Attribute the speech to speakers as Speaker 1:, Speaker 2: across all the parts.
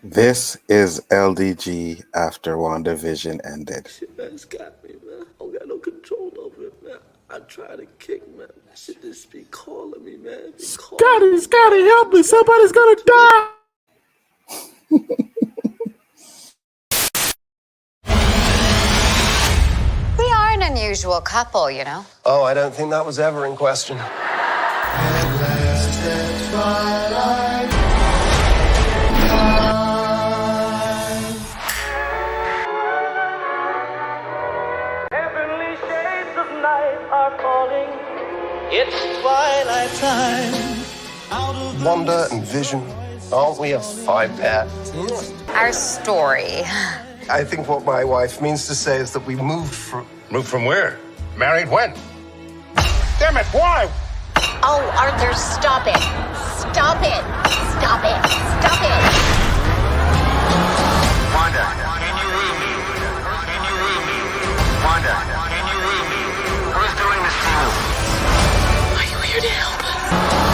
Speaker 1: This is LDG after WandaVision ended.
Speaker 2: Shit, man, it's got me, man. I don't got no control over it, man. I try to kick, man. That shit just be calling me, man. Be calling me,
Speaker 3: Scotty,
Speaker 2: man.
Speaker 3: help me! Somebody's gonna die.
Speaker 4: We are an unusual couple, you know.
Speaker 5: Oh, I don't think that was ever in question.
Speaker 6: Heavenly shades of night are falling. It's twilight time.
Speaker 5: Wanda and Vision, aren't we a five pair?
Speaker 4: Our story.
Speaker 5: I think what my wife means to say is that we moved from...
Speaker 7: Moved from where? Married when? Damn it, why?
Speaker 4: Oh, Arthur, stop it. Stop it. Stop it. Stop it.
Speaker 7: Wanda, can you read me? Can you read me? Wanda, can you read me? Who's doing this to you?
Speaker 4: Are you here to help us?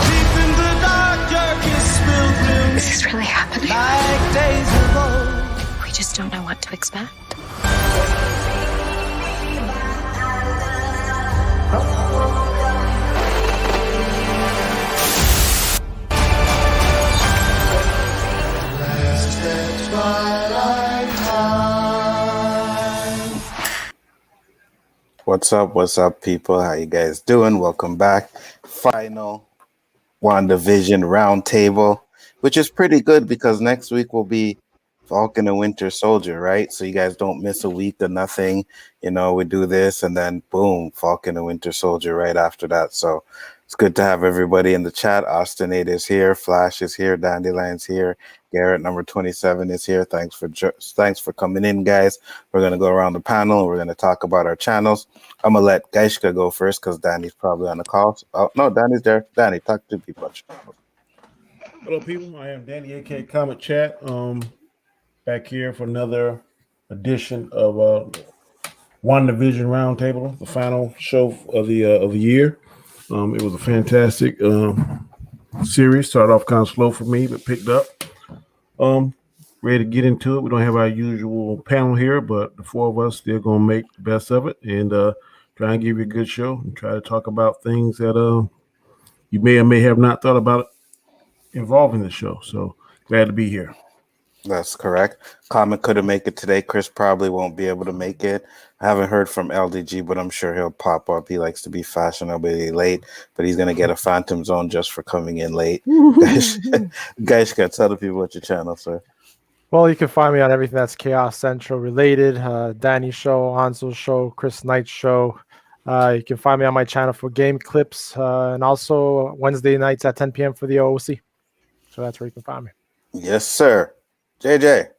Speaker 6: Deep in the dark, darkest spilled blue.
Speaker 4: Is this really happening?
Speaker 6: Like days of old.
Speaker 4: We just don't know what to expect.
Speaker 1: What's up, people? How you guys doing? Welcome back. Final WandaVision roundtable, which is pretty good because next week will be Falcon and Winter Soldier, right? So you guys don't miss a week or nothing. You know, we do this and then boom, Falcon and Winter Soldier right after that. So it's good to have everybody in the chat. Austinate is here, Flash is here, Dandelion's here, Garrett number 27 is here. Thanks for coming in, guys. We're gonna go around the panel and we're gonna talk about our channels. I'm gonna let Gaishka go first because Danny's probably on the call. Oh no, Danny's there. Danny, talk to people.
Speaker 3: Hello, people. I am Danny, aka Comet Chat. Back here for another edition of WandaVision Roundtable, the final show of the year. It was a fantastic series. Started off kind of slow for me, but picked up. Ready to get into it. We don't have our usual panel here, but the four of us still gonna make the best of it and try and give you a good show and try to talk about things that you may or may have not thought about involving the show. So glad to be here.
Speaker 1: That's correct. Comet couldn't make it today. Chris probably won't be able to make it. I haven't heard from LDG, but I'm sure he'll pop up. He likes to be fashionably late, but he's going to get a Phantom Zone just for coming in late. Guys, got to tell the people what your channel, sir.
Speaker 8: Well, you can find me on everything that's Chaos Central related. Danny Show, Hanzo's Show, Chris Knight's Show. You can find me on my channel for game clips and also Wednesday nights at 10 p.m. for the OOC. So that's where you can find me.
Speaker 1: Yes, sir. JJ.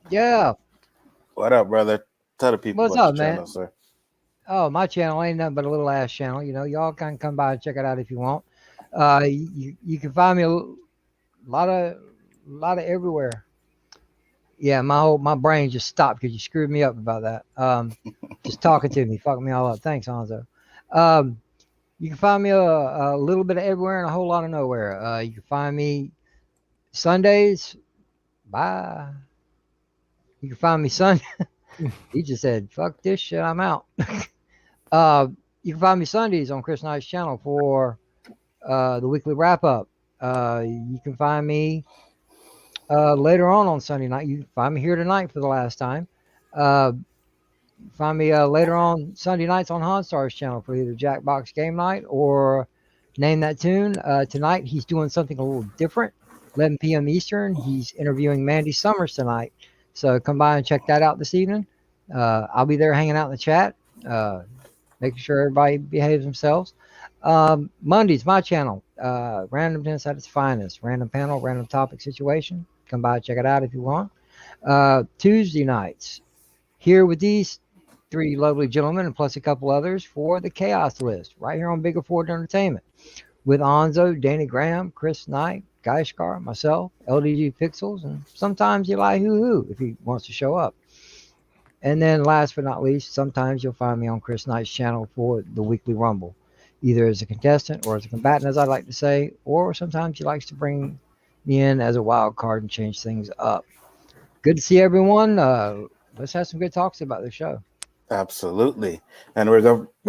Speaker 9: Yeah.
Speaker 1: What up, brother? Tell the people
Speaker 9: What's
Speaker 1: about
Speaker 9: up,
Speaker 1: your
Speaker 9: man?
Speaker 1: channel, sir.
Speaker 9: Oh, my channel ain't nothing but a little ass channel. You know, y'all can come by and check it out if you want. You can find me a lot of everywhere. Yeah, my brain just stopped because you screwed me up about that. Just talking to me, fucking me all up. Thanks, Hanzo. You can find me a little bit of everywhere and a whole lot of nowhere. You can find me Sundays. Bye. You can find me Sunday. He just said, fuck this shit, I'm out. You can find me Sundays on Chris Knight's channel for the weekly wrap-up. You can find me later on Sunday night. You can find me here tonight for the last time. Find me later on Sunday nights on Hanstar's channel for either Jackbox Game Night or Name That Tune. Tonight, he's doing something a little different. 11 p.m. Eastern. He's interviewing Mandy Summers tonight. So come by and check that out this evening. I'll be there hanging out in the chat, making sure everybody behaves themselves. Monday's my channel. Randomness at its finest. Random panel, random topic situation. Come by and check it out if you want. Tuesday nights, here with these three lovely gentlemen and plus a couple others for the Chaos List, right here on Bigger Ford Entertainment. With Onzo, Danny Graham, Chris Knight, Gaishkar, myself, LDG Pixels, and sometimes Eli Hoo if he wants to show up. And then last but not least, sometimes you'll find me on Chris Knight's channel for the Weekly Rumble, either as a contestant or as a combatant, as I like to say, or sometimes he likes to bring in as a wild card and change things up. Good to see everyone. Let's have some good talks about the show.
Speaker 1: Absolutely. And we're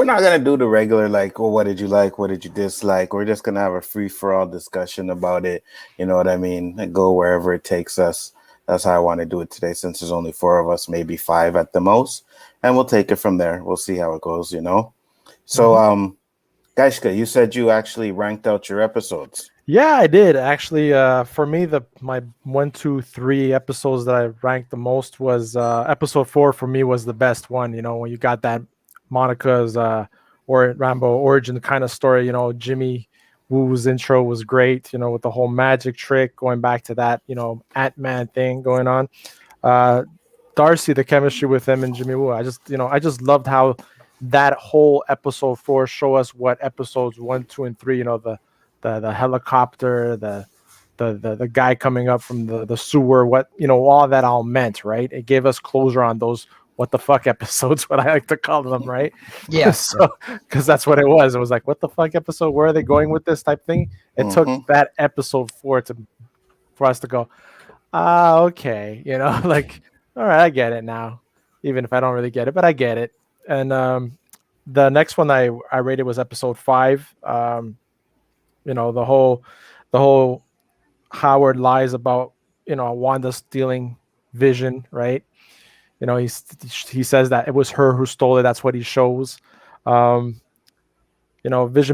Speaker 1: not gonna do the regular like, well, what did you like, what did you dislike? We're just gonna have a free for all discussion about it. You know what I mean? And go wherever it takes us. That's how I want to do it today, since there's only 4 of us, maybe 5 at the most, and we'll take it from there. We'll see how it goes. So Gaishka, you said you actually ranked out your episodes.
Speaker 8: Yeah, I did actually. For me, my 1, 2, 3 episodes that I ranked the most was episode 4. For me, was the best one. When you got that Monica's or Rambo origin kind of story. Jimmy Woo's intro was great. With the whole magic trick, going back to that Ant-Man thing going on. Darcy, the chemistry with him and Jimmy Woo. I just loved how that whole episode 4 show us what episodes 1, 2, and 3. The helicopter, the guy coming up from the sewer, what all that all meant, right? It gave us closure on those what the fuck episodes, what I like to call them, right?
Speaker 9: Yes.
Speaker 8: So, because that's what it was. It was like, what the fuck episode? Where are they going with this type thing? It took that episode 4 for us to go, okay, like, all right, I get it now, even if I don't really get it, but I get it. And the next one I rated was episode 5. The whole Howard lies about Wanda stealing Vision, right? He says that it was her who stole it. That's what he shows. Vision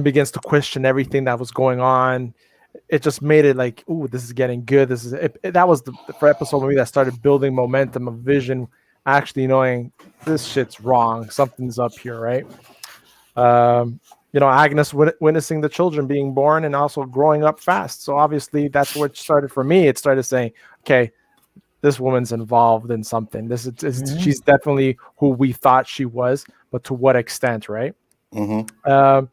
Speaker 8: begins to question everything that was going on. It just made it like, ooh, this is getting good. That was for episode movie that started building momentum of Vision actually knowing this shit's wrong. Something's up here, right? Agnes witnessing the children being born and also growing up fast. So obviously that's what started for me. It started saying, okay, this woman's involved in something. She's definitely who we thought she was, but to what extent, right? The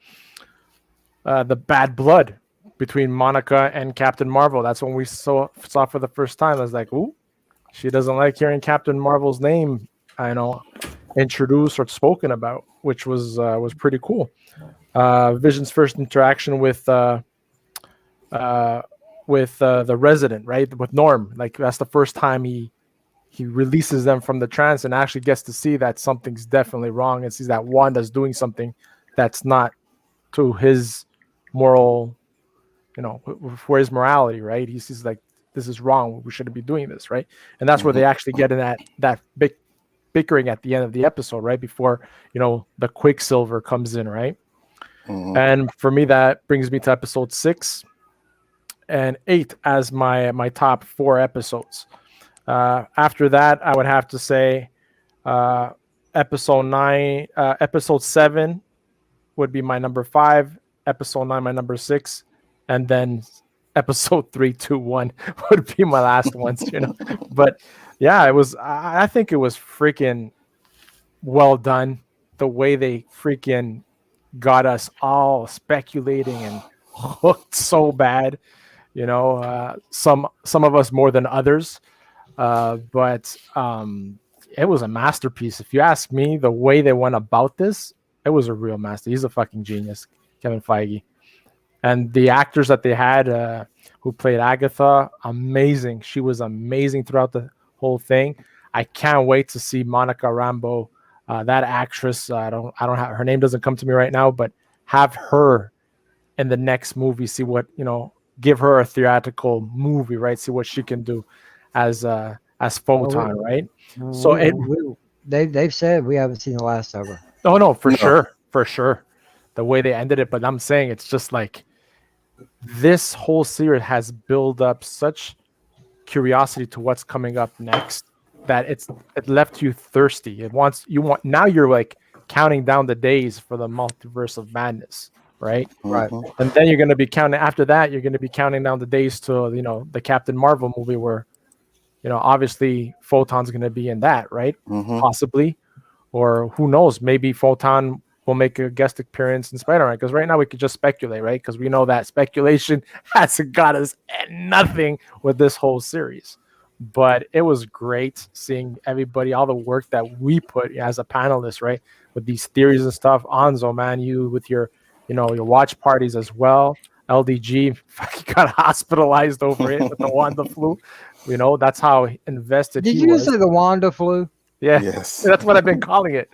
Speaker 8: bad blood between Monica and Captain Marvel. That's when we saw for the first time. I was like, ooh, she doesn't like hearing Captain Marvel's name, introduced or spoken about, which was pretty cool. Vision's first interaction with the resident, right, with Norm, like that's the first time he releases them from the trance and actually gets to see that something's definitely wrong and sees that Wanda's doing something that's not to his moral, for his morality, right? He sees like, this is wrong, we shouldn't be doing this, right? And that's where they actually get in that big bickering at the end of the episode, right before the Quicksilver comes in, right? And for me, that brings me to episode 6 and 8 as my top 4 episodes. After that, I would have to say episode 7 would be my number 5, episode 9 my number 6, and then episode 3, 2, 1 would be my last ones. But yeah, I think it was freaking well done. The way they freaking got us all speculating and hooked so bad, some of us more than others, but it was a masterpiece. If you ask me, the way they went about this, it was a real master. He's a fucking genius, Kevin Feige. And the actors that they had who played Agatha, amazing. She was amazing throughout the whole thing. I can't wait to see Monica Rambeau. That actress, I don't have her name, doesn't come to me right now, but have her in the next movie. See what give her a theatrical movie, right? See what she can do as Photon, right? So
Speaker 9: they've said we haven't seen the last of her.
Speaker 8: Oh no, for sure, the way they ended it. But I'm saying it's just like this whole series has built up such curiosity to what's coming up next that it left you thirsty. Now you're like counting down the days for the multiverse of madness, right?
Speaker 9: Right.
Speaker 8: And then you're going to be counting after that. You're going to be counting down the days to the Captain Marvel movie where obviously Photon's going to be in that, right? Possibly, or who knows? Maybe Photon will make a guest appearance in Spider-Man, because right now we could just speculate, right? Because we know that speculation hasn't got us nothing with this whole series. But it was great seeing everybody, all the work that we put as a panelist, right, with these theories and stuff. Anzo, man, you with your your watch parties as well. LDG fucking got hospitalized over it with the Wanda flu. You know, that's how invested
Speaker 9: Did
Speaker 8: he
Speaker 9: you
Speaker 8: was.
Speaker 9: say the Wanda flu?
Speaker 8: Yeah,
Speaker 1: Yes.
Speaker 8: that's what I've been calling it.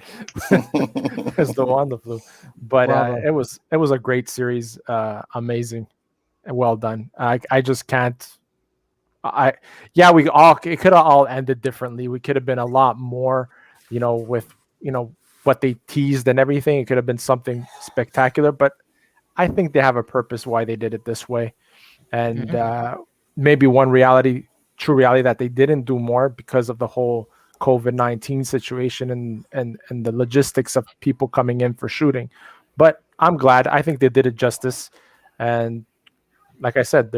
Speaker 8: It's the Wanda flu. But
Speaker 9: Bravo.
Speaker 8: it was a great series, amazing and well done. I just can't. It could have all ended differently. We could have been a lot more, you know, with what they teased and everything. It could have been something spectacular, but I think they have a purpose why they did it this way, and maybe one true reality that they didn't do more because of the whole COVID-19 situation and the logistics of people coming in for shooting. But I'm glad. I think they did it justice, and like I said,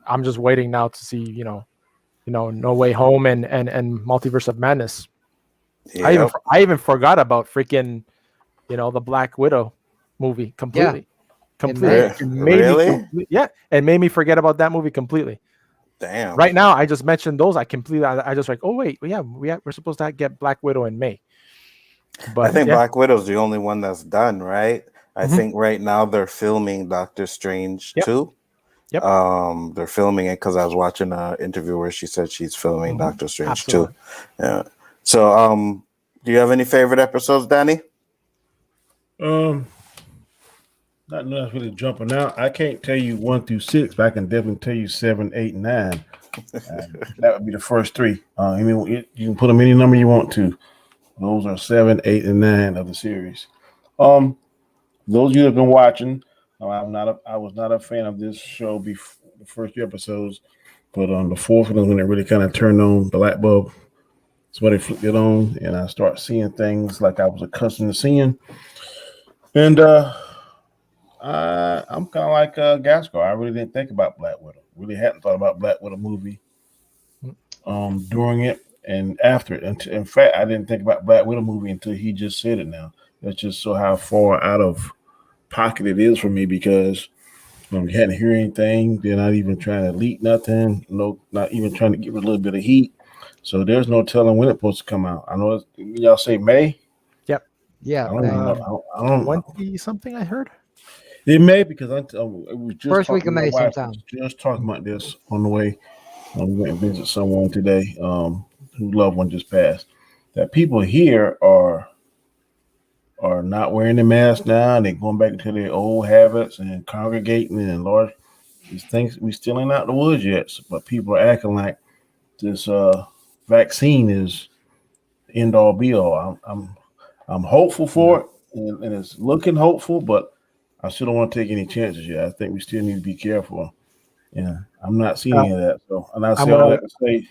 Speaker 8: I'm just waiting now to see No Way Home and Multiverse of Madness.
Speaker 1: Yep.
Speaker 8: I even forgot about freaking the Black Widow movie completely. It made me forget about that movie completely.
Speaker 1: Damn.
Speaker 8: Right now, I just mentioned those. I just like, oh wait, we're supposed to get Black Widow in May. But
Speaker 1: I think Black Widow's the only one that's done, right? I
Speaker 8: Mhm.
Speaker 1: think right now they're filming Doctor Strange too.
Speaker 8: Yep.
Speaker 1: They're filming it because I was watching an interview where she said she's filming Doctor Strange
Speaker 8: Absolutely.
Speaker 1: too. Yeah. So, do you have any favorite episodes, Danny?
Speaker 3: Not enough really jumping out. I can't tell you 1 through 6, but I can definitely tell you 7, 8, and 9. That would be the first 3. I mean, you can put them any number you want to. Those are 7, 8, and 9 of the series. Those of you that have been watching, I was not a fan of this show before the first 3 episodes, but on the 4th one when it really kind of turned on the light bulb. That's when they flipped it on, and I start seeing things like I was accustomed to seeing. And I'm kind of like Gasco. I really didn't think about Black Widow. Really hadn't thought about Black Widow movie during it and after it. In fact, I didn't think about Black Widow movie until he just said it now. That's just so how far out of pocket it is for me because you hadn't heard anything. They're not even trying to leak nothing. No, not even trying to give it a little bit of heat. So there's no telling when it's supposed to come out. I know y'all say May.
Speaker 8: Yep.
Speaker 9: Yeah.
Speaker 3: I don't know. I don't
Speaker 8: 20 something I heard.
Speaker 3: It may because it was just
Speaker 9: First week of May sometime.
Speaker 3: Just talking about this on the way. We went and visit someone today who loved one just passed. That people here are not wearing the mask now. And they're going back into their old habits and congregating and large these things. We still ain't out the woods yet, but people are acting like this vaccine is end all be all. I'm hopeful for it, and it's looking hopeful, but I still don't want to take any chances yet. I think we still need to be careful. Yeah, I'm not seeing any of that. So, and I say all that to say,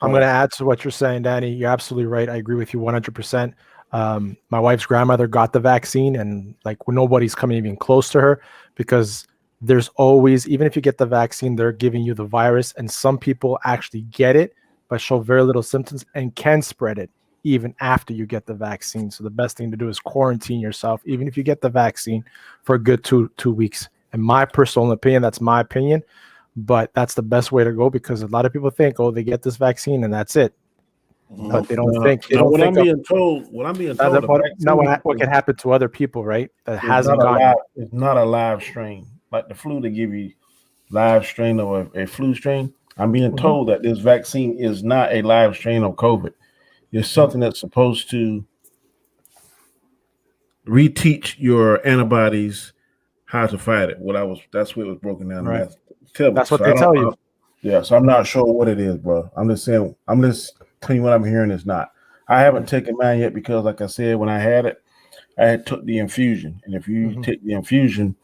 Speaker 8: I'm going to add to what you're saying, Danny. You're absolutely right. I agree with you 100%. My wife's grandmother got the vaccine, and like nobody's coming even close to her because there's always, even if you get the vaccine, they're giving you the virus, and some people actually get it but show very little symptoms and can spread it even after you get the vaccine. So the best thing to do is quarantine yourself, even if you get the vaccine, for a good two weeks. In my personal opinion, that's my opinion, but that's the best way to go because a lot of people think, oh, they get this vaccine and that's it. But they don't think.
Speaker 3: What I'm being told, what
Speaker 8: can happen to other people, right? That hasn't gone.
Speaker 3: It's not a live strain like the flu. They give you live strain of a flu strain. I'm being told that this vaccine is not a live strain of COVID. It's something that's supposed to reteach your antibodies how to fight it. That's what it was broken down.
Speaker 8: Right. That's what they tell you.
Speaker 3: Yeah, so I'm not sure what it is, bro. I'm just telling you what I'm hearing is not. I haven't taken mine yet because, like I said, when I had it, I had took the infusion. And if you take the infusion,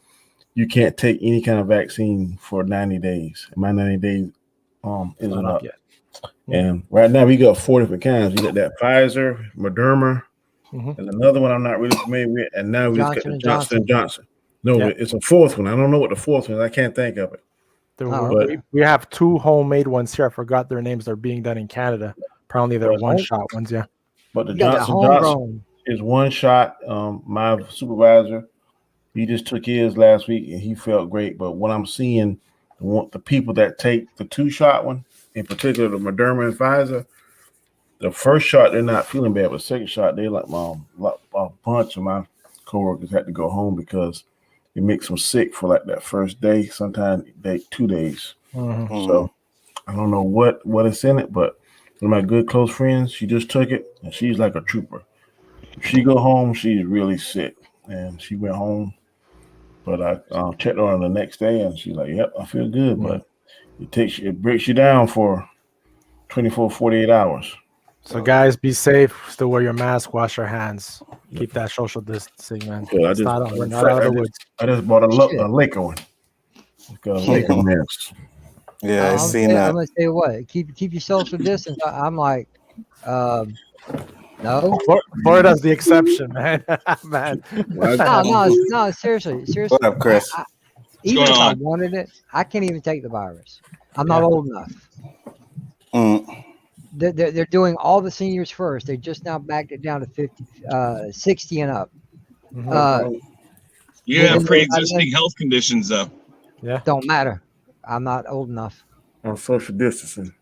Speaker 3: you can't take any kind of vaccine for 90 days. And my 90 days isn't up yet. And right now we got 4 different kinds. We got that Pfizer, Moderna, and another one I'm not really familiar with. And now we just got the Johnson & Johnson. No, it's a 4th one. I don't know what the 4th one is. I can't think of it.
Speaker 8: We have 2 homemade ones here. I forgot their names. They're being done in Canada. Apparently they're one-shot ones, yeah.
Speaker 3: But the Johnson is one shot. My supervisor, he just took his last week and he felt great. But what I'm seeing, the people that take the 2-shot one, in particular the Moderna and Pfizer, the first shot they're not feeling bad, but the second shot they like a bunch of my coworkers had to go home because it makes them sick for like that first day, sometimes 2 days. So I don't know what is in it, but one of my good close friends, she just took it, and she's like a trooper. If she go home, she's really sick, and she went home. But I checked her on the next day, and she's like, "Yep, I feel good." But it breaks you down for 24, 48 hours.
Speaker 8: So guys, be safe. Still wear your mask. Wash your hands. Keep that social distancing, man.
Speaker 3: Good.
Speaker 8: We're not out of the woods.
Speaker 3: I just bought a Laker one. It's got a Laker mask.
Speaker 1: Yeah, I seen that.
Speaker 9: I'm gonna say what? Keep your social distance. I'm like, no.
Speaker 8: Florida's the exception, man. Man.
Speaker 9: No. Seriously.
Speaker 1: What up, Chris?
Speaker 9: Even if I wanted it, I can't even take the virus. I'm not old enough. They're doing all the seniors first. They just now backed it down to 60 and up.
Speaker 10: You have pre-existing health conditions, though.
Speaker 8: Yeah.
Speaker 9: Don't matter. I'm not old enough.
Speaker 3: On social distancing.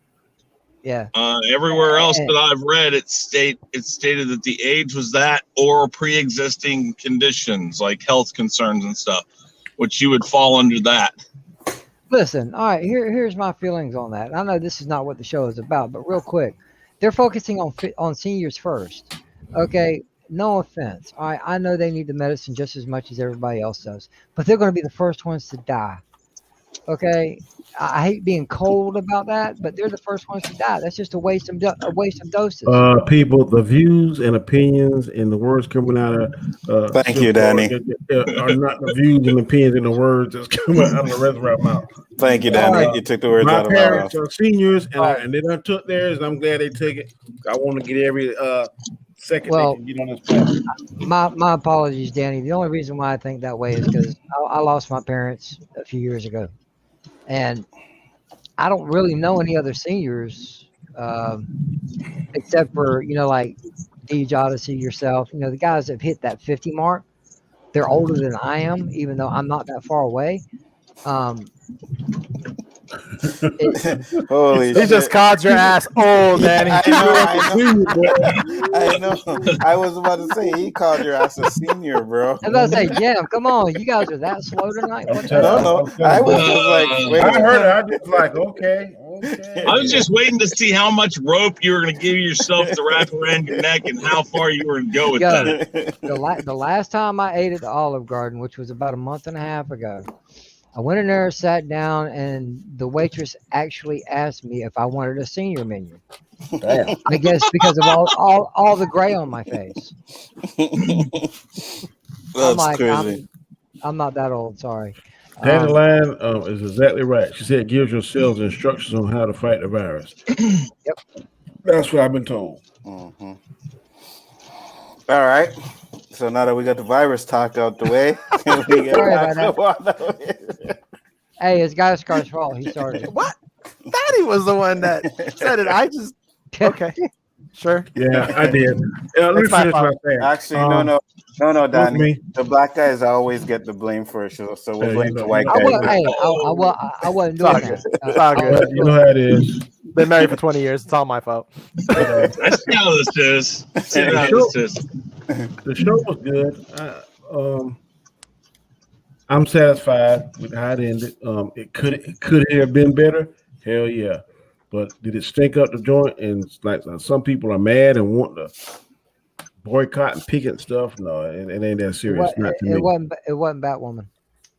Speaker 9: Yeah.
Speaker 10: Everywhere else that I've read, it stated that the age was that or pre-existing conditions like health concerns and stuff, which you would fall under that.
Speaker 9: Listen, all right, here's my feelings on that. I know this is not what the show is about, but real quick, they're focusing on seniors first. Okay, no offense. All right, I know they need the medicine just as much as everybody else does, but they're going to be the first ones to die. Okay, I hate being cold about that, but they're the first ones to die. That's just a waste of doses.
Speaker 3: People, the views and opinions and the words coming out of
Speaker 1: thank you, Danny.
Speaker 3: Are not the views and opinions and the words that's coming out of the rest of our mouth.
Speaker 1: Thank you, Danny. You took the words out of my mouth.
Speaker 3: My parents are seniors, and they done took theirs, and I'm glad they took it. I want to get every second they can get on this platform.
Speaker 9: My apologies, Danny. The only reason why I think that way is because I lost my parents a few years ago. And I don't really know any other seniors except for, like Deej Odyssey, yourself, the guys that have hit that 50 mark. They're older than I am, even though I'm not that far away.
Speaker 1: Holy
Speaker 8: He
Speaker 1: shit.
Speaker 8: just called your ass old, Danny.
Speaker 1: I know. I was about to say, he called your ass a senior, bro.
Speaker 9: I was about to say, Jam, come on. You guys are that slow tonight? What the
Speaker 1: No. I was just like, wait.
Speaker 3: I heard it. I just like, okay.
Speaker 10: I was just waiting to see how much rope you were going to give yourself to wrap around your neck and how far you were going to go with that.
Speaker 9: The last time I ate at the Olive Garden, which was about a month and a half ago, I went in there, sat down, and the waitress actually asked me if I wanted a senior menu.
Speaker 3: Damn.
Speaker 9: I guess because of all the gray on my face.
Speaker 1: That's crazy.
Speaker 9: I'm not that old, sorry.
Speaker 3: Dandelion is exactly right. She said it gives yourselves instructions on how to fight the virus.
Speaker 9: Yep.
Speaker 3: That's what I've been told.
Speaker 1: Mm-hmm. All right. So now that we got the virus talk out the way, we get back to WandaVision.
Speaker 9: Hey, it's Guy Scar's fault. He started.
Speaker 8: What? Daddy was the one that said it. I just okay. Sure.
Speaker 3: Yeah, I did. Let me finish my thing.
Speaker 1: Actually, no, Danny. The black guys always get the blame for it, so we'll blame the white guys.
Speaker 9: I wasn't doing that.
Speaker 8: It's all good.
Speaker 3: You know how it is.
Speaker 8: Been married for 20 years. It's all my fault.
Speaker 10: I see how this is.
Speaker 3: The show was good. I'm satisfied with how it ended. It could have been better. Hell yeah. But did it stink up the joint? And like some people are mad and want to boycott and picket stuff. No, it ain't that serious. Not to me.
Speaker 9: It wasn't Batwoman.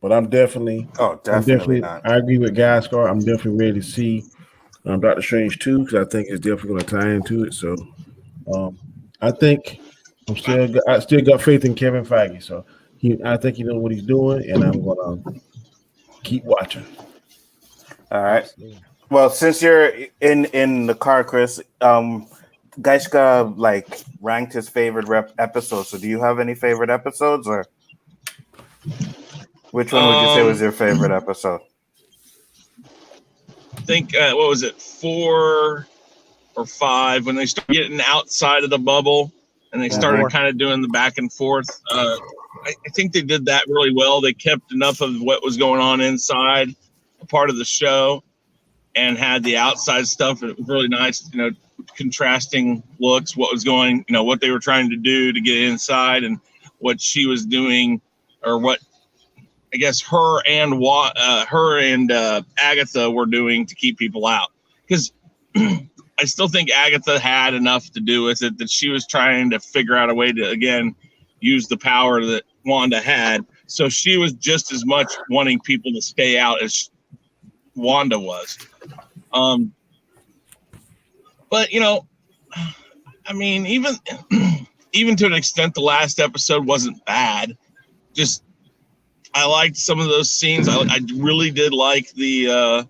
Speaker 3: But I'm definitely.
Speaker 1: Not.
Speaker 3: I agree with Guy Scar. I'm definitely ready to see Doctor Strange 2 because I think it's definitely going to tie into it. So I think I still got faith in Kevin Feige. So I think he knows what he's doing, and I'm going to keep watching.
Speaker 1: All right. Well, since you're in the car, Chris, Gaishka ranked his favorite episodes. So do you have any favorite episodes, or which one would you say was your favorite episode?
Speaker 10: I think what was it, 4 or 5 when they started getting outside of the bubble and they started kind of doing the back and forth. I think they did that really well. They kept enough of what was going on inside a part of the show and had the outside stuff. It was really nice, contrasting looks, what was going, what they were trying to do to get inside and what she was doing, or what I guess her and Agatha were doing to keep people out. Because I still think Agatha had enough to do with it, that she was trying to figure out a way to, again, use the power that Wanda had. So she was just as much wanting people to stay out as Wanda was. But, you know, I mean, even to an extent, the last episode wasn't bad. Just, I liked some of those scenes. I really did like the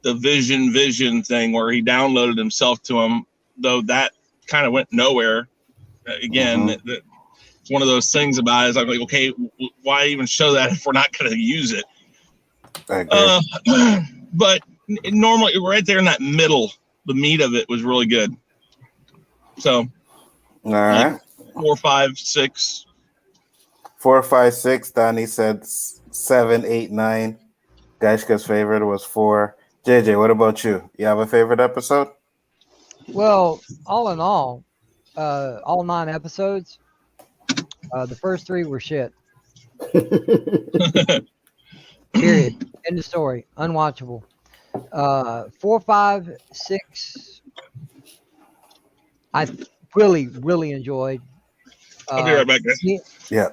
Speaker 10: Vision thing where he downloaded himself to him, though that kind of went nowhere. Again, it's one of those things about it. Is I'm like, okay, why even show that if we're not going to use it? But normally, right there in that middle, the meat of it was really good. So,
Speaker 1: all right,
Speaker 10: 4, 5, 6.
Speaker 1: 4, 5, 6. Donnie said 7, 8, 9. Gaishka's favorite was 4. JJ, what about you? You have a favorite episode?
Speaker 9: Well, all in all 9 episodes, the first 3 were shit. Period. End of story. Unwatchable. 4, 5, 6. I really, really enjoyed.
Speaker 10: I'll be right back, guys.
Speaker 1: Yeah.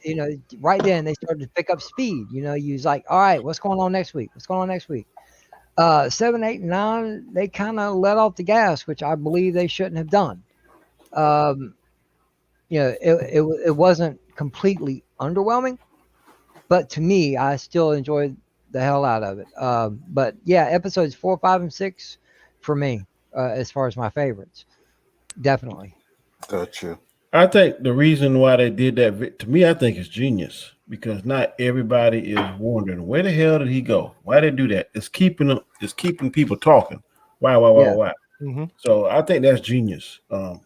Speaker 9: You know, right then they started to pick up speed. You know, you was like, all right, what's going on next week? 7, 8, and 9, they kind of let off the gas, which I believe they shouldn't have done. You know, it wasn't completely underwhelming, but to me, I still enjoyed the hell out of it. But yeah, episodes 4, 5, and 6 for me, as far as my favorites, definitely.
Speaker 1: Got you.
Speaker 3: I think the reason why they did that, to me, I think it's genius, because not everybody is wondering where the hell did he go? Why did they do that? It's keeping people talking. Why?
Speaker 8: Mm-hmm.
Speaker 3: So I think that's genius.
Speaker 9: Well,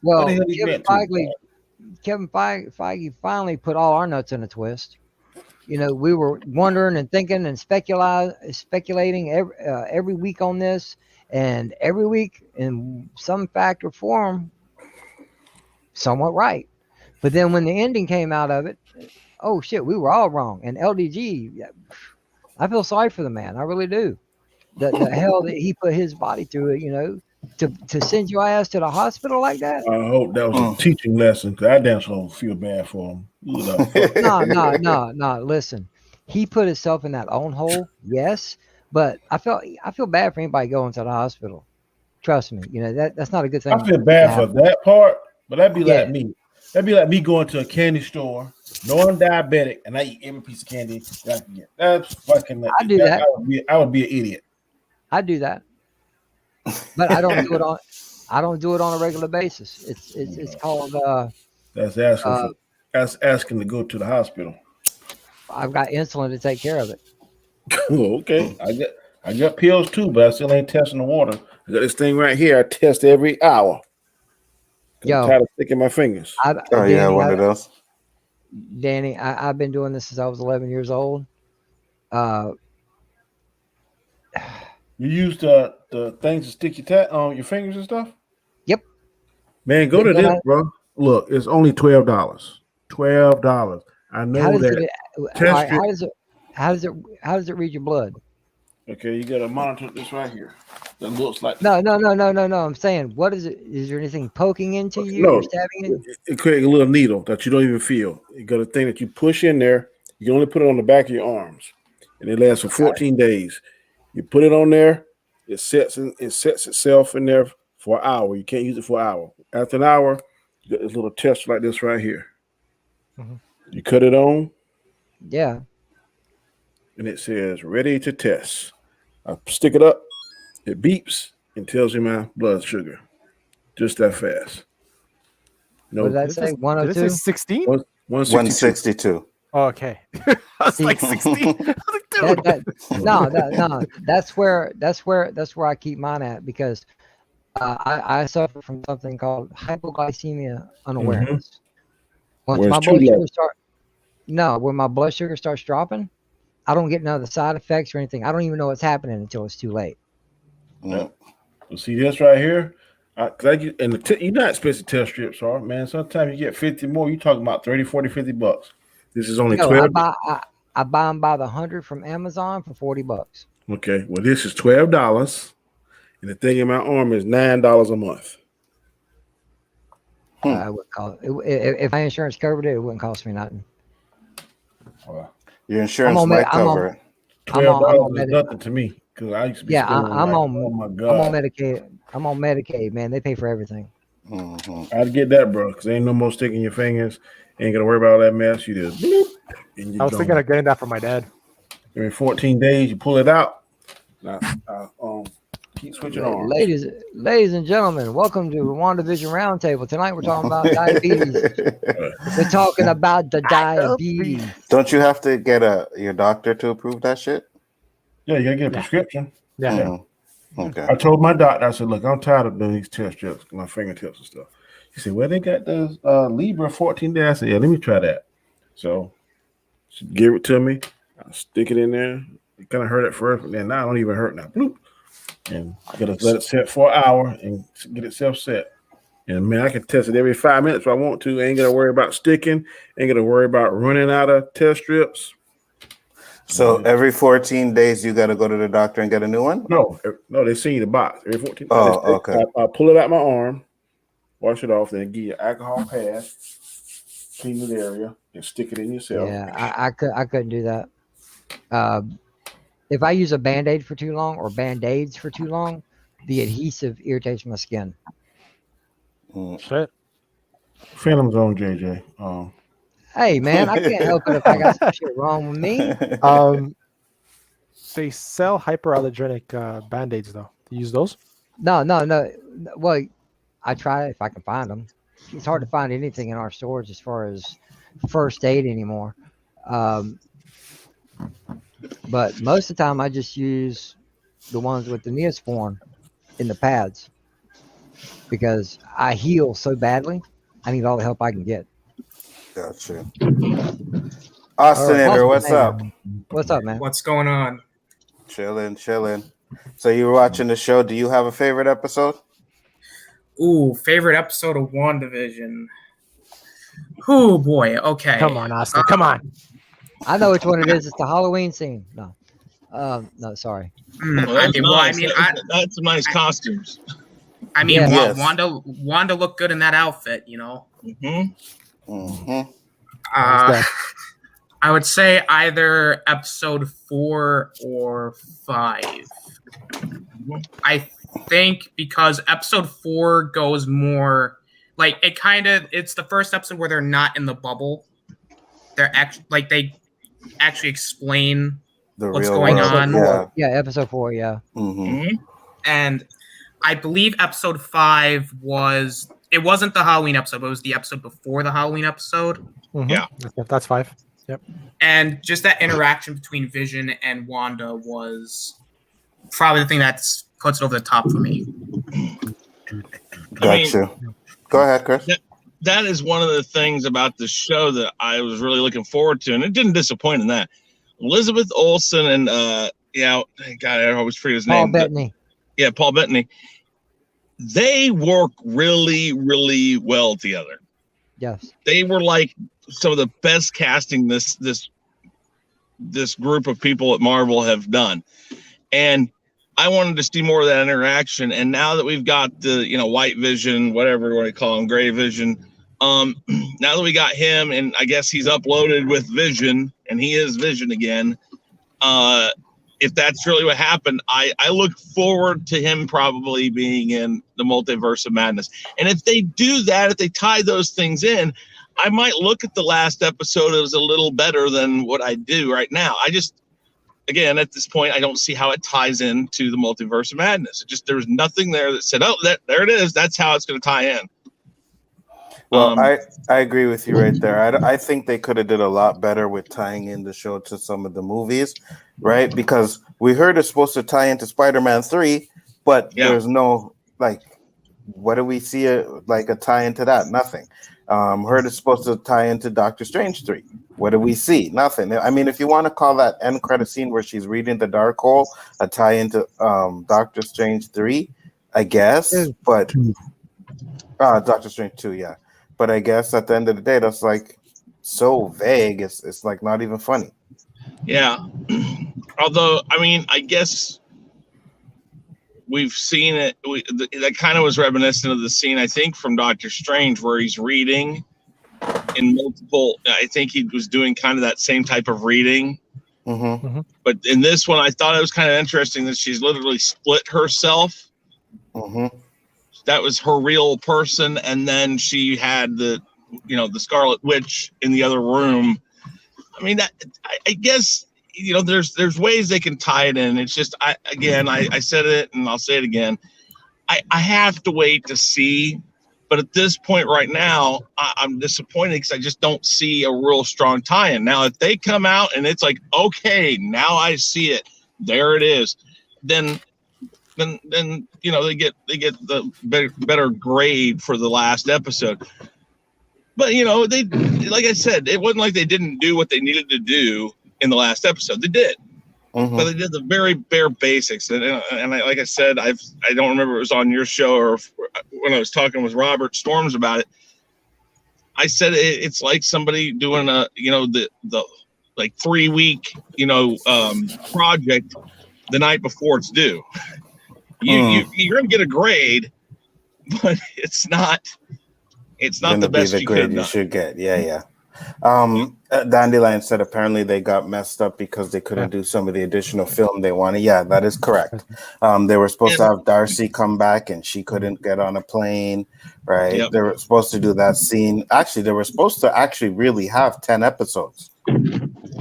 Speaker 9: Kevin Feige finally put all our nuts in a twist. You know, we were wondering and thinking and speculating every week on this, and every week in some fact or form, somewhat right. But then when the ending came out of it, oh shit, we were all wrong. And LDG, I feel sorry for the man. I really do. The hell that he put his body through it, you know, to send your ass to the hospital like that.
Speaker 3: I hope that was a teaching lesson, because I damn sure feel bad for him. You know.
Speaker 9: No. Listen, he put himself in that own hole. Yes, but I feel bad for anybody going to the hospital. Trust me, you know that's not a good thing.
Speaker 3: I feel bad for that part, but that'd be like me. That'd be like me going to a candy store, knowing I'm diabetic, and I eat every piece of candy that I can get. That's fucking.
Speaker 9: I do that.
Speaker 3: I would be an idiot.
Speaker 9: I do that, but I don't do it on. I don't do it on a regular basis. It's called.
Speaker 3: That's asking to go to the hospital.
Speaker 9: I've got insulin to take care of it.
Speaker 3: Okay, I got pills too, but I still ain't testing the water. I got this thing right here. I test every hour.
Speaker 9: Yo,
Speaker 3: I'm tired of sticking my fingers.
Speaker 1: You have one of those?
Speaker 9: Danny, I've been doing this since I was 11 years old.
Speaker 3: You use the things to stick your your fingers and stuff?
Speaker 9: Yep.
Speaker 3: Man, go to this, bro. Look, it's only $12. $12. I know
Speaker 9: How does it read your blood?
Speaker 3: Okay, you got to monitor this right here. That looks like
Speaker 9: No. I'm saying, what is it? Is there anything poking into you?
Speaker 3: No,
Speaker 9: or stabbing in?
Speaker 3: It creates a little needle that you don't even feel. You got a thing that you push in there. You can only put it on the back of your arms, and it lasts for 14 days. You put it on there, it sets itself in there for an hour. You can't use it for an hour. After an hour, you got this little tester like this right here.
Speaker 8: Mm-hmm.
Speaker 3: You cut it on.
Speaker 9: Yeah.
Speaker 3: And it says ready to test. I stick it up, it beeps and tells you my blood sugar. Just that fast.
Speaker 9: No, what did that say? 102?
Speaker 8: Did it say 16?
Speaker 1: 162.
Speaker 8: Oh, okay. I was like 16.
Speaker 9: No. That's where I keep mine at, because I suffer from something called hypoglycemia unawareness. Once my blood sugar when my blood sugar starts dropping, I don't get none of the side effects or anything. I don't even know what's happening until it's too late.
Speaker 3: Yeah. You see this right here? You're not expensive test strips are, man. Sometimes you get 50 more. You're talking about $30, $40, $50. This is only $12.
Speaker 9: I buy them by the 100 from Amazon for $40.
Speaker 3: Okay, well, this is $12, and the thing in my arm is $9 a month.
Speaker 9: I would call it, if my insurance covered it, it wouldn't cost me nothing.
Speaker 1: Your insurance might cover it.
Speaker 3: $12 is nothing to me because I used to be spending
Speaker 9: oh my God.
Speaker 3: I'm
Speaker 9: on Medicaid. I'm on Medicaid, man. They pay for everything.
Speaker 3: I'd get that, bro, because ain't no more sticking your fingers. Ain't gonna worry about all that mess. You just bloop, and you're
Speaker 8: I was thinking of getting that for my dad.
Speaker 3: Every 14 days, you pull it out. Keep switching on.
Speaker 9: Ladies and gentlemen, welcome to WandaVision Roundtable. Tonight we're talking about diabetes. We're talking about the diabetes.
Speaker 1: Don't you have to get your doctor to approve that shit?
Speaker 3: Yeah, you gotta get a prescription.
Speaker 8: Yeah.
Speaker 1: Okay.
Speaker 3: I told my doctor, I said, look, I'm tired of doing these test strips, my fingertips and stuff. He said, well, they got those Libra 14 days. I said, yeah, let me try that. So she gave it to me. I stick it in there. It kind of hurt at first, but then now I don't even hurt now. Bloop. And I gotta let it set for an hour and get itself set. And man, I can test it every 5 minutes if I want to. I ain't gotta worry about sticking. Ain't gotta worry about running out of test strips.
Speaker 1: So every 14 days, you got to go to the doctor and get a new one?
Speaker 3: No, they send you the box every 14 days.
Speaker 1: Oh, okay.
Speaker 3: I pull it out my arm, wash it off, then give you an alcohol pad, clean the area, and stick it in yourself.
Speaker 9: Yeah, I couldn't do that. If I use a Band-Aid for too long or Band-Aids for too long, the adhesive irritates my skin.
Speaker 8: Shit.
Speaker 3: Phantom Zone, JJ.
Speaker 9: Hey, man, I can't help it if I got some shit wrong with me.
Speaker 8: They sell hyperallergenic Band-Aids, though. You use those?
Speaker 9: No. Well, I try if I can find them. It's hard to find anything in our stores as far as first aid anymore. But most of the time, I just use the ones with the Neosporin in the pads because I heal so badly. I need all the help I can get.
Speaker 1: Gotcha. Austin, what's up?
Speaker 9: What's up, man?
Speaker 11: What's going on?
Speaker 1: Chilling. So you were watching the show. Do you have a favorite episode?
Speaker 11: Ooh, favorite episode of WandaVision. Oh boy. Okay.
Speaker 8: Come on, Austin. Come on.
Speaker 9: I know which one it is. It's the Halloween scene. No, sorry.
Speaker 10: That's some nice costumes.
Speaker 11: I mean,
Speaker 1: Yes.
Speaker 11: Wanda looked good in that outfit, you know. I would say either episode 4 or 5. I think because episode 4 goes more like it's the first episode where they're not in the bubble. They're they actually explain what's going on.
Speaker 9: Yeah, episode 4, yeah.
Speaker 11: And I believe episode 5 wasn't the Halloween episode, but it was the episode before the Halloween episode.
Speaker 10: Yeah.
Speaker 8: That's 5. Yep.
Speaker 11: And just that interaction between Vision and Wanda was probably the thing that puts it over the top for me.
Speaker 1: Gotcha. Go ahead, Chris.
Speaker 10: That is one of the things about the show that I was really looking forward to, and it didn't disappoint in that. Elizabeth Olsen and God, I always forget his name.
Speaker 9: Paul Bettany.
Speaker 10: Yeah, Paul Bettany. They work really, really well together.
Speaker 9: Yes.
Speaker 10: They were like some of the best casting this group of people at Marvel have done. And I wanted to see more of that interaction. And now that we've got the, White Vision, whatever you want to call him, Gray Vision, now that we got him, and I guess he's uploaded with Vision, and he is Vision again. If that's really what happened, I look forward to him probably being in the Multiverse of Madness. And if they do that, if they tie those things in, I might look at the last episode as a little better than what I do right now. Again, at this point, I don't see how it ties into the Multiverse of Madness. There's nothing there that said, there it is. That's how it's going to tie in.
Speaker 1: Well, I agree with you right there. I think they could have did a lot better with tying in the show to some of the movies, right? Because we heard it's supposed to tie into Spider-Man 3, but there's no, what do we see a tie into that? Nothing. Heard it's supposed to tie into Doctor Strange 3. What do we see? Nothing. I mean, if you want to call that end credit scene where she's reading the Darkhold a tie into Doctor Strange 3, I guess, but Doctor Strange 2, yeah. But I guess at the end of the day, that's so vague. It's not even funny.
Speaker 10: Yeah. Although, I mean, I guess we've seen it. That kind of was reminiscent of the scene, I think, from Doctor Strange, where he's reading in multiple. I think he was doing kind of that same type of reading.
Speaker 1: Mm-hmm.
Speaker 10: But in this one, I thought it was kind of interesting that she's literally split herself.
Speaker 1: Mm-hmm.
Speaker 10: That was her real person, and then she had the Scarlet Witch in the other room. I mean, I guess there's ways they can tie it in. It's just I said it and I'll say it again. I have to wait to see, but at this point right now, I'm disappointed because I just don't see a real strong tie-in. Now, if they come out and it's like, okay, now I see it, there it is, then they get the better grade for the last episode. But they, like I said, it wasn't like they didn't do what they needed to do in the last episode. They did.
Speaker 1: Mm-hmm.
Speaker 10: But they did the very bare basics, and like I said, I don't remember if it was on your show or when I was talking with Robert Storms about it. I said it's like somebody doing the like 3-week project the night before it's due. You're gonna get a grade, but it's not the best
Speaker 1: the grade you should get. Yeah. Dandelion said apparently they got messed up because they couldn't do some of the additional film they wanted. Yeah, that is correct. They were supposed to have Darcy come back and she couldn't get on a plane, right?
Speaker 10: Yep.
Speaker 1: They were supposed to do that scene. Actually, they were supposed to actually really have 10 episodes.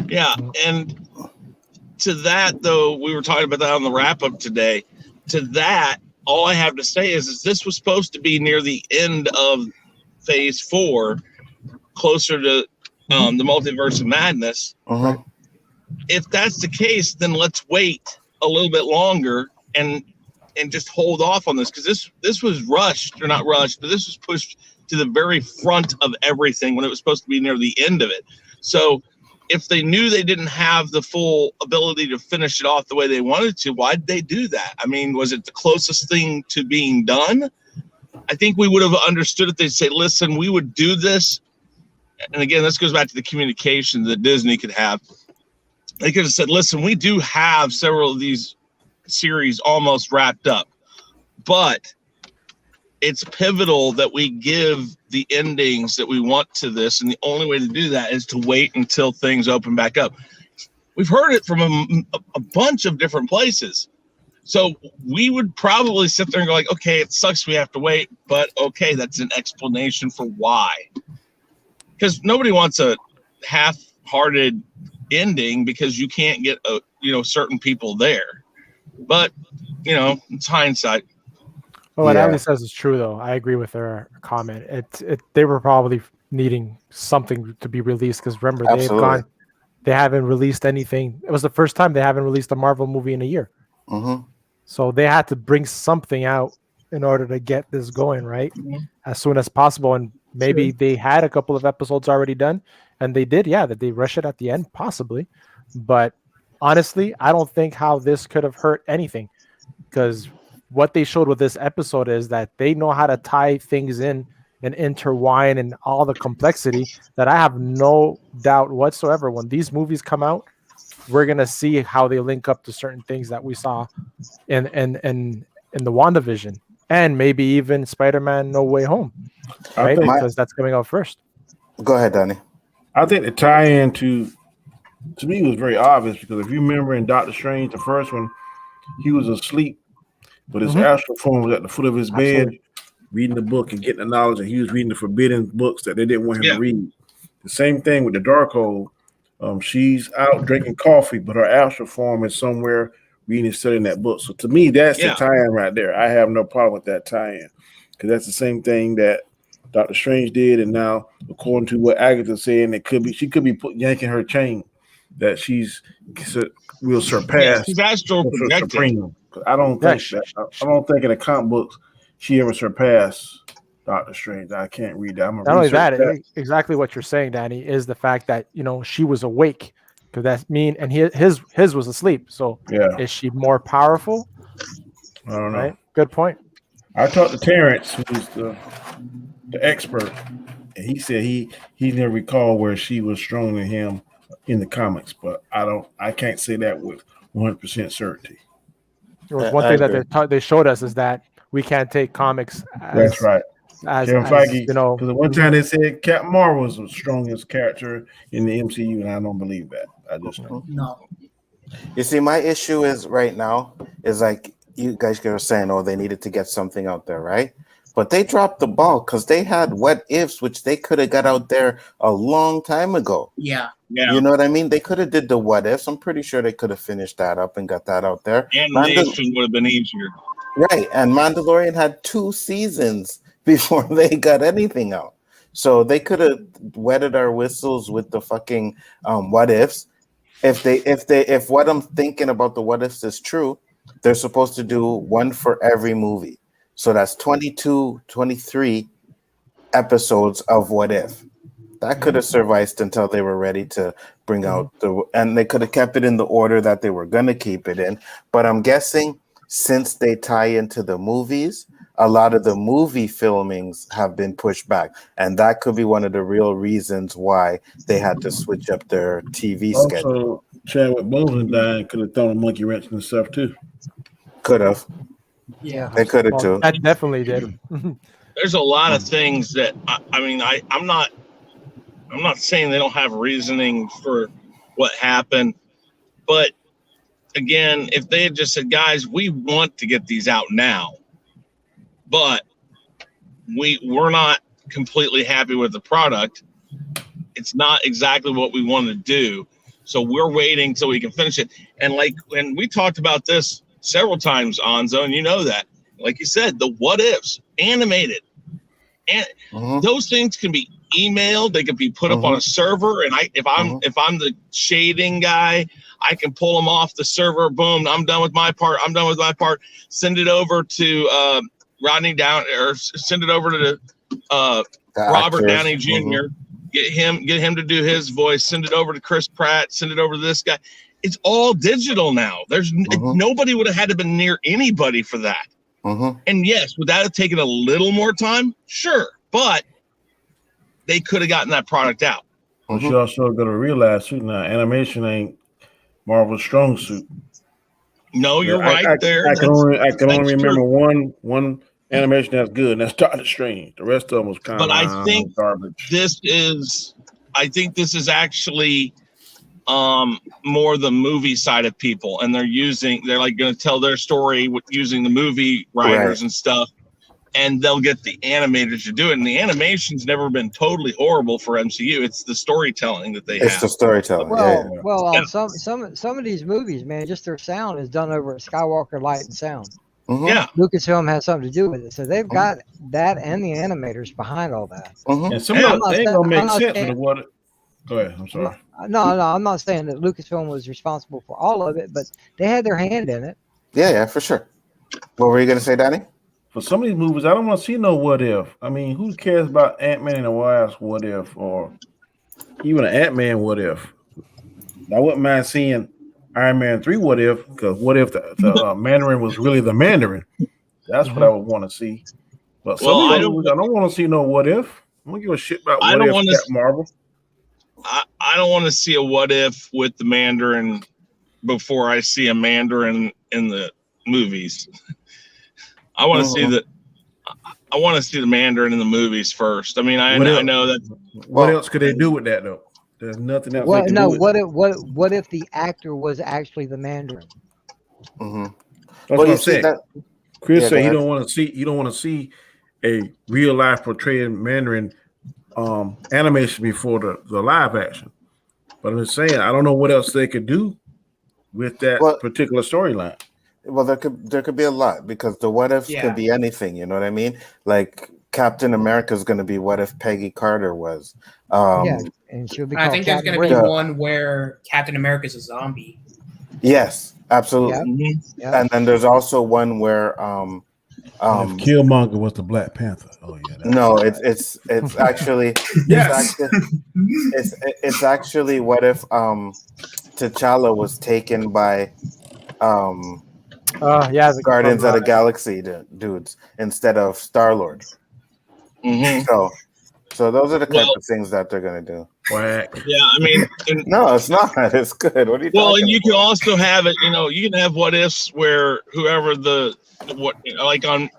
Speaker 10: Yeah, and to that, though, we were talking about that on the wrap-up today. To that, all I have to say is this was supposed to be near the end of Phase 4, closer to the Multiverse of Madness.
Speaker 1: Uh-huh.
Speaker 10: If that's the case, then let's wait a little bit longer and just hold off on this, because this was rushed, or not rushed, but this was pushed to the very front of everything when it was supposed to be near the end of it. So if they knew they didn't have the full ability to finish it off the way they wanted to, why did they do that? I mean, was it the closest thing to being done? I think we would have understood if they'd say, listen, we would do this. And again, this goes back to the communication that Disney could have. They could have said, listen, we do have several of these series almost wrapped up, but it's pivotal that we give the endings that we want to this. And the only way to do that is to wait until things open back up. We've heard it from a bunch of different places. So we would probably sit there and go like, okay, it sucks we have to wait, but okay, that's an explanation for why. Because nobody wants a half-hearted ending because you can't get certain people there. But it's hindsight.
Speaker 8: Well, what Abby says is true, though. I agree with her comment. They were probably needing something to be released because remember they haven't released anything. It was the first time they haven't released a Marvel movie in a year.
Speaker 1: Mm-hmm.
Speaker 8: So they had to bring something out in order to get this going, right? Mm-hmm. As soon as possible. And maybe they had a couple of episodes already done, and they did, that they rush it at the end, possibly. But honestly, I don't think how this could have hurt anything, because what they showed with this episode is that they know how to tie things in and intertwine and all the complexity that I have no doubt whatsoever when these movies come out, we're going to see how they link up to certain things that we saw in the WandaVision and maybe even Spider-Man No Way Home, right? Because that's coming out first.
Speaker 1: Go ahead, Danny.
Speaker 3: I think the tie-in to me was very obvious, because if you remember in Doctor Strange, the first one, he was asleep, but his astral form was at the foot of his bed, reading the book and getting the knowledge, and he was reading the forbidden books that they didn't want him to read. The same thing with the Darkhold. She's out drinking coffee, but her astral form is somewhere reading and studying that book. So to me, that's the tie-in right there. I have no problem with that tie-in, because that's the same thing that Doctor Strange did, and now according to what Agatha said, she could be yanking her chain that will surpass.
Speaker 10: She's astral projecting.
Speaker 3: I don't think I don't think in the comic books she ever surpassed Doctor Strange. I can't read that.
Speaker 8: Not only that, exactly what you're saying, Danny, is the fact that she was awake, because that's mean, and his was asleep. So is she more powerful?
Speaker 3: I don't know.
Speaker 8: Right? Good point.
Speaker 3: I talked to Terrence, who's the expert, and he said he never recalled where she was stronger than him in the comics, but I can't say that with 100% certainty.
Speaker 8: There was one thing that they showed us is that we can't take comics as
Speaker 3: That's right.
Speaker 8: as
Speaker 3: Kevin Feige,
Speaker 8: you know.
Speaker 3: because one time they said Captain Marvel was the strongest character in the MCU, and I don't believe that. I just don't.
Speaker 11: No.
Speaker 1: You see, my issue is right now is like you guys were saying, oh, they needed to get something out there, right? But they dropped the ball because they had what ifs, which they could have got out there a long time ago.
Speaker 11: Yeah.
Speaker 1: You know what I mean? They could have did the what ifs. I'm pretty sure they could have finished that up and got that out there.
Speaker 10: Animation would have been easier.
Speaker 1: Right. And Mandalorian had 2 seasons before they got anything out. So they could have wetted our whistles with the fucking what ifs. If what I'm thinking about the what ifs is true, they're supposed to do one for every movie. So that's 22, 23 episodes of what if. That could have sufficed until they were ready to bring out and they could have kept it in the order that they were going to keep it in. But I'm guessing since they tie into the movies, a lot of the movie filmings have been pushed back. And that could be one of the real reasons why they had to switch up their TV schedule.
Speaker 3: Also, Chadwick Boseman died, could have thrown a monkey wrench and stuff too.
Speaker 1: Could have.
Speaker 9: Yeah.
Speaker 1: They could have too.
Speaker 8: That definitely did.
Speaker 10: There's a lot of things that I'm not saying they don't have reasoning for what happened, but again, if they had just said, guys, we want to get these out now, but we're not completely happy with the product. It's not exactly what we want to do. So we're waiting till we can finish it. And we talked about this several times, Anzo, and you know that. Like you said, the what ifs, animated. And those things can be emailed, they can be put up on a server. And if I'm the shading guy, I can pull them off the server. Boom, I'm done with my part. Send it over to Rodney Down, or send it over to Robert Downey Jr. Get him to do his voice. Send it over to Chris Pratt. Send it over to this guy. It's all digital now. There's nobody would have had to been near anybody for that. And yes, would that have taken a little more time? Sure, but they could have gotten that product out.
Speaker 3: But you also got to realize too now, animation ain't Marvel's strong suit.
Speaker 10: No, you're right there.
Speaker 3: I can only remember one animation that's good, and that's Doctor Strange. The rest of them was kind of.
Speaker 10: But I think
Speaker 3: garbage.
Speaker 10: this is actually more the movie side of people, and they're like going to tell their story using the movie writers and stuff, and they'll get the animators to do it. And the animation's never been totally horrible for MCU. It's the storytelling that they have.
Speaker 1: It's the storytelling.
Speaker 9: Some of these movies, man, just their sound is done over at Skywalker Light and Sound.
Speaker 10: Yeah,
Speaker 9: Lucasfilm has something to do with it, so they've got that and the animators behind all that.
Speaker 3: And some of that ain't gonna make sense for the what. Go ahead. I'm sorry.
Speaker 9: No, I'm not saying that Lucasfilm was responsible for all of it, but they had their hand in it.
Speaker 1: Yeah, for sure. What were you going to say, Danny?
Speaker 3: For some of these movies, I don't want to see no what if. I mean, who cares about Ant-Man and the Wasp what if, or even an Ant-Man what if? I wouldn't mind seeing Iron Man 3 what if, because what if the Mandarin was really the Mandarin? That's what I would want to see. But I don't want to see no what if. I'm going to give a shit about what if Captain Marvel.
Speaker 10: I don't want to see a what if with the Mandarin before I see a Mandarin in the movies. I want to see I want to see the Mandarin in the movies first. I mean, I know that.
Speaker 3: What else could they do with that though? There's nothing else.
Speaker 9: What if the actor was actually the Mandarin?
Speaker 3: That's what I'm saying. Chris said he don't want to see a real life portrayed Mandarin animation before the live action. But I'm just saying, I don't know what else they could do with that particular storyline.
Speaker 1: Well, there could be a lot, because the what ifs could be anything. You know what I mean? Like Captain America is going to be what if Peggy Carter was.
Speaker 9: And she'll be.
Speaker 11: I think there's going to be one where Captain America is a zombie.
Speaker 1: Yes, absolutely. Yep. And then there's also one where
Speaker 3: Killmonger was the Black Panther. Oh yeah.
Speaker 1: No, it's actually it's actually what if T'Challa was taken by Guardians of the Galaxy dudes instead of Star-Lord. So those are the type of things that they're gonna do.
Speaker 3: Whack.
Speaker 10: Yeah, I mean,
Speaker 1: No, it's not. It's good. What are you talking
Speaker 10: and you
Speaker 1: about?
Speaker 10: can also have it. You can have what ifs where whoever like on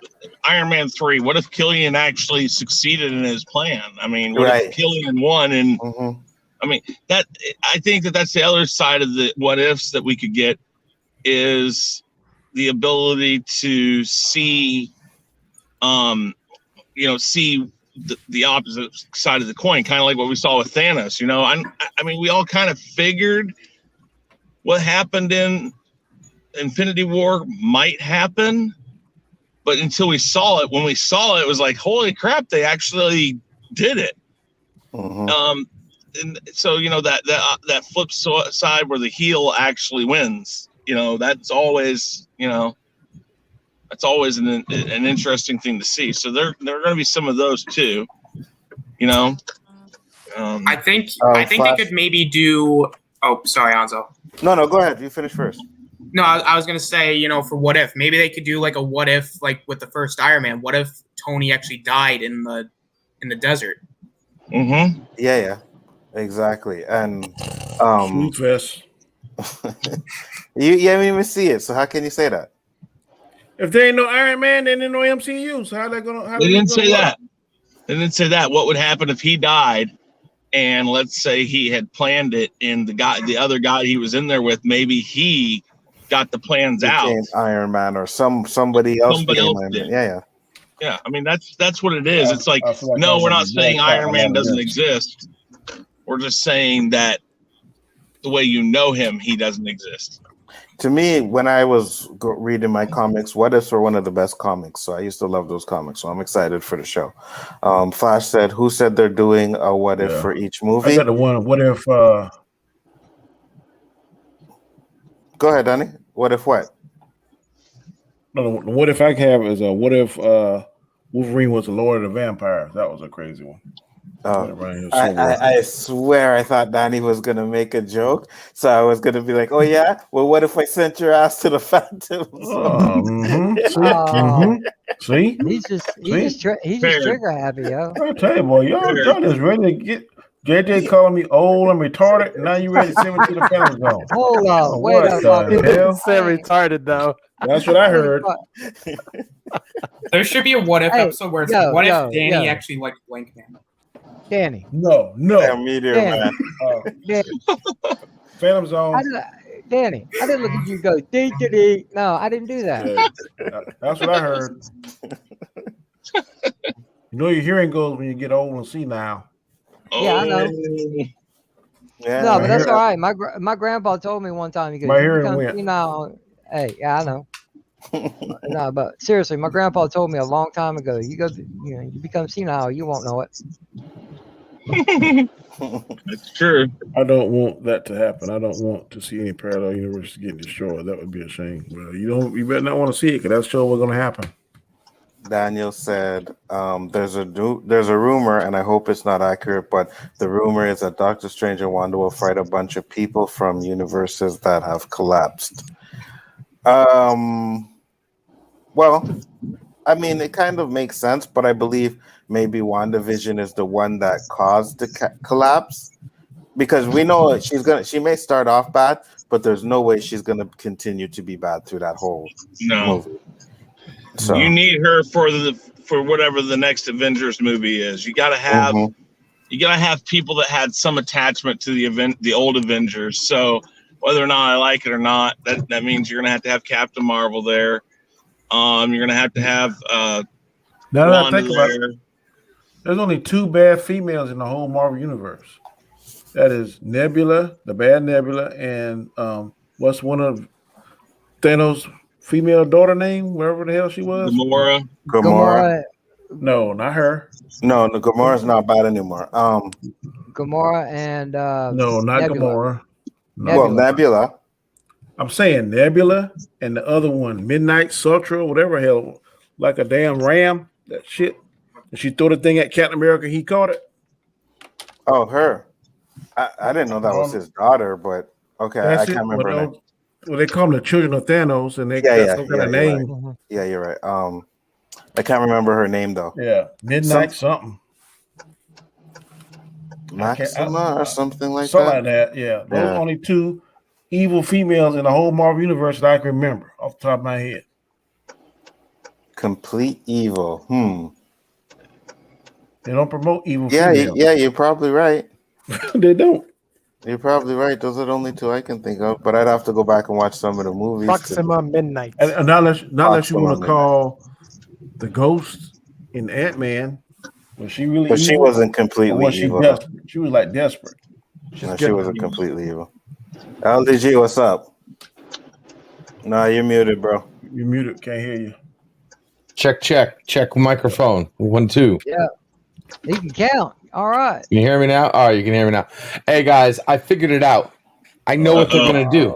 Speaker 10: Iron Man 3, what if Killian actually succeeded in his plan? I mean, what if Killian won? And I mean I think that's the other side of the what ifs that we could get is the ability to see, see the opposite side of the coin, kind of like what we saw with Thanos. I mean, we all kind of figured what happened in Infinity War might happen, but until we saw it, when we saw it, it was like, holy crap, they actually did it. And so that flip side where the heel actually wins, that's always that's always an interesting thing to see. So there are going to be some of those too,
Speaker 11: I think they could maybe do. Oh, sorry, Anzo.
Speaker 1: No, go ahead. You finish first.
Speaker 11: No, I was gonna say, for what if, maybe they could do like a what if, like with the first Iron Man. What if Tony actually died in the desert?
Speaker 1: Yeah, exactly. And
Speaker 3: Sweet fest.
Speaker 1: you haven't even see it, so how can you say that?
Speaker 3: If there ain't no Iron Man, then there's no MCU. So how they gonna?
Speaker 10: They didn't say that. They didn't say that. What would happen if he died? And let's say he had planned it, and the other guy he was in there with, maybe he got the plans out.
Speaker 1: Iron Man or somebody else.
Speaker 10: Did.
Speaker 1: Yeah.
Speaker 10: I mean, that's what it is. It's like no, we're not saying Iron Man doesn't exist. We're just saying that the way him, he doesn't exist.
Speaker 1: To me, when I was reading my comics, What Ifs were one of the best comics. So I used to love those comics. So I'm excited for the show. Flash said, who said they're doing a What If for each movie?
Speaker 3: I got the one. What if?
Speaker 1: Go ahead, Danny. What if what?
Speaker 3: No, what if I have is a what if Wolverine was the Lord of the Vampires? That was a crazy one.
Speaker 1: I swear I thought Danny was gonna make a joke, so I was gonna be like, "Oh yeah, well, what if I sent your ass to the Phantoms?"
Speaker 3: See,
Speaker 9: he's just trigger happy, yo.
Speaker 3: I tell you, boy, y'all just ready to get JJ calling me old and retarded. And now you ready to send me to the Phantom Zone?
Speaker 9: Hold on, wait
Speaker 3: what the hell?
Speaker 8: Say retarded though.
Speaker 3: That's what I heard.
Speaker 11: There should be a what if episode where it's what if Danny actually liked Blank Man.
Speaker 9: Danny.
Speaker 3: No.
Speaker 1: Meteor
Speaker 9: Danny.
Speaker 1: Man.
Speaker 3: Phantom Zone.
Speaker 9: Danny, I didn't look at you go dee. No, I didn't do that.
Speaker 3: Yeah, that's what I heard. Your hearing goes when you get old and senile.
Speaker 9: Yeah, I know.
Speaker 1: Yeah,
Speaker 9: no, but that's all right. My grandpa told me one time. He goes,
Speaker 3: my hearing went.
Speaker 9: Hey, yeah, I know. No, but seriously, my grandpa told me a long time ago. You become senile, you won't know it.
Speaker 10: That's true.
Speaker 3: I don't want that to happen. I don't want to see any parallel universes getting destroyed. That would be a shame. Well, you better not want to see it because that's sure what's going to happen.
Speaker 1: Daniel said, "There's a rumor, and I hope it's not accurate, but the rumor is that Doctor Strange and Wanda will fight a bunch of people from universes that have collapsed." Well, I mean, it kind of makes sense, but I believe maybe WandaVision is the one that caused the collapse, because we know she may start off bad, but there's no way she's gonna continue to be bad through that whole movie. So
Speaker 10: you need her for whatever the next Avengers movie is. You gotta have people that had some attachment to the old Avengers. So whether or not I like it or not, that means you're gonna have Captain Marvel there. You're gonna have
Speaker 3: now that I think about it, there's only two bad females in the whole Marvel universe. That is Nebula, the bad Nebula, and what's one of Thanos' female daughter name, wherever the hell she was?
Speaker 1: Gamora.
Speaker 3: No, not her.
Speaker 1: No, Gamora's not bad anymore.
Speaker 9: Gamora and
Speaker 3: no, not
Speaker 9: Nebula.
Speaker 3: Gamora.
Speaker 1: Well, Nebula.
Speaker 3: I'm saying Nebula and the other one, Midnight Sutra, whatever hell, like a damn ram. That shit. And she threw the thing at Captain America. He caught it.
Speaker 1: Oh, her. I didn't know that was his daughter, but okay, I can't remember her name.
Speaker 3: Well, they call them the children of Thanos, and they got some kind of name.
Speaker 1: Right. Yeah, you're right. I can't remember her name though.
Speaker 3: Yeah, Midnight something.
Speaker 1: Maxima or something like
Speaker 3: something
Speaker 1: that.
Speaker 3: like that. Yeah, those are only two evil females in the whole Marvel universe that I can remember off the top of my head.
Speaker 1: Complete evil.
Speaker 3: They don't promote evil females.
Speaker 1: Yeah, you're probably right.
Speaker 3: They don't.
Speaker 1: You're probably right. Those are the only two I can think of. But I'd have to go back and watch some of the movies.
Speaker 8: Proxima Midnight.
Speaker 3: And not unless you want to call the Ghost in Ant-Man. Was she really?
Speaker 1: But
Speaker 3: evil?
Speaker 1: she wasn't completely evil.
Speaker 3: She was like desperate.
Speaker 1: No, she wasn't completely evil. LDG, what's up? Nah, you're muted, bro.
Speaker 3: You're muted. Can't hear you.
Speaker 12: Check microphone. 1, 2.
Speaker 9: Yeah. He can count. All right.
Speaker 12: Can you hear me now? All right, you can hear me now. Hey guys, I figured it out. I know what they're gonna do.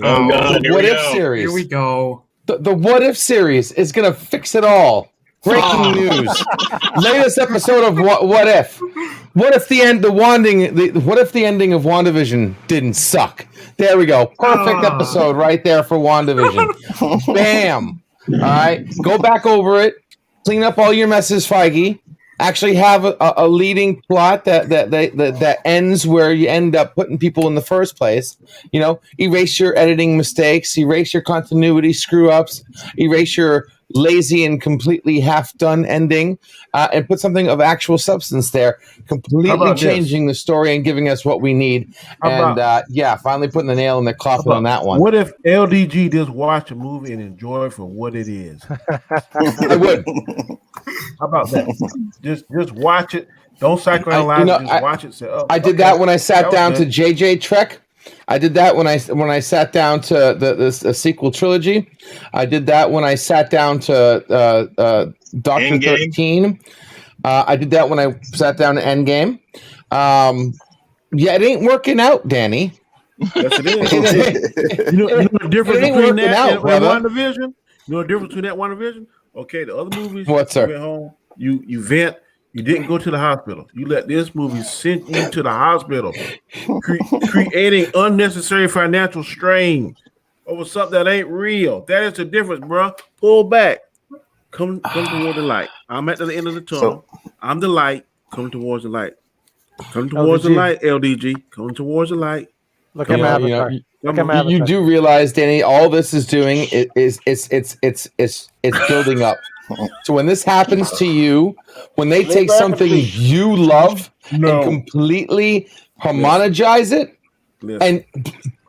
Speaker 10: Oh God,
Speaker 12: The What If series.
Speaker 11: Here we go.
Speaker 12: The What If series is gonna fix it all. Breaking news. Latest episode of What If. What if the ending of WandaVision didn't suck? There we go. Perfect episode right there for WandaVision. Bam. All right. Go back over it. Clean up all your messes, Feige. Actually have a leading plot that ends where you end up putting people in the first place. You know, erase your editing mistakes, erase your continuity screw-ups, erase your lazy and completely half-done ending, and put something of actual substance there, completely changing the story and giving us what we need. And finally putting the nail in the coffin on that one.
Speaker 3: What if LDG just watch a movie and enjoy it for what it is?
Speaker 12: I would.
Speaker 3: How about that? Just watch it. Don't psychoanalyze it. Just watch it. Say,
Speaker 12: I did that when I sat down to JJ Trek. I did that when I sat down to the sequel trilogy. I did that when I sat down to Doctor 13. I did that when I sat down to Endgame. It ain't working out, Danny.
Speaker 3: Yes, it is. You know the difference between that and WandaVision? You know the difference between that and WandaVision? Okay, the other movies, you went home, you vent, you didn't go to the hospital. You let this movie send you to the hospital, creating unnecessary financial strain over something that ain't real. That is the difference, bro. Pull back. Come toward the light. I'm at the end of the tunnel. I'm the light. Come towards the light. Come towards the light, LDG. Come towards the light.
Speaker 8: Look at my avatar.
Speaker 12: You do realize, Danny, all this is doing is it's building up. So when this happens to you, when they take something you love and completely homogenize it and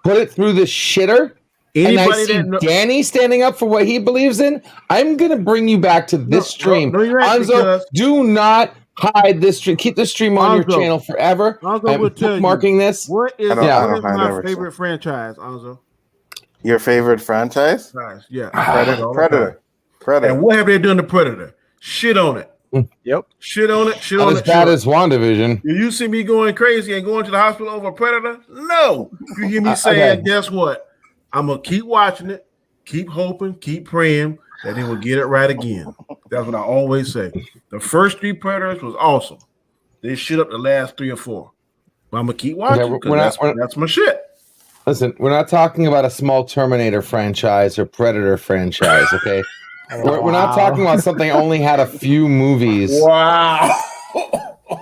Speaker 12: put it through the shitter, and I see Danny standing up for what he believes in, I'm gonna bring you back to this stream. Anzo, do not hide this stream. Keep this stream on your channel forever.
Speaker 3: Anzo will tell you.
Speaker 12: Marking this.
Speaker 3: What is my favorite franchise, Anzo?
Speaker 1: Your favorite franchise?
Speaker 3: Yeah.
Speaker 1: Predator.
Speaker 3: And what have they done to Predator? Shit on it.
Speaker 8: Yep.
Speaker 3: Shit on it. Shit
Speaker 12: Not
Speaker 3: on
Speaker 12: as
Speaker 3: it.
Speaker 12: bad as WandaVision.
Speaker 3: You see me going crazy and going to the hospital over Predator? No. You hear me saying, guess what? I'm going to keep watching it, keep hoping, keep praying that they will get it right again. That's what I always say. The first 3 Predators was awesome. They shit up the last 3 or 4. But I'm going to keep watching because that's my shit.
Speaker 12: Listen, we're not talking about a small Terminator franchise or Predator franchise, okay? We're not talking about something that only had a few movies.
Speaker 3: Wow.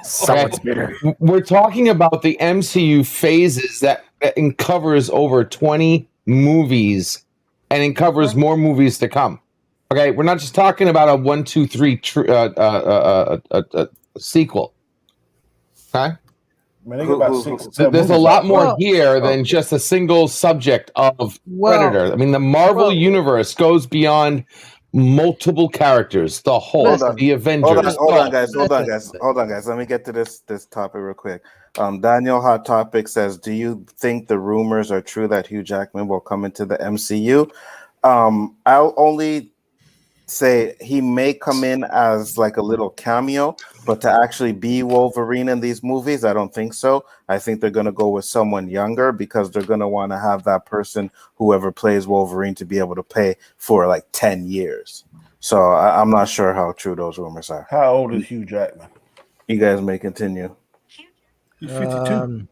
Speaker 8: Someone's bitter.
Speaker 12: We're talking about the MCU phases that covers over 20 movies and it covers more movies to come. Okay, we're not just talking about a 1, 2, 3 sequel. Okay? There's a lot more here than just a single subject of Predator. I mean, the Marvel universe goes beyond multiple characters, the Hulk, the Avengers.
Speaker 1: Hold on, guys. Let me get to this topic real quick. Daniel Hot Topic says, do you think the rumors are true that Hugh Jackman will come into the MCU? I'll only say he may come in as like a little cameo, but to actually be Wolverine in these movies, I don't think so. I think they're going to go with someone younger because they're going to want to have that person, whoever plays Wolverine, to be able to play for like 10 years. So I'm not sure how true those rumors are.
Speaker 3: How old is Hugh Jackman?
Speaker 1: You guys may continue.
Speaker 3: He's 52.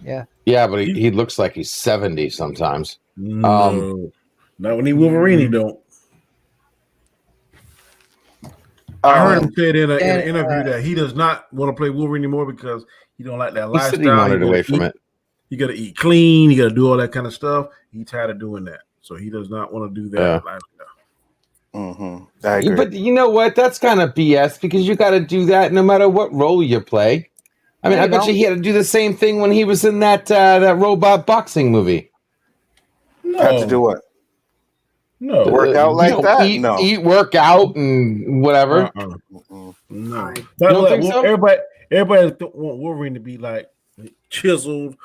Speaker 12: Yeah, but he looks like he's 70 sometimes.
Speaker 3: No. Not when he Wolverine, he don't. I heard him say it in an
Speaker 9: And,
Speaker 3: interview that he does not want to play Wolverine anymore because he don't like that
Speaker 12: He said
Speaker 3: lifestyle.
Speaker 12: he wanted
Speaker 3: gotta
Speaker 12: away from
Speaker 3: eat-
Speaker 12: it.
Speaker 3: You got to eat clean. You got to do all that kind of stuff. He's tired of doing that, so he does not want to do that lifestyle.
Speaker 1: I agree.
Speaker 12: But you know what? That's kind of BS because you got to do that no matter what role you play. I mean, I bet you he had to do the same thing when he was in that robot boxing movie.
Speaker 1: Had to do what?
Speaker 3: No.
Speaker 1: Work out like that?
Speaker 12: Eat, work out, and whatever.
Speaker 3: No.
Speaker 12: You don't think so?
Speaker 3: Everybody want Wolverine to be like chiseled,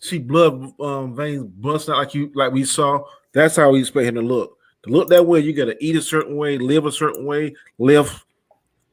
Speaker 3: see blood veins busting out like we saw. That's how we expect him to look. To look that way, you got to eat a certain way, live a certain way, live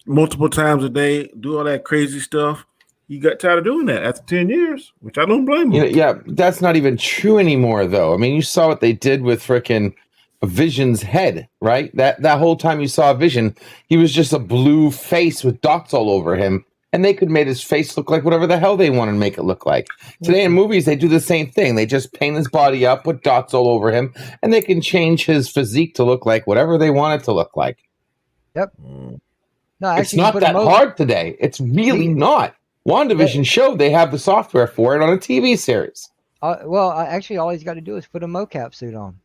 Speaker 3: multiple times a day, do all that crazy stuff. You got tired of doing that after 10 years, which I don't blame him.
Speaker 12: Yeah, that's not even true anymore, though. I mean, you saw what they did with frickin' Vision's head, right? That whole time you saw Vision, he was just a blue face with dots all over him, and they could make his face look like whatever the hell they wanted to make it look like. Today in movies, they do the same thing. They just paint his body up with dots all over him, and they can change his physique to look like whatever they want it to look like.
Speaker 9: Yep. No,
Speaker 12: It's not that hard today. It's really not. WandaVision showed they have the software for it on a TV series.
Speaker 9: Well, actually, all he's got to do is put a mocap suit on.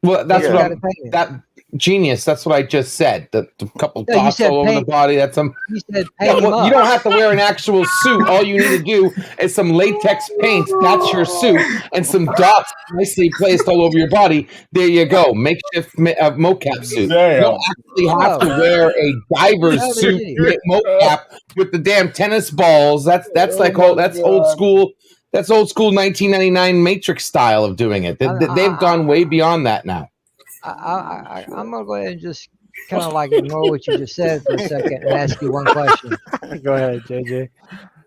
Speaker 12: Well, that's
Speaker 9: Yeah.
Speaker 12: what I'm, that genius. That's what I just said. The couple
Speaker 9: No, you
Speaker 12: dots
Speaker 9: said
Speaker 12: all over the
Speaker 9: paint-
Speaker 12: body. That's some.
Speaker 9: You said
Speaker 12: Yeah,
Speaker 9: paint him
Speaker 12: well, you
Speaker 9: up.
Speaker 12: don't have to wear an actual suit. All you need to do is some latex paint. That's your suit, and some dots nicely placed all over your body. There you go. Makeshift mocap suit. You don't actually have to wear a diver's suit mocap with the damn tennis balls. That's like that's old school. That's old school 1999 Matrix style of doing it. They've gone way beyond that now.
Speaker 9: I'm gonna go ahead and just kind of like ignore what you just said for a second and ask you one question.
Speaker 8: Go ahead, JJ.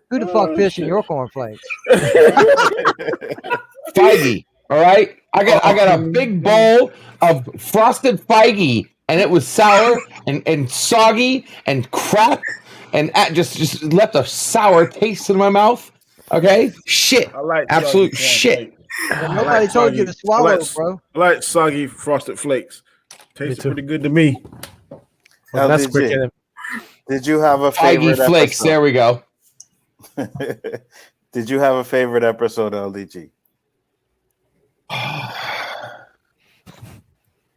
Speaker 9: Who the fuck pissed in your cornflakes?
Speaker 12: Feige. All right, I got a big bowl of frosted Feige, and it was sour and soggy and crap, and just left a sour taste in my mouth. Okay, shit, absolute shit.
Speaker 9: Nobody told you to swallow, bro.
Speaker 3: I like soggy frosted flakes. Tastes pretty good to me.
Speaker 8: Well, that's
Speaker 1: LDG,
Speaker 8: quick.
Speaker 1: Did you have a favorite
Speaker 12: Feige flakes.
Speaker 1: episode?
Speaker 12: There we go.
Speaker 1: Did you have a favorite episode, LDG?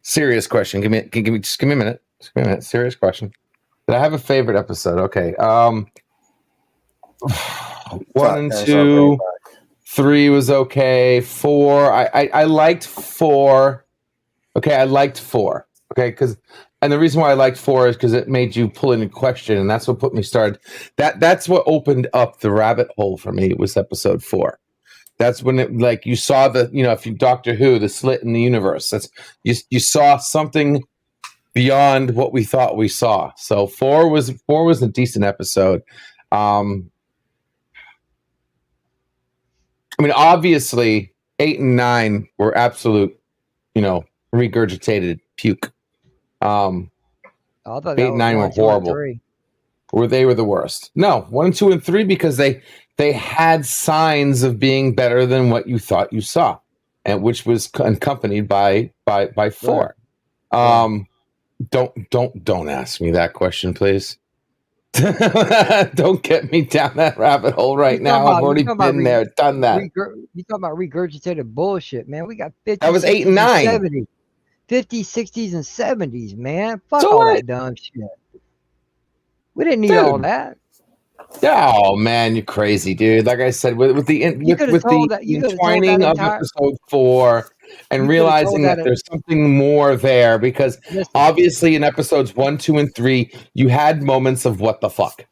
Speaker 12: Serious question. Give me just give me a minute. Just give me a minute. Serious question. Did I have a favorite episode? Okay. 1 and 2, 3 was okay. 4, I liked 4. Okay, I liked 4. Okay, and the reason why I liked 4 is because it made you pull into question, and that's what put me started. That's what opened up the rabbit hole for me. Was episode 4. That's when it, like, you saw the, if you Doctor Who, the slit in the universe. That's you saw something beyond what we thought we saw. So 4 was a decent episode. I mean, obviously, 8 and 9 were absolute, regurgitated puke. 8 and 9 were horrible. They were the worst. No, 1, 2, and 3 because they had signs of being better than what you thought you saw, and which was accompanied by 4. Don't ask me that question, please. Don't get me down that rabbit hole right now. I've already been there, done that.
Speaker 9: You talking about regurgitated bullshit, man? We got 50.
Speaker 12: That was 8 and 9.
Speaker 9: 70s, 50s, 60s, and 70s, man. Fuck
Speaker 12: So
Speaker 9: all
Speaker 12: what?
Speaker 9: that dumb shit. We didn't need all that.
Speaker 12: Oh man, you're crazy, dude. Like I said, with the entwining of episode 4 and realizing that there's something more there, because obviously in episodes 1, 2, and 3, you had moments of what the fuck.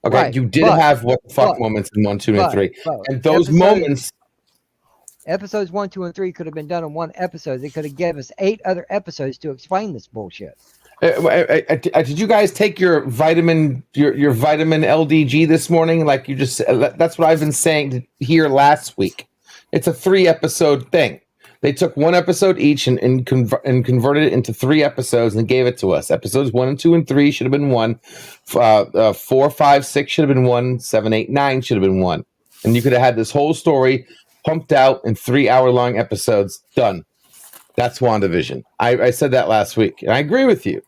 Speaker 12: Okay,
Speaker 9: Right,
Speaker 12: you did
Speaker 9: but-
Speaker 12: have what the fuck
Speaker 9: but-
Speaker 12: moments in 1, 2, and 3,
Speaker 9: but
Speaker 12: and those
Speaker 9: episodes-
Speaker 12: moments.
Speaker 9: Episodes 1, 2, and 3 could have been done in one episode. They could have given us 8 other episodes to explain this bullshit.
Speaker 12: Did you guys take your vitamin LDG this morning? Like you just said, that's what I've been saying here last week. It's a 3-episode thing. They took 1 episode each and converted it into 3 episodes and gave it to us. Episodes 1 and 2 and 3 should have been 1. 4, 5, 6 should have been 1. 7, 8, 9 should have been 1. And you could have had this whole story pumped out in 3-hour-long episodes. Done. That's WandaVision. I said that last week, and I agree with you.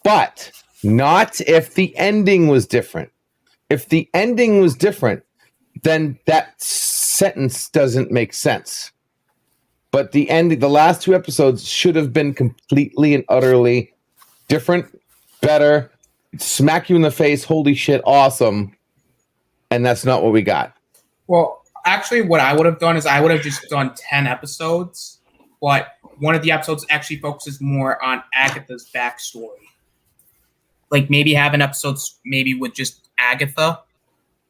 Speaker 12: but not if the ending was different. If the ending was different, then that sentence doesn't make sense. But the ending, the last 2 episodes should have been completely and utterly different, better, smack you in the face, holy shit, awesome. And that's not what we got.
Speaker 11: Well, actually, what I would have done is I would have just done 10 episodes, but one of the episodes actually focuses more on Agatha's backstory. Like maybe have an episode maybe with just Agatha,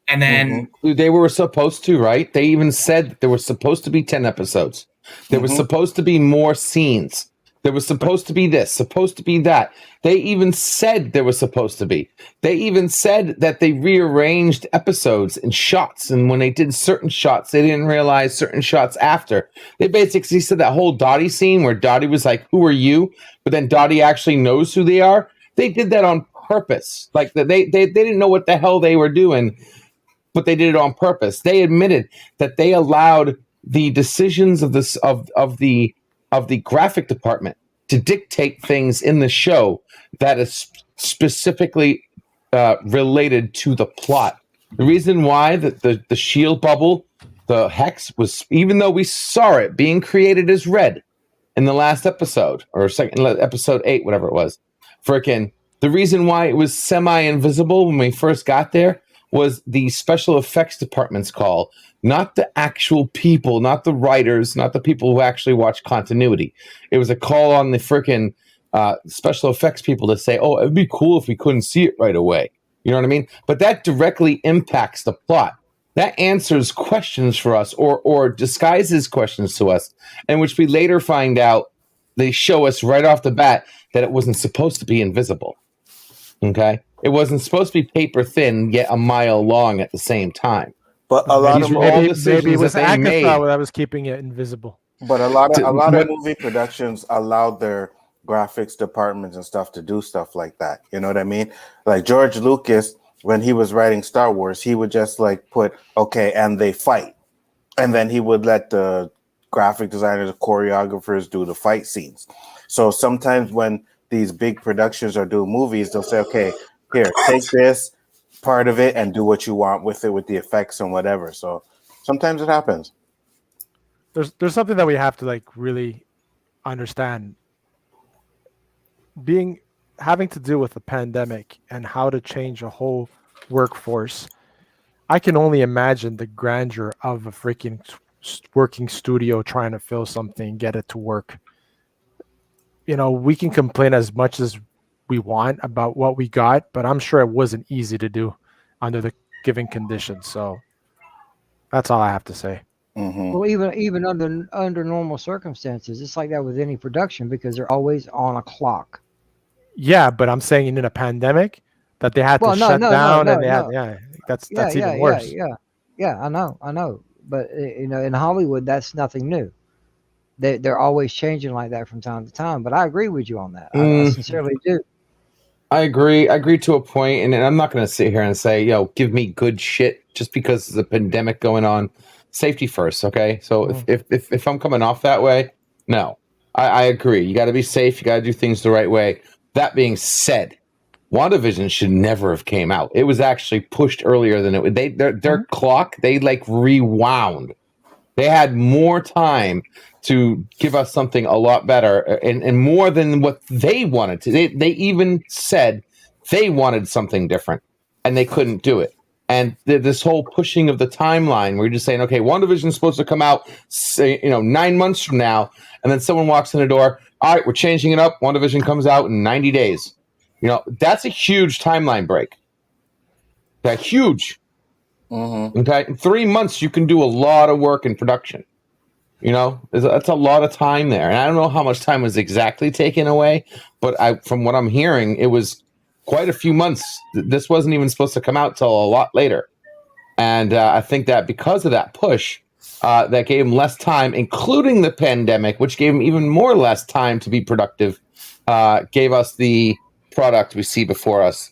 Speaker 11: and then
Speaker 12: they were supposed to, right? They even said that there were supposed to be 10 episodes. There was supposed to be more scenes. There was supposed to be this, supposed to be that. They even said there was supposed to be. They even said that they rearranged episodes and shots, and when they did certain shots, they didn't realize certain shots after. They basically said that whole Dottie scene where Dottie was like, "Who are you?" But then Dottie actually knows who they are. They did that on purpose. Like they didn't know what the hell they were doing, but they did it on purpose. They admitted that they allowed the decisions of this of the graphic department to dictate things in the show that is specifically related to the plot. The reason why the shield bubble, the hex, was, even though we saw it being created as red in the last episode, or episode 8, whatever it was, the reason why it was semi-invisible when we first got there was the special effects department's call, not the actual people, not the writers, not the people who actually watch continuity. It was a call on the freaking special effects people to say, "Oh, it'd be cool if we couldn't see it right away." You know what I mean? But that directly impacts the plot. That answers questions for us, or disguises questions to us, in which we later find out they show us right off the bat that it wasn't supposed to be invisible. Okay? It wasn't supposed to be paper thin, yet a mile long at the same time.
Speaker 1: But a lot of
Speaker 8: maybe it was Agatha that was keeping it invisible.
Speaker 1: But a lot of movie productions allowed their graphics departments and stuff to do stuff like that. You know what I mean? Like George Lucas, when he was writing Star Wars, he would just like put, "Okay, and they fight," and then he would let the graphic designers, the choreographers do the fight scenes. So sometimes when these big productions are doing movies, they'll say, "Okay, here, take this part of it and do what you want with it, with the effects and whatever." So sometimes it happens.
Speaker 8: There's something that we have to like really understand. Having to deal with the pandemic and how to change a whole workforce, I can only imagine the grandeur of a freaking working studio trying to fill something, get it to work. You know, we can complain as much as we want about what we got, but I'm sure it wasn't easy to do under the given conditions. So that's all I have to say.
Speaker 9: Well, even under normal circumstances, it's like that with any production because they're always on a clock.
Speaker 8: Yeah, but I'm saying in a pandemic that they had to shut down and they had that's even worse.
Speaker 9: Yeah, I know. But you know, in Hollywood, that's nothing new. They're always changing like that from time to time. But I agree with you on that. I sincerely do.
Speaker 12: I agree to a point, and I'm not going to sit here and say, give me good shit just because there's a pandemic going on. Safety first, okay? So if I'm coming off that way, no, I agree. You got to be safe. You got to do things the right way. That being said, WandaVision should never have came out. It was actually pushed earlier than it would. Their clock, they like rewound. They had more time to give us something a lot better and more than what they wanted to. They even said they wanted something different, and they couldn't do it. And this whole pushing of the timeline, where you're just saying, okay, WandaVision is supposed to come out, 9 months from now, and then someone walks in the door. All right, we're changing it up. WandaVision comes out in 90 days. That's a huge timeline break. That huge. Okay, in 3 months you can do a lot of work in production. That's a lot of time there, and I don't know how much time was exactly taken away, but from what I'm hearing, it was quite a few months. This wasn't even supposed to come out till a lot later, and I think that because of that push, that gave them less time, including the pandemic, which gave them even more less time to be productive, gave us the product we see before us.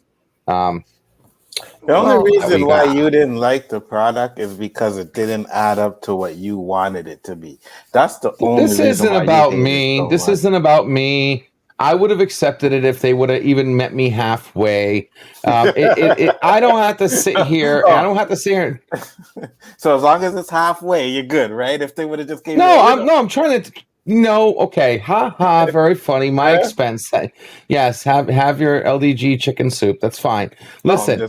Speaker 1: The only reason why you didn't like the product is because it didn't add up to what you wanted it to be. That's the only reason.
Speaker 12: This isn't about me. This isn't about me. I would have accepted it if they would have even met me halfway. I don't have to sit here. I don't have to sit here.
Speaker 1: So as long as it's halfway, you're good, right? If they would have just gave
Speaker 12: I'm trying to. No, okay, very funny. My expense. Yes, have your LDG chicken soup. That's fine. Listen,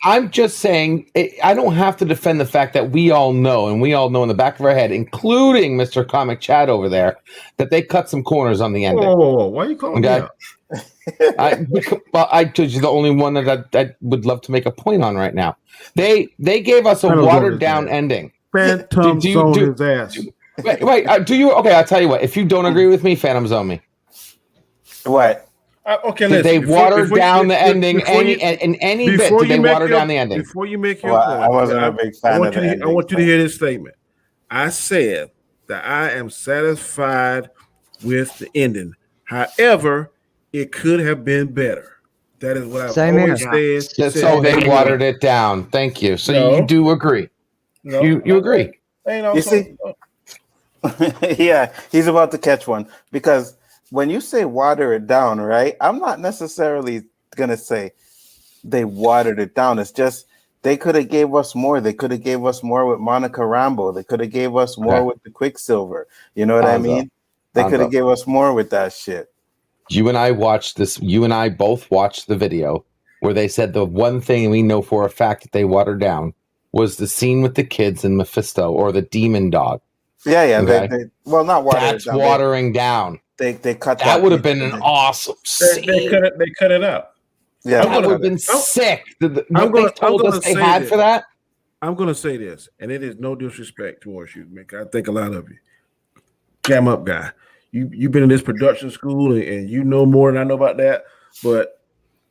Speaker 12: I'm just saying. I don't have to defend the fact that we all know, and we all know in the back of our head, including Mr. Comic Chad over there, that they cut some corners on the ending.
Speaker 3: Whoa. Why are you calling me out?
Speaker 12: I told you the only one that I would love to make a point on right now. They gave us a watered down ending.
Speaker 3: Phantom on his ass.
Speaker 12: Wait, do you? Okay, I'll tell you what. If you don't agree with me, Phantom's on me.
Speaker 1: What?
Speaker 3: Okay,
Speaker 12: did they water down the ending? In any bit, did they water down the ending?
Speaker 3: Before you make your point,
Speaker 1: I wasn't a big fan of the ending.
Speaker 3: I want you to hear this statement. I said that I am satisfied with the ending. However, it could have been better. That is what I've always said.
Speaker 12: So they watered it down. Thank you. So you do agree?
Speaker 3: No,
Speaker 12: you agree?
Speaker 1: You see? Yeah, he's about to catch one, because when you say water it down, right? I'm not necessarily gonna say they watered it down. It's just they could have gave us more. They could have gave us more with Monica Rambeau. They could have gave us more with the Quicksilver. You know what I mean? They could have gave us more with that shit.
Speaker 12: You and I watched this. You and I both watched the video where they said the one thing we know for a fact that they watered down was the scene with the kids and Mephisto, or the demon dog.
Speaker 1: Yeah. Okay? Well, not watering.
Speaker 12: That's down. Watering down.
Speaker 1: They cut
Speaker 12: that. Would have been an awesome scene.
Speaker 3: They cut it out.
Speaker 12: Yeah, that would have been sick. What they told us they had for that.
Speaker 3: I'm going to say this, and it is no disrespect towards you, Mick. I think a lot of you. Jam up, guy. You've been in this production school, and you know more than I know about that. But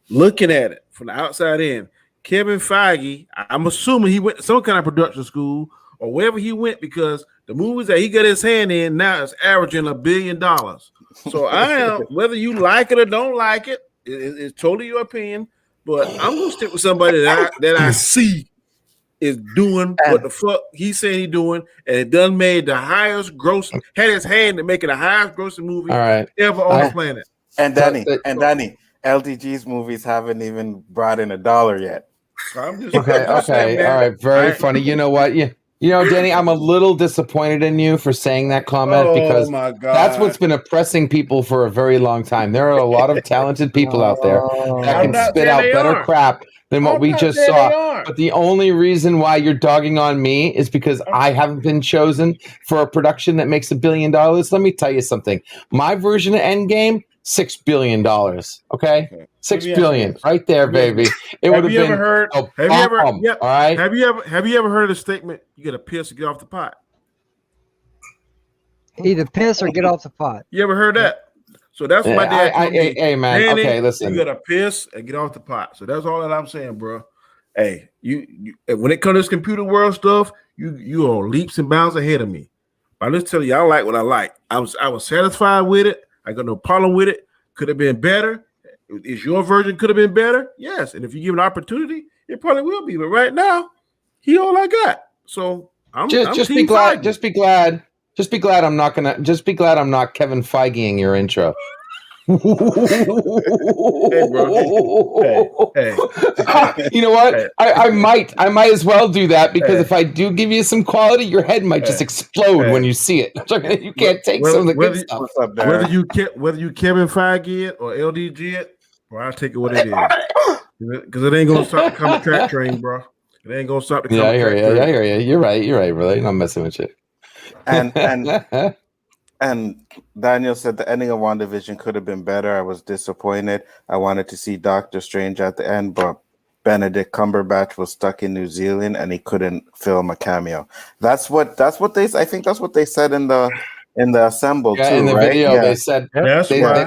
Speaker 3: looking at it from the outside in, Kevin Feige, I'm assuming he went to some kind of production school or wherever he went, because the movies that he got his hand in now is averaging $1 billion. So I am, whether you like it or don't like it, it's totally your opinion. But I'm gonna stick with somebody that I see is doing what the fuck he's saying he's doing, and it done made the highest gross, had his hand in making the highest grossing movie ever on the planet.
Speaker 1: And Danny, LDG's movies haven't even brought in $1 yet.
Speaker 3: I'm just
Speaker 12: okay, all right, very funny. You know what? You know, Danny, I'm a little disappointed in you for saying that comment, because that's what's been oppressing people for a very long time. There are a lot of talented people out there that can spit out better crap than what we just saw. But the only reason why you're dogging on me is because I haven't been chosen for a production that makes $1 billion. Let me tell you something. My version of Endgame, $6 billion. Okay? $6 billion. Right there, baby. It would have been
Speaker 3: heard,
Speaker 12: all right.
Speaker 3: Have you ever heard of the statement, you gotta piss to get off the pot?
Speaker 9: Either piss or get off the pot.
Speaker 3: You ever heard that? So that's my dad.
Speaker 12: Hey, man.
Speaker 3: Danny,
Speaker 12: okay, listen.
Speaker 3: You gotta piss and get off the pot. So that's all that I'm saying, bro. Hey, you when it comes to this computer world stuff, you are leaps and bounds ahead of me. But I'm just telling you, I like what I like. I was satisfied with it. I got no problem with it. Could have been better. Is your version could have been better? Yes. And if you give an opportunity, it probably will be. But right now, he all I got. So I'm
Speaker 12: just be glad. Just be glad. Just be glad I'm not Kevin Feigeing your intro.
Speaker 3: Hey, bro. Hey.
Speaker 12: You know what? Hey. I might as well do that, because if I do give you some quality, your head might just explode when you see it. You can't take some of the good stuff.
Speaker 3: Whether you Kevin Feige it or LDG it, or I'll take it what it is. Because it ain't gonna stop the comic track train, bro. It ain't gonna stop the comic track train.
Speaker 12: I hear you. You're right, brother. You're not messing with you.
Speaker 1: And Daniel said the ending of WandaVision could have been better. I was disappointed. I wanted to see Doctor Strange at the end, but Benedict Cumberbatch was stuck in New Zealand and he couldn't film a cameo. That's what they. I think that's what they said in the assemble too.
Speaker 12: In the video, they said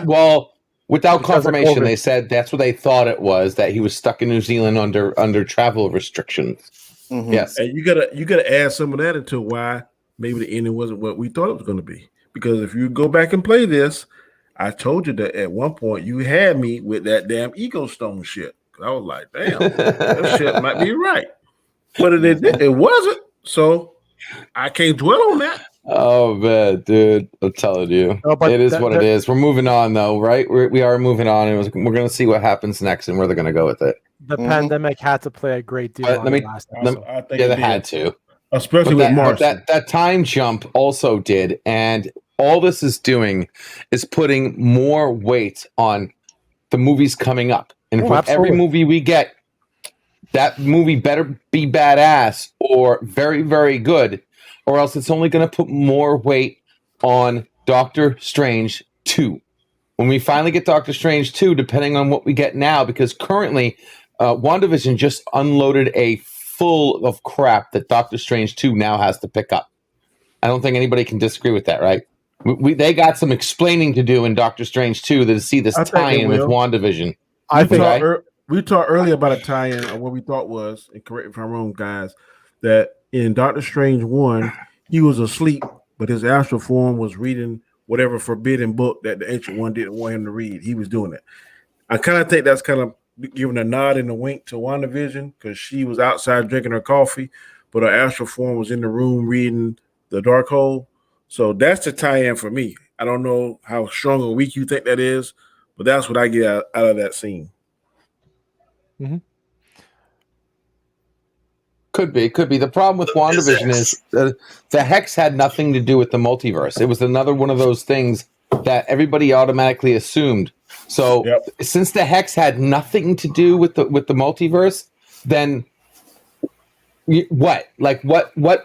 Speaker 12: well, without confirmation, they said that's what they thought it was, that he was stuck in New Zealand under travel restrictions.
Speaker 1: Mm-hmm.
Speaker 3: Yes, and you gotta add some of that into why maybe the ending wasn't what we thought it was going to be. Because if you go back and play this, I told you that at one point you had me with that damn ego stone shit. I was like, damn, that shit might be right. But it wasn't. So I can't dwell on that.
Speaker 12: Oh man, dude, I'm telling you, it is what it is. We're moving on, though, right? We are moving on, and we're going to see what happens next and where they're going to go with it.
Speaker 8: The pandemic had to play a great deal on the last episode.
Speaker 12: They had to,
Speaker 3: especially with Mars.
Speaker 12: That time jump also did, and all this is doing is putting more weight on the movies coming up. And for every movie we get, that movie better be badass or very, very good, or else it's only going to put more weight on Doctor Strange 2. When we finally get Doctor Strange 2, depending on what we get now, because currently WandaVision just unloaded a full of crap that Doctor Strange 2 now has to pick up. I don't think anybody can disagree with that, right? They got some explaining to do in Doctor Strange 2 to see this tie-in with WandaVision.
Speaker 3: We talked earlier about a tie-in of what we thought was, and correct me if I'm wrong, guys, that in Doctor Strange 1, he was asleep, but his astral form was reading whatever forbidden book that the Ancient One didn't want him to read. He was doing it. I kind of think that's kind of giving a nod and a wink to WandaVision, because she was outside drinking her coffee, but her astral form was in the room reading the Darkhold. So that's the tie-in for me. I don't know how strong or weak you think that is, but that's what I get out of that scene.
Speaker 8: Mm-hmm.
Speaker 12: Could be. The problem with WandaVision is the Hex had nothing to do with the multiverse. It was another one of those things that everybody automatically assumed. So since the Hex had nothing to do with the multiverse, then what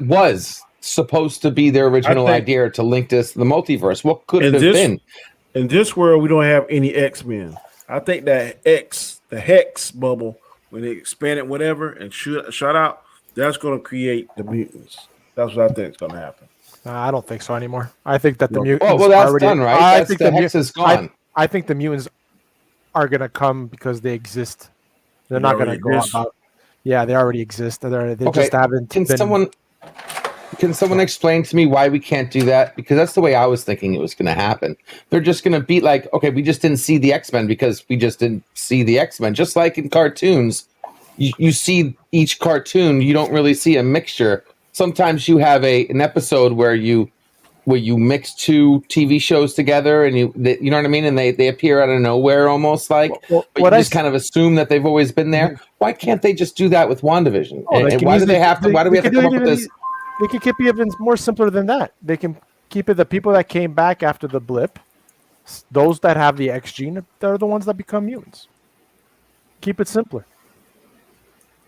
Speaker 12: was supposed to be their original idea to link this to the multiverse? What could it have been?
Speaker 3: In this world, we don't have any X-Men. I think that the Hex bubble, when they expand it, whatever, and shut out, that's going to create the mutants. That's what I think is going to happen.
Speaker 8: I don't think so anymore. I think that the mutants.
Speaker 12: Well, that's already done, right? I think the Hex is gone.
Speaker 8: I think the mutants are going to come because they exist. They're not going to go about. Yeah, they already exist. They just haven't.
Speaker 12: Can someone explain to me why we can't do that? Because that's the way I was thinking it was going to happen. They're just going to be like, okay, we just didn't see the X-Men because we just didn't see the X-Men. Just like in cartoons, you see each cartoon, you don't really see a mixture. Sometimes you have an episode where you mix two TV shows together, and you know what I mean, and they appear out of nowhere almost like. But you just kind of assume that they've always been there. Why can't they just do that with WandaVision? And why do they have to? Why do we have to come up with this?
Speaker 8: They can keep it even more simpler than that. They can keep it the people that came back after the blip, those that have the X gene, they're the ones that become mutants. Keep it simpler.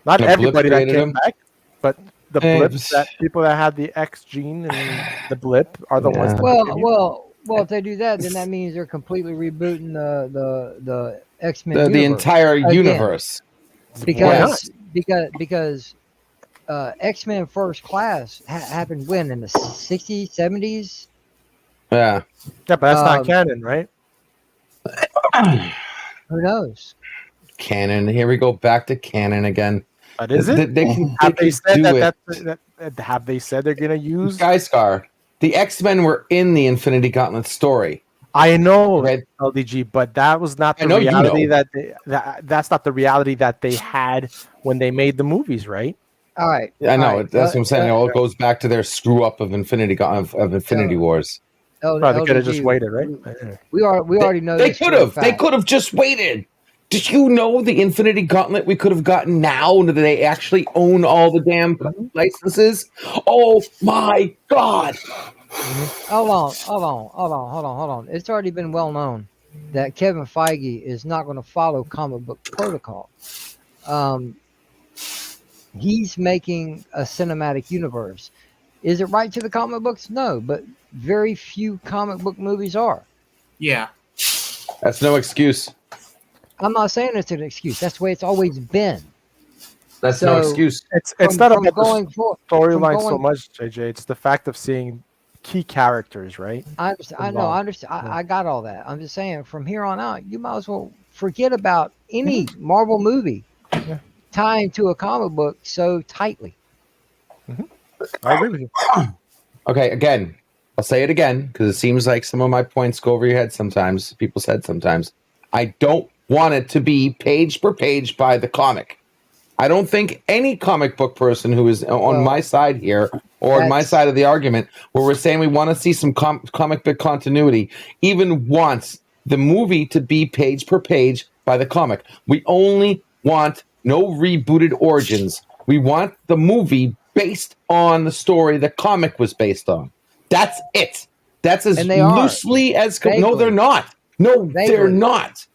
Speaker 8: Not everybody that came back, but the blips, that people that had the X gene and the blip are the ones that
Speaker 9: Well, if they do that, then that means they're completely rebooting the X-Men
Speaker 12: the entire universe.
Speaker 9: Because X-Men First Class happened when? In the 60s, 70s?
Speaker 12: Yeah.
Speaker 8: Yeah, but that's not canon, right?
Speaker 9: Who knows?
Speaker 12: Canon. Here we go back to canon again.
Speaker 8: But is it? Have they said they're going to use
Speaker 12: Skyscar? The X-Men were in the Infinity Gauntlet story.
Speaker 8: I know, LDG, but that was not the reality that's not the reality that they had when they made the movies, right?
Speaker 9: All right.
Speaker 12: I know. That's what I'm saying. It all goes back to their screw up of Infinity Wars.
Speaker 8: They could have just waited, right?
Speaker 9: We already know
Speaker 12: they could have. They could have just waited. Did you know the Infinity Gauntlet we could have gotten now that they actually own all the damn licenses? Oh my God!
Speaker 9: Hold on. It's already been well known that Kevin Feige is not going to follow comic book protocol. He's making a cinematic universe. Is it right to the comic books? No, but very few comic book movies are.
Speaker 11: Yeah.
Speaker 12: That's no excuse.
Speaker 9: I'm not saying it's an excuse. That's the way it's always been.
Speaker 12: That's no excuse.
Speaker 8: It's not about the storyline so much, JJ. It's the fact of seeing key characters, right?
Speaker 9: I understand. I got all that. I'm just saying, from here on out, you might as well forget about any Marvel movie tying to a comic book so tightly.
Speaker 8: I agree with you.
Speaker 12: Okay, again, I'll say it again because it seems like some of my points go over your head sometimes. People said sometimes. I don't want it to be page per page by the comic. I don't think any comic book person who is on my side here or on my side of the argument, where we're saying we want to see some comic book continuity, even wants the movie to be page per page by the comic. We only want no rebooted origins. We want the movie based on the story the comic was based on. That's it. That's as loosely as... No, they're not. No, they're not.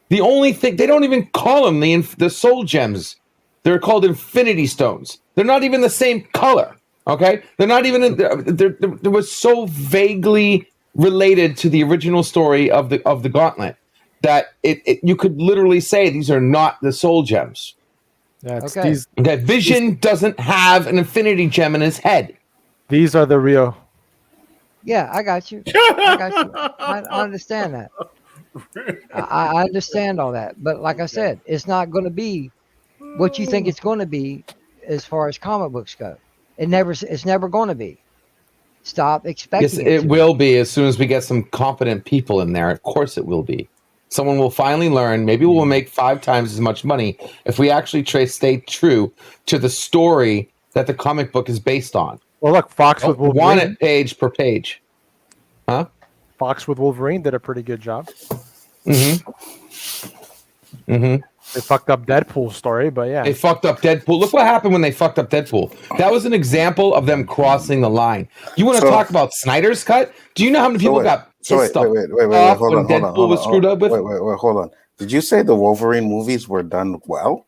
Speaker 12: The only thing... They don't even call them the soul gems. They're called Infinity Stones. They're not even the same color. Okay? They're not even... They was so vaguely related to the original story of the Gauntlet that you could literally say these are not the soul gems. Vision doesn't have an infinity gem in his head.
Speaker 8: These are the real...
Speaker 9: Yeah, I got you. I understand that. I understand all that. But like I said, it's not going to be what you think it's going to be as far as comic books go. It's never going to be. Stop expecting
Speaker 12: it will be as soon as we get some competent people in there. Of course it will be. Someone will finally learn. Maybe we'll make 5 times as much money if we actually stay true to the story that the comic book is based on.
Speaker 8: Well, look, Fox with Wolverine.
Speaker 12: Want it page per page. Huh?
Speaker 8: Fox with Wolverine did a pretty good job.
Speaker 12: Mm-hmm. Mm-hmm.
Speaker 8: They fucked up Deadpool's story, but yeah.
Speaker 12: They fucked up Deadpool. Look what happened when they fucked up Deadpool. That was an example of them crossing the line. You want to talk about Snyder's cut? Do you know how many people got pissed off when Deadpool was screwed up with?
Speaker 1: Wait, hold on. Did you say the Wolverine movies were done well?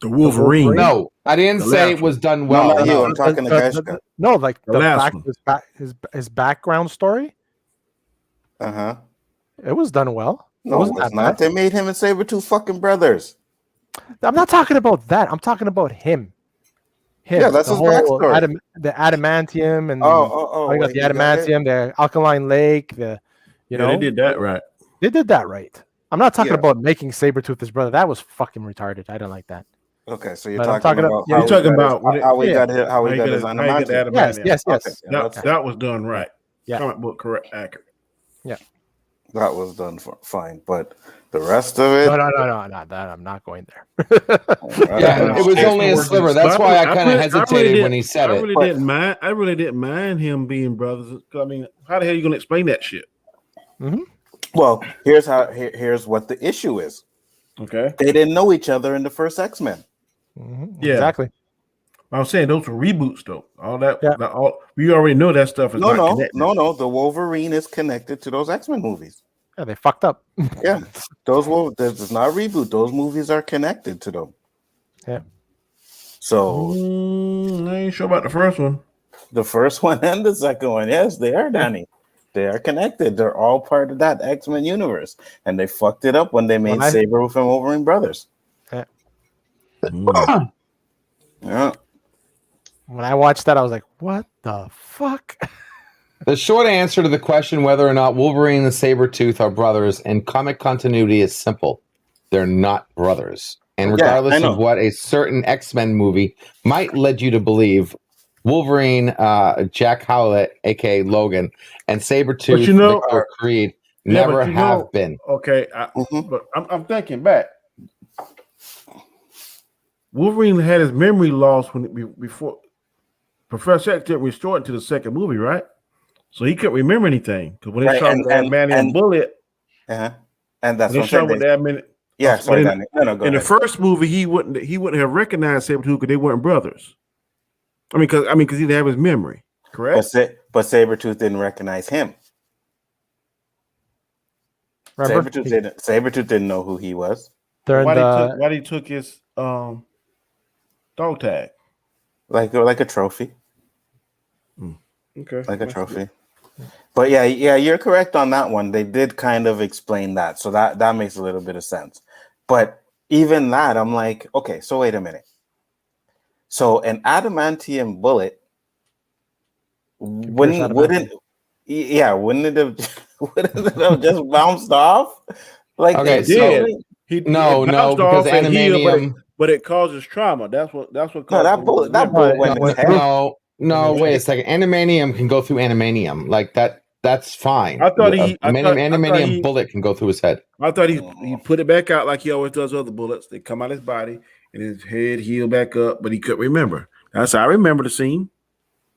Speaker 3: The Wolverine?
Speaker 12: No, I didn't say it was done well.
Speaker 1: No, I'm talking to guys.
Speaker 8: No, like his background story. It was done well.
Speaker 1: No, it's not. They made him and Sabretooth fucking brothers.
Speaker 8: I'm not talking about that. I'm talking about him.
Speaker 1: Yeah, that's his backstory.
Speaker 8: The adamantium and
Speaker 1: you
Speaker 8: got the adamantium, the alkaline lake. They
Speaker 3: did that right.
Speaker 8: They did that right. I'm not talking about making Sabretooth his brother. That was fucking retarded. I don't like that.
Speaker 1: Okay, so you're talking about how he got his adamantium.
Speaker 8: Yes.
Speaker 3: That was done right.
Speaker 8: Yeah.
Speaker 3: Comic book correct, accurate.
Speaker 8: Yeah.
Speaker 1: That was done fine, but the rest of it...
Speaker 8: No, not that. I'm not going there.
Speaker 12: It was only a sliver. That's why I kind of hesitated when he said it.
Speaker 3: I really didn't mind him being brothers. I mean, how the hell are you going to explain that shit?
Speaker 8: Mm-hmm.
Speaker 1: Well, here's what the issue is.
Speaker 3: Okay.
Speaker 1: They didn't know each other in the first X-Men.
Speaker 8: Mm-hmm. Yeah. Exactly.
Speaker 3: I'm saying those were reboots, though. All that, we already know that stuff is not connected.
Speaker 1: No. The Wolverine is connected to those X-Men movies.
Speaker 8: Yeah, they fucked up.
Speaker 1: Yeah, this is not a reboot. Those movies are connected to them.
Speaker 8: Yeah.
Speaker 1: So
Speaker 3: I ain't sure about the first one.
Speaker 1: The first one and the second one, yes, they are, Danny. They are connected. They're all part of that X-Men universe, and they fucked it up when they made Sabretooth and Wolverine brothers.
Speaker 8: Yeah.
Speaker 1: Yeah.
Speaker 8: When I watched that, I was like, what the fuck?
Speaker 12: The short answer to the question whether or not Wolverine and Sabretooth are brothers in comic continuity is simple. They're not brothers. And regardless of what a certain X-Men movie might lead you to believe, Wolverine, Jack Howlett, a.k.a. Logan, and Sabretooth, Victor Creed, never have been.
Speaker 3: Okay, but I'm thinking back. Wolverine had his memory lost before Professor X didn't restore it to the second movie, right? So he couldn't remember anything because when they shot with that adamantium bullet,
Speaker 1: and that's
Speaker 3: what they shot with that adamantium.
Speaker 1: Yeah, sorry, Danny. No, go
Speaker 3: in
Speaker 1: ahead.
Speaker 3: the first movie, he wouldn't have recognized Sabretooth because they weren't brothers. Because he didn't have his memory, correct?
Speaker 1: But Sabretooth didn't recognize him. Sabretooth didn't know who he was.
Speaker 3: Why he took his dog tag?
Speaker 1: Like a trophy.
Speaker 3: Okay.
Speaker 1: Like a trophy. But yeah, you're correct on that one. They did kind of explain that. So that makes a little bit of sense. But even that, I'm like, okay, so wait a minute. So an adamantium bullet wouldn't it have just bounced off? Like
Speaker 12: okay, so no, because adamantium,
Speaker 3: but it causes trauma. That's what causes
Speaker 1: that bullet went in his head.
Speaker 12: No, wait a second. Adamantium can go through adamantium. Like that's fine.
Speaker 3: I thought
Speaker 12: adamantium bullet can go through his head.
Speaker 3: I thought he put it back out like he always does other bullets. They come out his body and his head healed back up, but he couldn't remember. That's how I remember the scene.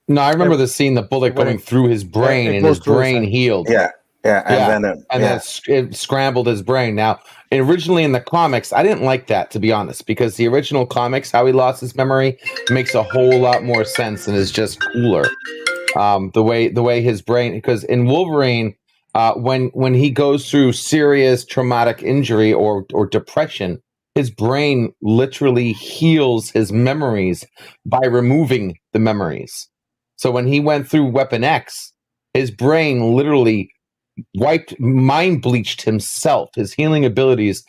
Speaker 12: No, I remember the scene, the bullet going through his brain, and his brain healed.
Speaker 1: Yeah, and
Speaker 12: then it scrambled his brain. Now, originally in the comics, I didn't like that, to be honest, because the original comics, how he lost his memory, makes a whole lot more sense and is just cooler. The way his brain, because in Wolverine, when he goes through serious traumatic injury or depression, his brain literally heals his memories by removing the memories. So when he went through Weapon X, his brain literally mind bleached himself. His healing abilities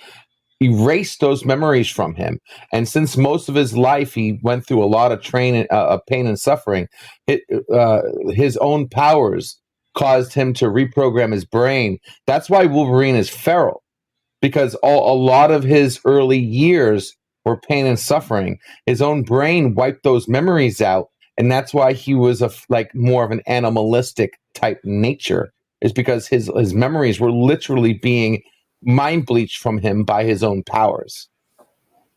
Speaker 12: erased those memories from him. And since most of his life he went through a lot of pain and suffering, his own powers caused him to reprogram his brain. That's why Wolverine is feral, because a lot of his early years were pain and suffering. His own brain wiped those memories out. And that's why he was more of an animalistic type nature, is because his memories were literally being mind bleached from him by his own powers.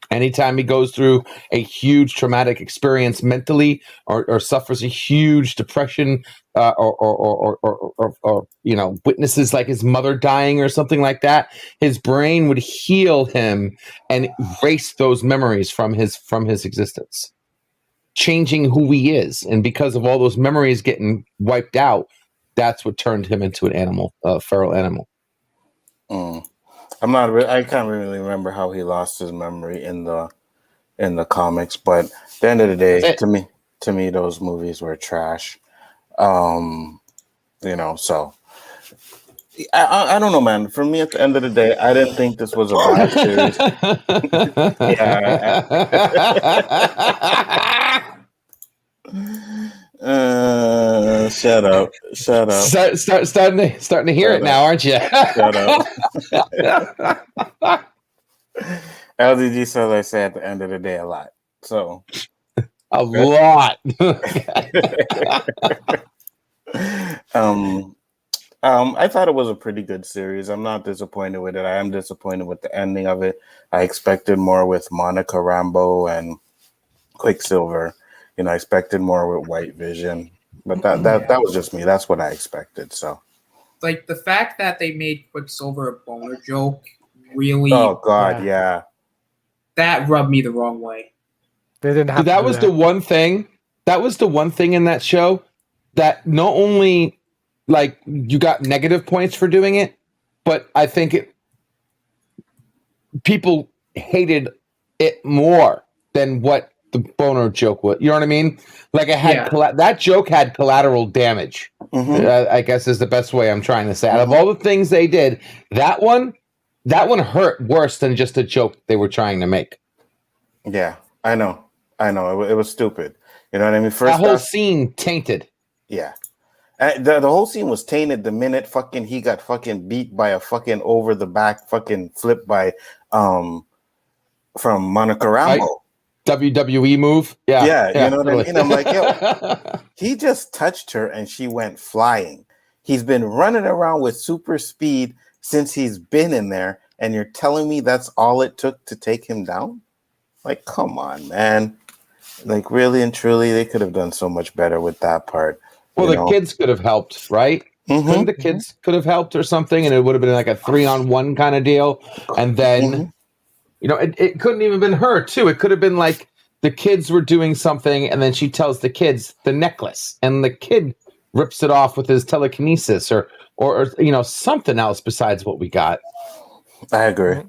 Speaker 12: Anytime he goes through a huge traumatic experience mentally, or suffers a huge depression, or witnesses like his mother dying or something like that, his brain would heal him and erase those memories from his existence, changing who he is. And because of all those memories getting wiped out, that's what turned him into an animal, feral animal.
Speaker 1: I can't really remember how he lost his memory in the comics, but at the end of the day, to me, those movies were trash. So I don't know, man. For me, at the end of the day, I didn't think this was a bad series. Shut up.
Speaker 12: Starting to hear it now, aren't you?
Speaker 1: Shut up. LDG says I say at the end of the day a lot. So
Speaker 12: a lot.
Speaker 1: I thought it was a pretty good series. I'm not disappointed with it. I am disappointed with the ending of it. I expected more with Monica Rambeau and Quicksilver. I expected more with White Vision, but that was just me. That's what I expected. So,
Speaker 11: like, the fact that they made Quicksilver a boner joke really.
Speaker 1: Oh God, yeah.
Speaker 11: That rubbed me the wrong way.
Speaker 8: They didn't have.
Speaker 12: That was the one thing. That was the one thing in that show that not only you got negative points for doing it, but I think people hated it more than what the boner joke was. You know what I mean? Like, it had that joke had collateral damage. I guess is the best way I'm trying to say. Out of all the things they did, that one hurt worse than just a joke they were trying to make.
Speaker 1: Yeah, I know. It was stupid. You know what I mean?
Speaker 12: That whole scene tainted.
Speaker 1: Yeah. The whole scene was tainted the minute he got beat by a over the back flip by from Monica Rambeau.
Speaker 12: WWE move. Yeah,
Speaker 1: you know what I mean? I'm like, yo, he just touched her and she went flying. He's been running around with super speed since he's been in there, and you're telling me that's all it took to take him down? Like, come on, man. Like, really and truly, they could have done so much better with that part.
Speaker 12: Well, the kids could have helped, right? Couldn't the kids could have helped or something, and it would have been like a 3-on-1 kind of deal. And then, it couldn't even been her too. It could have been like the kids were doing something, and then she tells the kids the necklace, and the kid rips it off with his telekinesis, or something else besides what we got.
Speaker 1: I agree.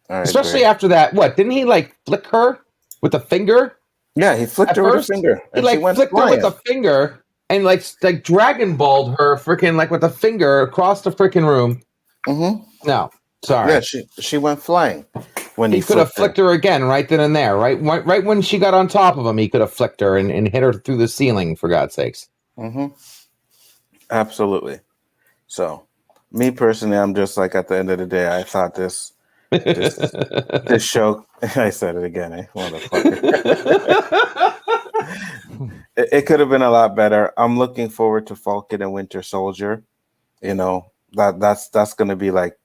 Speaker 12: Especially after that, didn't he flick her with a finger?
Speaker 1: Yeah, he flicked her with a finger.
Speaker 12: He flicked her with a finger and like Dragon Balled her freaking with a finger across the freaking room. No, sorry.
Speaker 1: Yeah, she went flying. When
Speaker 12: he could have flicked her again right then and there, right when she got on top of him, he could have flicked her and hit her through the ceiling, for God's sakes.
Speaker 1: Absolutely. So, me personally, I'm just like, at the end of the day, I thought this show. I said it again, motherfucker. It could have been a lot better. I'm looking forward to Falcon and Winter Soldier. That's going to be like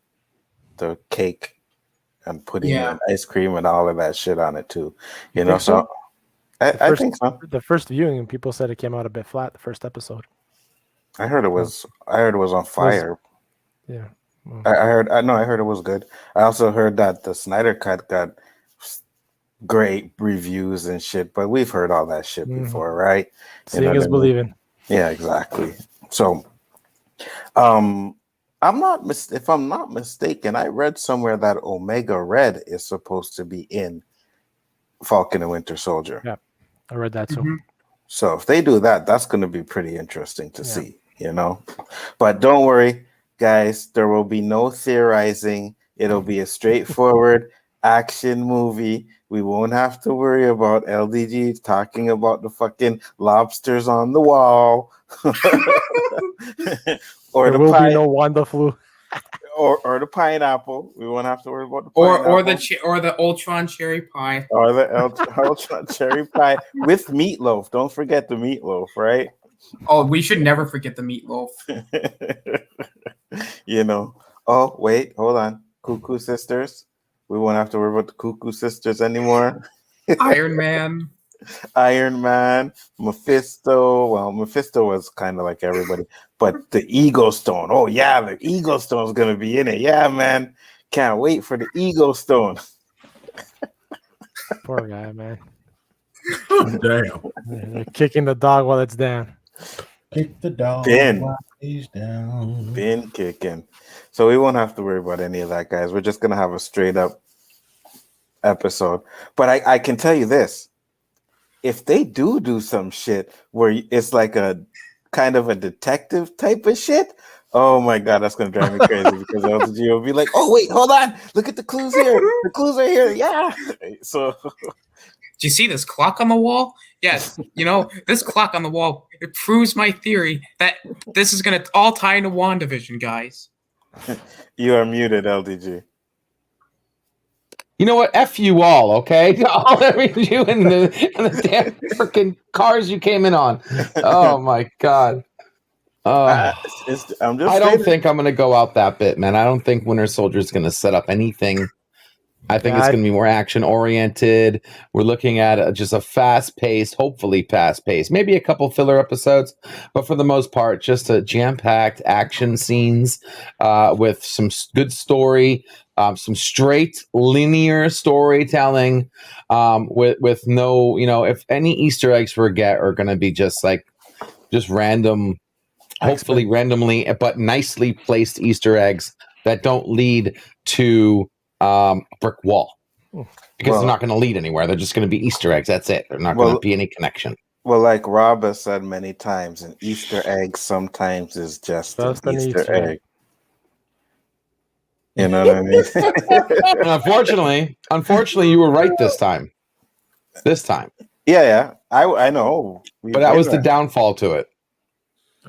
Speaker 1: the cake and putting ice cream and all of that shit on it too. You know,
Speaker 8: think so?
Speaker 1: I think so.
Speaker 8: The first viewing, people said it came out a bit flat. The first episode.
Speaker 1: I heard it was on fire.
Speaker 8: Yeah. Well,
Speaker 1: I heard it was good. I also heard that the Snyder Cut got great reviews and shit, but we've heard all that shit before, right?
Speaker 8: Seeing is believing.
Speaker 1: Yeah, exactly. So, if I'm not mistaken, I read somewhere that Omega Red is supposed to be in Falcon and Winter Soldier.
Speaker 8: Yeah, I read that too.
Speaker 1: So if they do that, that's going to be pretty interesting to see, you know. But don't worry, guys, there will be no theorizing. It'll be a straightforward action movie. We won't have to worry about LDG talking about the fucking lobsters on the wall. Or
Speaker 8: there will be no Wanda flu.
Speaker 1: Or the pineapple. We won't have to worry about the pineapple.
Speaker 11: Or the Ultron cherry pie.
Speaker 1: Or the Ultron cherry pie with meatloaf. Don't forget the meatloaf, right?
Speaker 11: Oh, we should never forget the meatloaf.
Speaker 1: You know. Oh, wait, hold on. Cuckoo Sisters. We won't have to worry about the Cuckoo Sisters anymore.
Speaker 11: Iron Man.
Speaker 1: Iron Man, Mephisto. Well, Mephisto was kind of like everybody, but the Ego Stone. Oh yeah, the Ego Stone's gonna be in it. Yeah, man, can't wait for the Ego Stone.
Speaker 8: Poor guy, man.
Speaker 3: Damn.
Speaker 8: They're kicking the dog while it's down.
Speaker 3: Kick the dog
Speaker 1: while
Speaker 3: he's down.
Speaker 1: Been kicking. So we won't have to worry about any of that, guys. We're just gonna have a straight up episode. But I can tell you this. If they do some shit where it's like a kind of a detective type of shit, oh my god, that's gonna drive me crazy because LG will be like, "Oh wait, hold on, look at the clues here. The clues are here." Yeah. So,
Speaker 11: do you see this clock on the wall? Yes. You know this clock on the wall. It proves my theory that this is gonna all tie into WandaVision, guys.
Speaker 1: You are muted, LDG.
Speaker 12: You know what? F you all, okay? All of you in the damn freaking cars you came in on. Oh my god. I don't think I'm going to go out that bit, man. I don't think Winter Soldier is going to set up anything. I think it's going to be more action oriented. We're looking at just a hopefully fast paced, maybe a couple filler episodes, but for the most part, just a jam packed action scenes with some good story, some straight linear storytelling, with no, if any Easter eggs we get are going to be just random, hopefully randomly, but nicely placed Easter eggs that don't lead to brick wall, because they're not going to lead anywhere. They're just going to be Easter eggs. That's it. They're not going to be any connection.
Speaker 1: Well, like Rob has said many times, an Easter egg sometimes is just an Easter egg. You know what I mean?
Speaker 12: Unfortunately, you were right this time.
Speaker 1: Yeah, I know.
Speaker 12: But that was the downfall to it.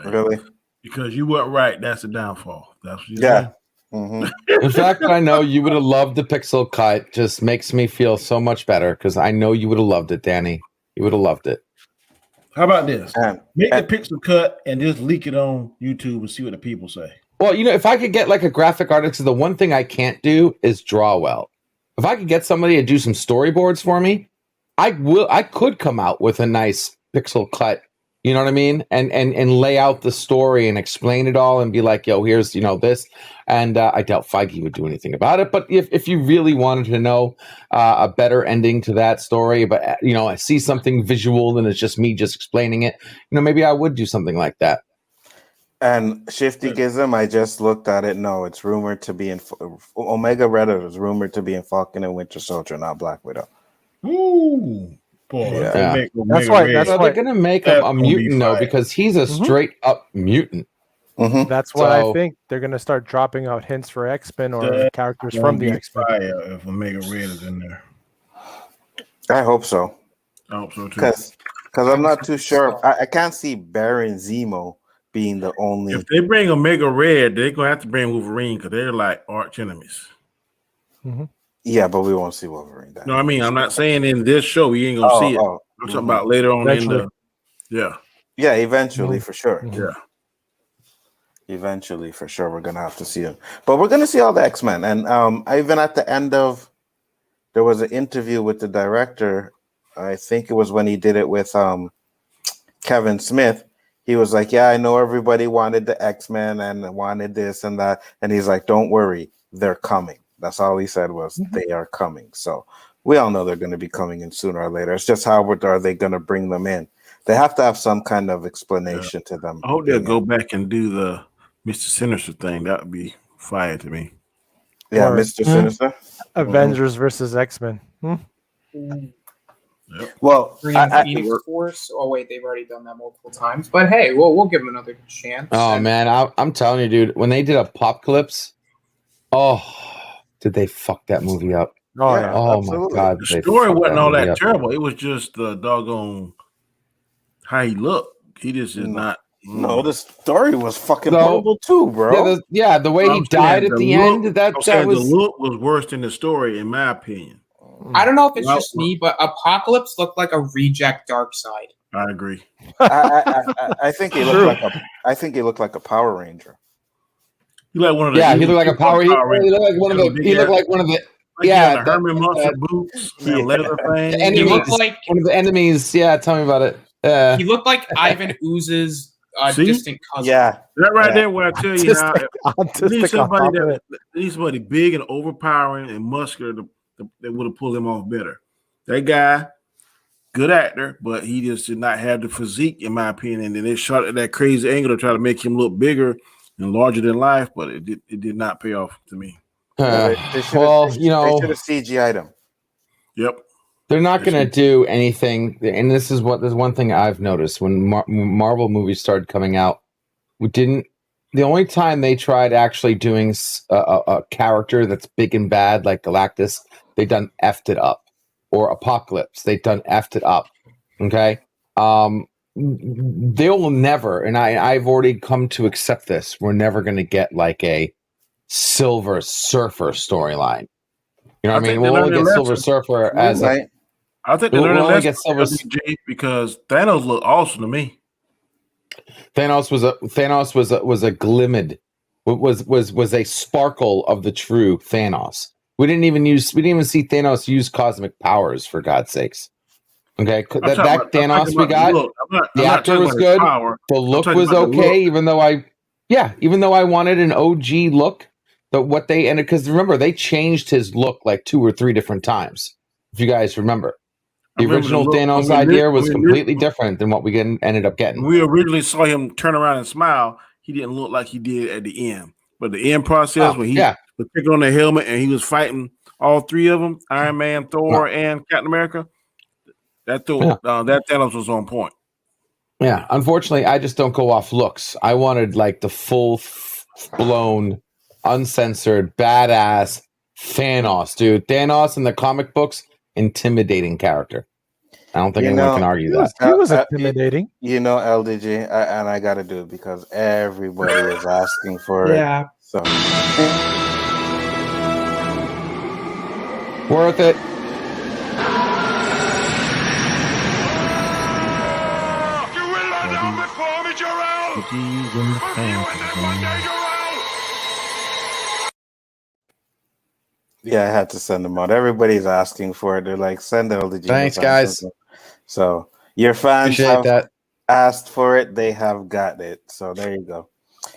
Speaker 1: Really?
Speaker 3: Because you weren't right. That's the downfall. That's what you're saying.
Speaker 1: Mm-hmm.
Speaker 12: The fact that I know you would have loved the pixel cut just makes me feel so much better, because I know you would have loved it, Danny. You would have loved it.
Speaker 3: How about this? Make the pixel cut and just leak it on YouTube and see what the people say.
Speaker 12: Well, if I could get like a graphic artist, the one thing I can't do is draw well. If I could get somebody to do some storyboards for me, I could come out with a nice pixel cut. You know what I mean? And lay out the story and explain it all and be like, yo, here's, this. And I doubt Feige would do anything about it. But if you really wanted to know a better ending to that story, but, I see something visual and it's just me just explaining it, maybe I would do something like that.
Speaker 1: And Shifty Gizm, I just looked at it. No, it's rumored to be in Omega Red is rumored to be in Falcon and Winter Soldier, not Black Widow.
Speaker 3: Ooh. Boy,
Speaker 1: yeah.
Speaker 12: That's why they're going to make him a mutant, though, because he's a straight up mutant.
Speaker 1: Mm-hmm.
Speaker 8: That's why I think they're going to start dropping out hints for X-Men or characters from the X-Men.
Speaker 3: If Omega Red is in there,
Speaker 1: I hope so.
Speaker 3: I hope so too.
Speaker 1: Because I'm not too sure. I can't see Baron Zemo being the only.
Speaker 3: If they bring Omega Red, they're gonna have to bring Wolverine because they're like arch enemies.
Speaker 8: Mm-hmm.
Speaker 1: Yeah, but we won't see Wolverine.
Speaker 3: No, I mean, I'm not saying in this show you ain't gonna see it. I'm talking about later on
Speaker 8: eventually.
Speaker 3: in the. Yeah,
Speaker 1: eventually for sure.
Speaker 3: Yeah.
Speaker 1: Eventually, for sure, we're gonna have to see him. But we're gonna see all the X-Men, and even at the end of, there was an interview with the director. I think it was when he did it with Kevin Smith. He was like, "Yeah, I know everybody wanted the X-Men and wanted this and that," and he's like, "Don't worry, they're coming." That's all he said was, "They are coming." So we all know they're going to be coming in sooner or later. It's just how are they going to bring them in? They have to have some kind of explanation to them.
Speaker 3: I hope they'll go back and do the Mr. Sinister thing. That would be fire to me.
Speaker 1: Yeah,
Speaker 8: Or
Speaker 1: Mr. Sinister.
Speaker 8: Avengers versus X-Men.
Speaker 1: Well,
Speaker 11: Green Phoenix Force. Oh wait, they've already done that multiple times. But hey, we'll give them another chance.
Speaker 12: Oh man, I'm telling you, dude. When they did Apocalypse, did they fuck that movie up?
Speaker 8: Oh yeah.
Speaker 12: Oh
Speaker 1: absolutely.
Speaker 12: my god.
Speaker 3: The story wasn't all that terrible. It was just the doggone how he looked. He just did not.
Speaker 1: No, the story was fucking horrible too, bro.
Speaker 12: The way he died at the end. That was
Speaker 3: the look was worse than the story, in my opinion.
Speaker 11: I don't know if it's just me, but Apocalypse looked like a reject Darkseid.
Speaker 3: I agree.
Speaker 1: I think he looked like he looked like a Power Ranger.
Speaker 3: He like one of the
Speaker 12: he looked like a Power Ranger. He looked like one of the. He looked like one of the.
Speaker 3: The Herman Munster boots, and leather thing.
Speaker 11: He looked like
Speaker 12: one of the enemies. Yeah, tell me about it.
Speaker 11: He looked like Ivan Ooze's distant cousin.
Speaker 1: Yeah,
Speaker 3: that right there. Where I tell you how need somebody big and overpowering and muscular that would have pulled him off better. That guy, good actor, but he just did not have the physique, in my opinion. And then they shot at that crazy angle to try to make him look bigger and larger than life, but it did not pay off to me.
Speaker 1: They should have CGI'd him.
Speaker 3: Yep.
Speaker 12: They're not going to do anything, and there's one thing I've noticed when Marvel movies started coming out. The only time they tried actually doing a character that's big and bad like Galactus, they done effed it up, or Apocalypse, they done effed it up. Okay, they will never, and I've already come to accept this. We're never going to get like a Silver Surfer storyline. You know what I mean? We'll only get Silver Surfer as a.
Speaker 3: I think
Speaker 12: we'll only
Speaker 3: get
Speaker 12: Silver
Speaker 3: because Thanos looked awesome to me.
Speaker 12: Thanos was a glimmed, was a sparkle of the true Thanos. We didn't even see Thanos use cosmic powers, for God's sakes. Okay, that Thanos we got, the actor was good. The look was okay, even though I wanted an OG look. But what they ended, because remember, they changed his look like 2 or 3 different times. If you guys remember, the original Thanos idea was completely different than what we ended up getting.
Speaker 3: We originally saw him turn around and smile. He didn't look like he did at the end. But the end process, when he was picking on the helmet and he was fighting all 3 of them, Iron Man, Thor, and Captain America, that Thanos was on point.
Speaker 12: Yeah, unfortunately, I just don't go off looks. I wanted like the full-blown, uncensored, badass Thanos, dude. Thanos in the comic books, intimidating character. I don't think anyone can argue that.
Speaker 8: He was intimidating.
Speaker 1: LDG, and I got to do it because everybody is asking for it.
Speaker 11: Yeah.
Speaker 1: So
Speaker 12: worth it.
Speaker 6: You will lie down before me, Jarrell!
Speaker 1: Yeah, I had to send them out. Everybody's asking for it. They're like, send LDG.
Speaker 12: Thanks, guys.
Speaker 1: So your fans
Speaker 12: Appreciate
Speaker 1: have asked for it. They have got it. So there you go.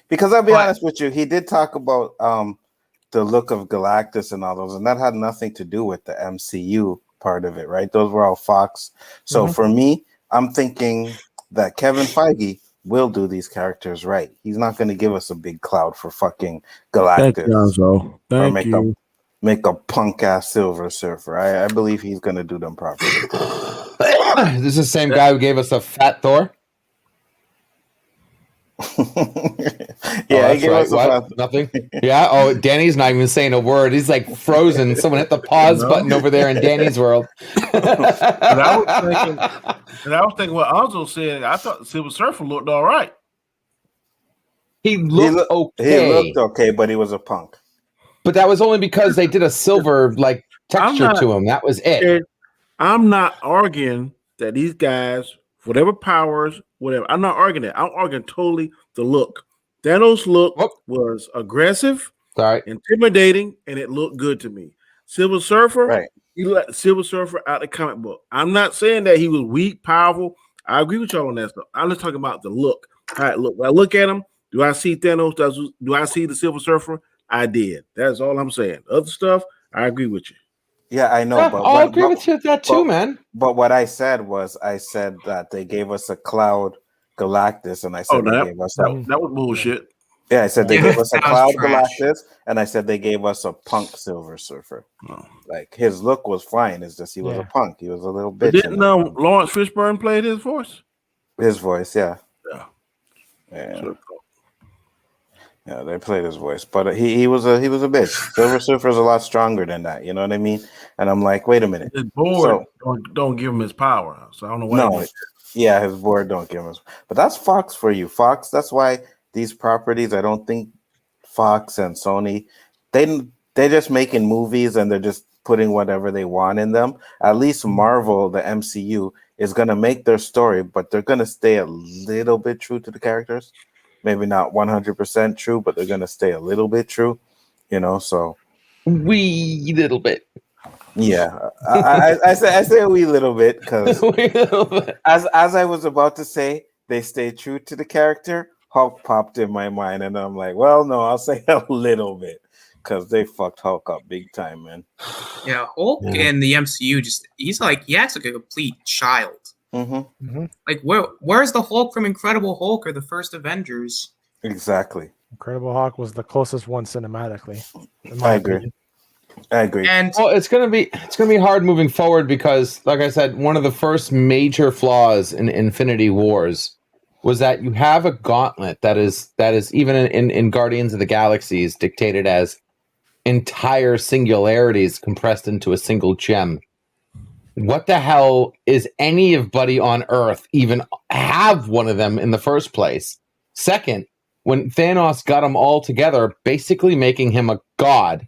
Speaker 1: Because I'll be honest with you, he did talk about the look of Galactus and all those, and that had nothing to do with the MCU part of it, right? Those were all Fox. So for me, I'm thinking that Kevin Feige will do these characters right. He's not going to give us a big cloud for fucking Galactus.
Speaker 3: Thank you.
Speaker 1: Make a punk ass Silver Surfer. I believe he's gonna do them properly.
Speaker 12: This is the same guy who gave us a fat Thor.
Speaker 1: Yeah, he gave us
Speaker 12: what? Nothing. Yeah. Oh, Danny's not even saying a word. He's like frozen. Someone hit the pause button over there in Danny's world.
Speaker 3: And I was thinking what Alzo said. I thought Silver Surfer looked all right.
Speaker 12: He looked okay.
Speaker 1: He looked okay, but he was a punk.
Speaker 12: But that was only because they did a silver like texture to him. That was it.
Speaker 3: I'm not arguing that these guys, whatever powers, whatever. I'm not arguing that. I'm arguing totally the look. Thanos' look was aggressive, intimidating, and it looked good to me. Silver Surfer,
Speaker 1: right?
Speaker 3: He let Silver Surfer out the comic book. I'm not saying that he was weak, powerful. I agree with y'all on that stuff. I'm just talking about the look. How it look. When I look at him, do I see Thanos? Do I see the Silver Surfer? I did. That's all I'm saying. Other stuff, I agree with you.
Speaker 1: Yeah, I know.
Speaker 12: Yeah,
Speaker 1: but
Speaker 12: I'll agree with you with that too, man.
Speaker 1: But what I said was, I said that they gave us a Cloud Galactus, and I said they gave us
Speaker 3: that was bullshit.
Speaker 1: Yeah, I said they gave us a
Speaker 11: that was
Speaker 1: Cloud
Speaker 11: trash.
Speaker 1: Galactus, and I said they gave us a punk Silver Surfer. Like, his look was fine. It's just he was a punk. He was a little bitch.
Speaker 3: Didn't Lawrence Fishburne play his voice?
Speaker 1: His voice, yeah.
Speaker 3: Yeah.
Speaker 1: Yeah, they played his voice, but he was a bitch. Silver Surfer's a lot stronger than that. You know what I mean? And I'm like, wait a minute.
Speaker 3: His board don't give him his power, so I don't know why.
Speaker 1: No, yeah, his board don't give him. But that's Fox for you, Fox. That's why these properties. I don't think Fox and Sony they're just making movies and they're just putting whatever they want in them. At least Marvel, the MCU, is gonna make their story, but they're gonna stay a little bit true to the characters. Maybe not 100% true, but they're gonna stay a little bit true, you know. So
Speaker 12: wee little bit.
Speaker 1: Yeah, I say a wee little bit because as I was about to say, they stay true to the character. Hulk popped in my mind, and I'm like, well, no, I'll say a little bit because they fucked Hulk up big time, man.
Speaker 11: Yeah, Hulk in the MCU he acts like a complete child. Like where's the Hulk from Incredible Hulk or the first Avengers?
Speaker 1: Exactly.
Speaker 8: Incredible Hulk was the closest one cinematically.
Speaker 1: I agree.
Speaker 11: And
Speaker 12: well, it's gonna be hard moving forward because, like I said, one of the first major flaws in Infinity Wars was that you have a gauntlet that is even in Guardians of the Galaxy is dictated as entire singularities compressed into a single gem. What the hell is anybody on Earth even have one of them in the first place? Second, when Thanos got them all together, basically making him a god,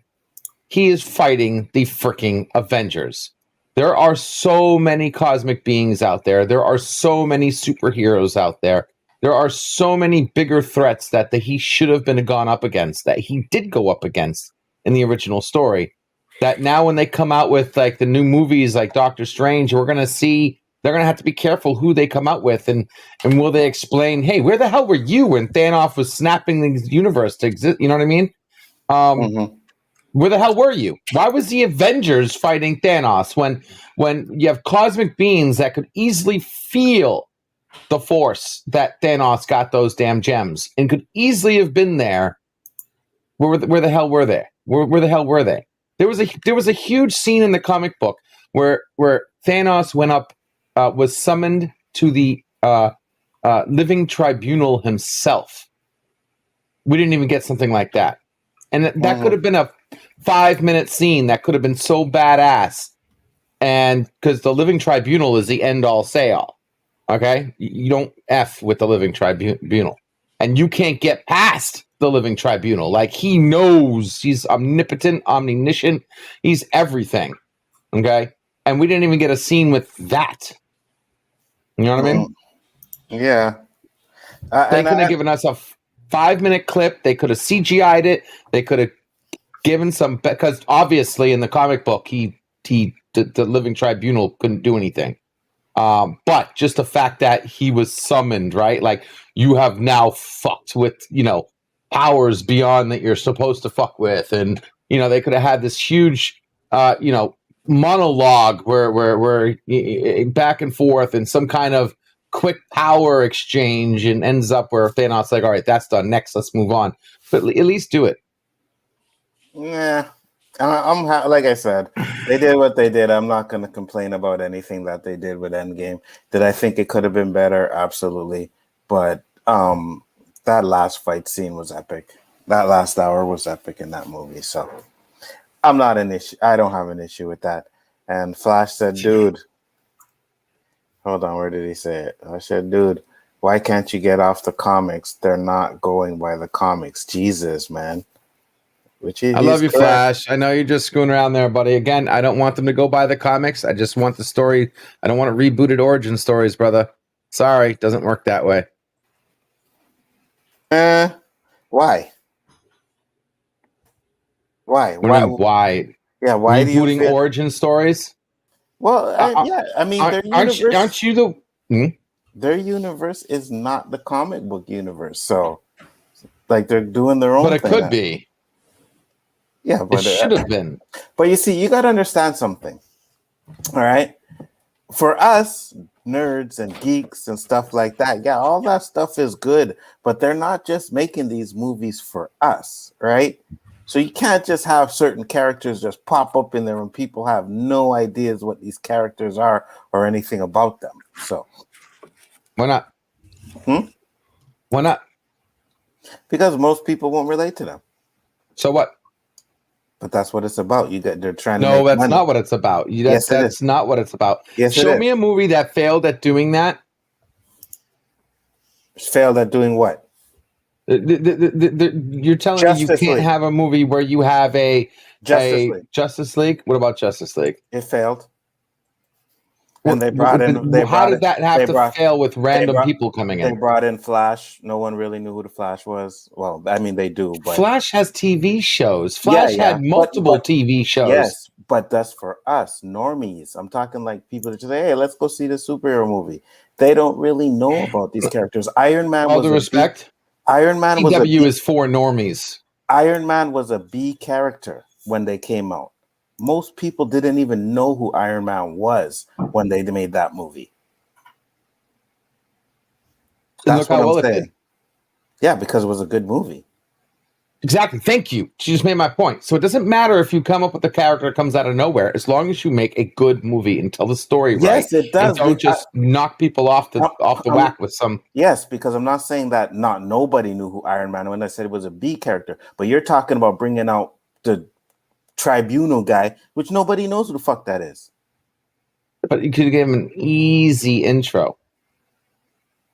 Speaker 12: he is fighting the freaking Avengers. There are so many cosmic beings out there. There are so many superheroes out there. There are so many bigger threats that he should have been gone up against, that he did go up against in the original story. That now when they come out with like the new movies like Doctor Strange, we're going to see they're going to have to be careful who they come out with. And will they explain, hey, where the hell were you when Thanos was snapping the universe to exist? You know what I mean? Where the hell were you? Why was the Avengers fighting Thanos when you have cosmic beings that could easily feel the force that Thanos got those damn gems and could easily have been there? Where the hell were they? Where the hell were they? There was a huge scene in the comic book where Thanos went up, was summoned to the living tribunal himself. We didn't even get something like that, and that could have been a 5-minute scene that could have been so badass. And because the living tribunal is the end all say all, okay, you don't F with the living tribunal, and you can't get past the living tribunal. Like, he knows, he's omnipotent, omniscient, he's everything. Okay, and we didn't even get a scene with that. You know what I mean?
Speaker 1: Yeah.
Speaker 12: They could have given us a 5-minute clip. They could have CGI'd it. They could have given some, because obviously in the comic book, the living tribunal couldn't do anything. But just the fact that he was summoned, right? Like, you have now fucked with, powers beyond that you're supposed to fuck with. And, they could have had this huge, monologue where back and forth and some kind of quick power exchange, and ends up where Thanos like, all right, that's done. Next, let's move on. But at least do it.
Speaker 1: Yeah. I'm like I said, they did what they did. I'm not going to complain about anything that they did with Endgame. Did I think it could have been better? Absolutely. But that last fight scene was epic. That last hour was epic in that movie. So I'm not an issue. I don't have an issue with that. And Flash said, dude, hold on. Where did he say it? I said, dude, why can't you get off the comics? They're not going by the comics. Jesus, man.
Speaker 12: I love you, Flash. I know you're just screwing around there, buddy. Again, I don't want them to go by the comics. I just want the story. I don't want rebooted origin stories, brother. Sorry, doesn't work that way.
Speaker 1: Why? Why?
Speaker 12: What do you mean, why?
Speaker 1: Yeah, why do you
Speaker 12: rebooting
Speaker 1: feel?
Speaker 12: origin stories?
Speaker 1: Well, yeah, I mean, their universe.
Speaker 12: Aren't you the?
Speaker 1: Their universe is not the comic book universe, so like they're doing their own.
Speaker 12: But it
Speaker 1: thing
Speaker 12: could
Speaker 1: now.
Speaker 12: be.
Speaker 1: Yeah, but
Speaker 12: it should have been.
Speaker 1: But you see, you got to understand something. All right, for us nerds and geeks and stuff like that, yeah, all that stuff is good, but they're not just making these movies for us, right? So you can't just have certain characters just pop up in there and people have no ideas what these characters are or anything about them. So
Speaker 12: why not? Why not?
Speaker 1: Because most people won't relate to them.
Speaker 12: So what?
Speaker 1: But that's what it's about. They're trying to.
Speaker 12: No,
Speaker 1: make
Speaker 12: that's
Speaker 1: money.
Speaker 12: not what it's about. That's not what it's about.
Speaker 1: Yes,
Speaker 12: show me a movie that failed at doing that.
Speaker 1: Failed at doing what?
Speaker 12: You're telling me you can't have a movie where you have a Justice League? What about Justice League?
Speaker 1: It failed. And they brought in.
Speaker 12: How did that have to fail with random people coming in?
Speaker 1: They brought in Flash. No one really knew who the Flash was. Well, I mean, they do. But
Speaker 12: Flash has TV shows. Flash had multiple TV shows.
Speaker 1: Yes, but that's for us normies. I'm talking like people that just say, "Hey, let's go see the superhero movie." They don't really know about these characters. Iron Man.
Speaker 12: All due respect.
Speaker 1: Iron Man was
Speaker 12: is for normies.
Speaker 1: Iron Man was a B character when they came out. Most people didn't even know who Iron Man was when they made that movie. That's what I'm saying. Yeah, because it was a good movie.
Speaker 12: Exactly. Thank you. She just made my point. So it doesn't matter if you come up with a character that comes out of nowhere, as long as you make a good movie and tell the story right.
Speaker 1: Yes, it does.
Speaker 12: And don't just knock people off the whack with some.
Speaker 1: Yes, because I'm not saying that nobody knew who Iron Man was when I said it was a B character, but you're talking about bringing out the Tribunal guy, which nobody knows who the fuck that is.
Speaker 12: But you could have given him an easy intro.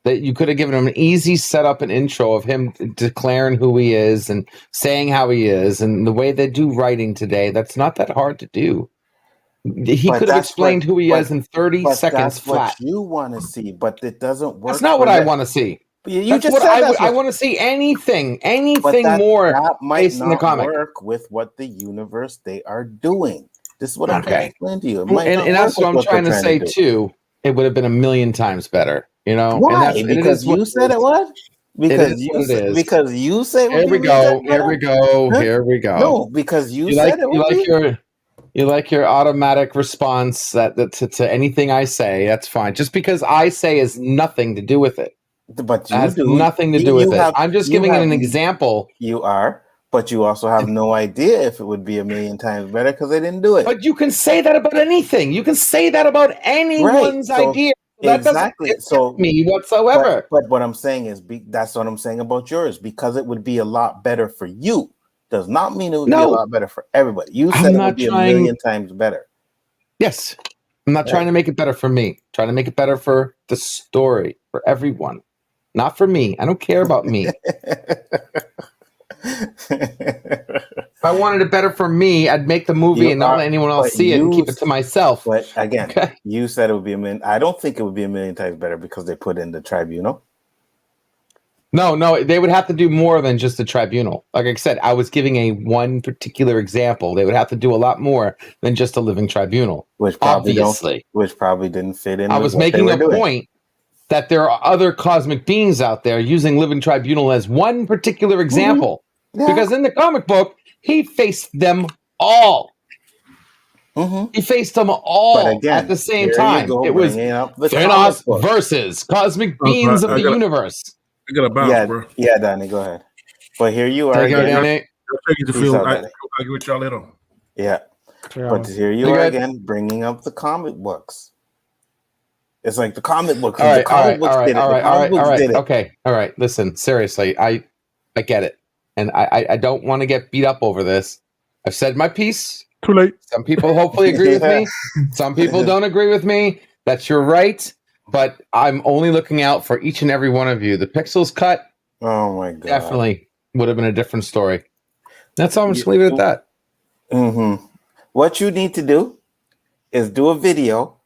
Speaker 12: That you could have given him an easy setup and intro of him declaring who he is and saying how he is, and the way they do writing today. That's not that hard to do. He could have explained who he is in 30 seconds flat.
Speaker 1: What you want to see, but it doesn't work.
Speaker 12: That's not what I want to see.
Speaker 1: You just said
Speaker 12: I want to see anything more
Speaker 1: that might
Speaker 12: based in the comic.
Speaker 1: Work with what the universe they are doing. This is what I'm trying to explain to you.
Speaker 12: And that's what I'm trying to say too. It would have been a million times better, you know.
Speaker 1: Why?
Speaker 12: And
Speaker 1: because you said it was. Because you said.
Speaker 12: Here we go. Here we go. Here we go.
Speaker 1: No, because you said it.
Speaker 12: You like your automatic response to anything I say. That's fine. Just because I say is nothing to do with it.
Speaker 1: But
Speaker 12: that has nothing to do with it. I'm just giving it an example.
Speaker 1: You are, but you also have no idea if it would be a million times better because they didn't do it.
Speaker 12: But you can say that about anything. You can say that about anyone's idea. That
Speaker 1: exactly.
Speaker 12: Doesn't me whatsoever.
Speaker 1: But what I'm saying is, that's what I'm saying about yours. Because it would be a lot better for you, does not mean it would be a lot better for everybody. You said it would be a million times better.
Speaker 12: Yes. I'm not trying to make it better for me. I'm trying to make it better for the story, for everyone. Not for me. I don't care about me. If I wanted it better for me, I'd make the movie and not let anyone else see it and keep it to myself.
Speaker 1: But again, you said it would be a million. I don't think it would be a million times better because they put in the Tribunal.
Speaker 12: No, they would have to do more than just the Tribunal. Like I said, I was giving one particular example. They would have to do a lot more than just a living Tribunal.
Speaker 1: Which probably didn't fit in.
Speaker 12: I was making a point that there are other cosmic beings out there using living Tribunal as one particular example. Mm-hmm. Yeah. Because in the comic book, he faced them all. Mm-hmm. He faced them all at the same time. It was Thanos versus cosmic beings of the universe.
Speaker 3: I got a bounce, bro.
Speaker 1: Yeah, Danny, go ahead. But here you are.
Speaker 3: I'll take you to feel. I'll get with y'all later.
Speaker 1: Yeah. But here you are again, bringing up the comic books. It's like the comic books. The comic books did it.
Speaker 12: Okay. All right. Listen, seriously, I get it. And I don't want to get beat up over this. I've said my piece.
Speaker 3: Too late.
Speaker 12: Some people hopefully agree with me. Some people don't agree with me. That's your right. But I'm only looking out for each and every one of you. The Pixels cut.
Speaker 1: Oh my god.
Speaker 12: Definitely would have been a different story. That's all. I'm just leave it at that.
Speaker 1: Mm-hmm. What you need to do is do a video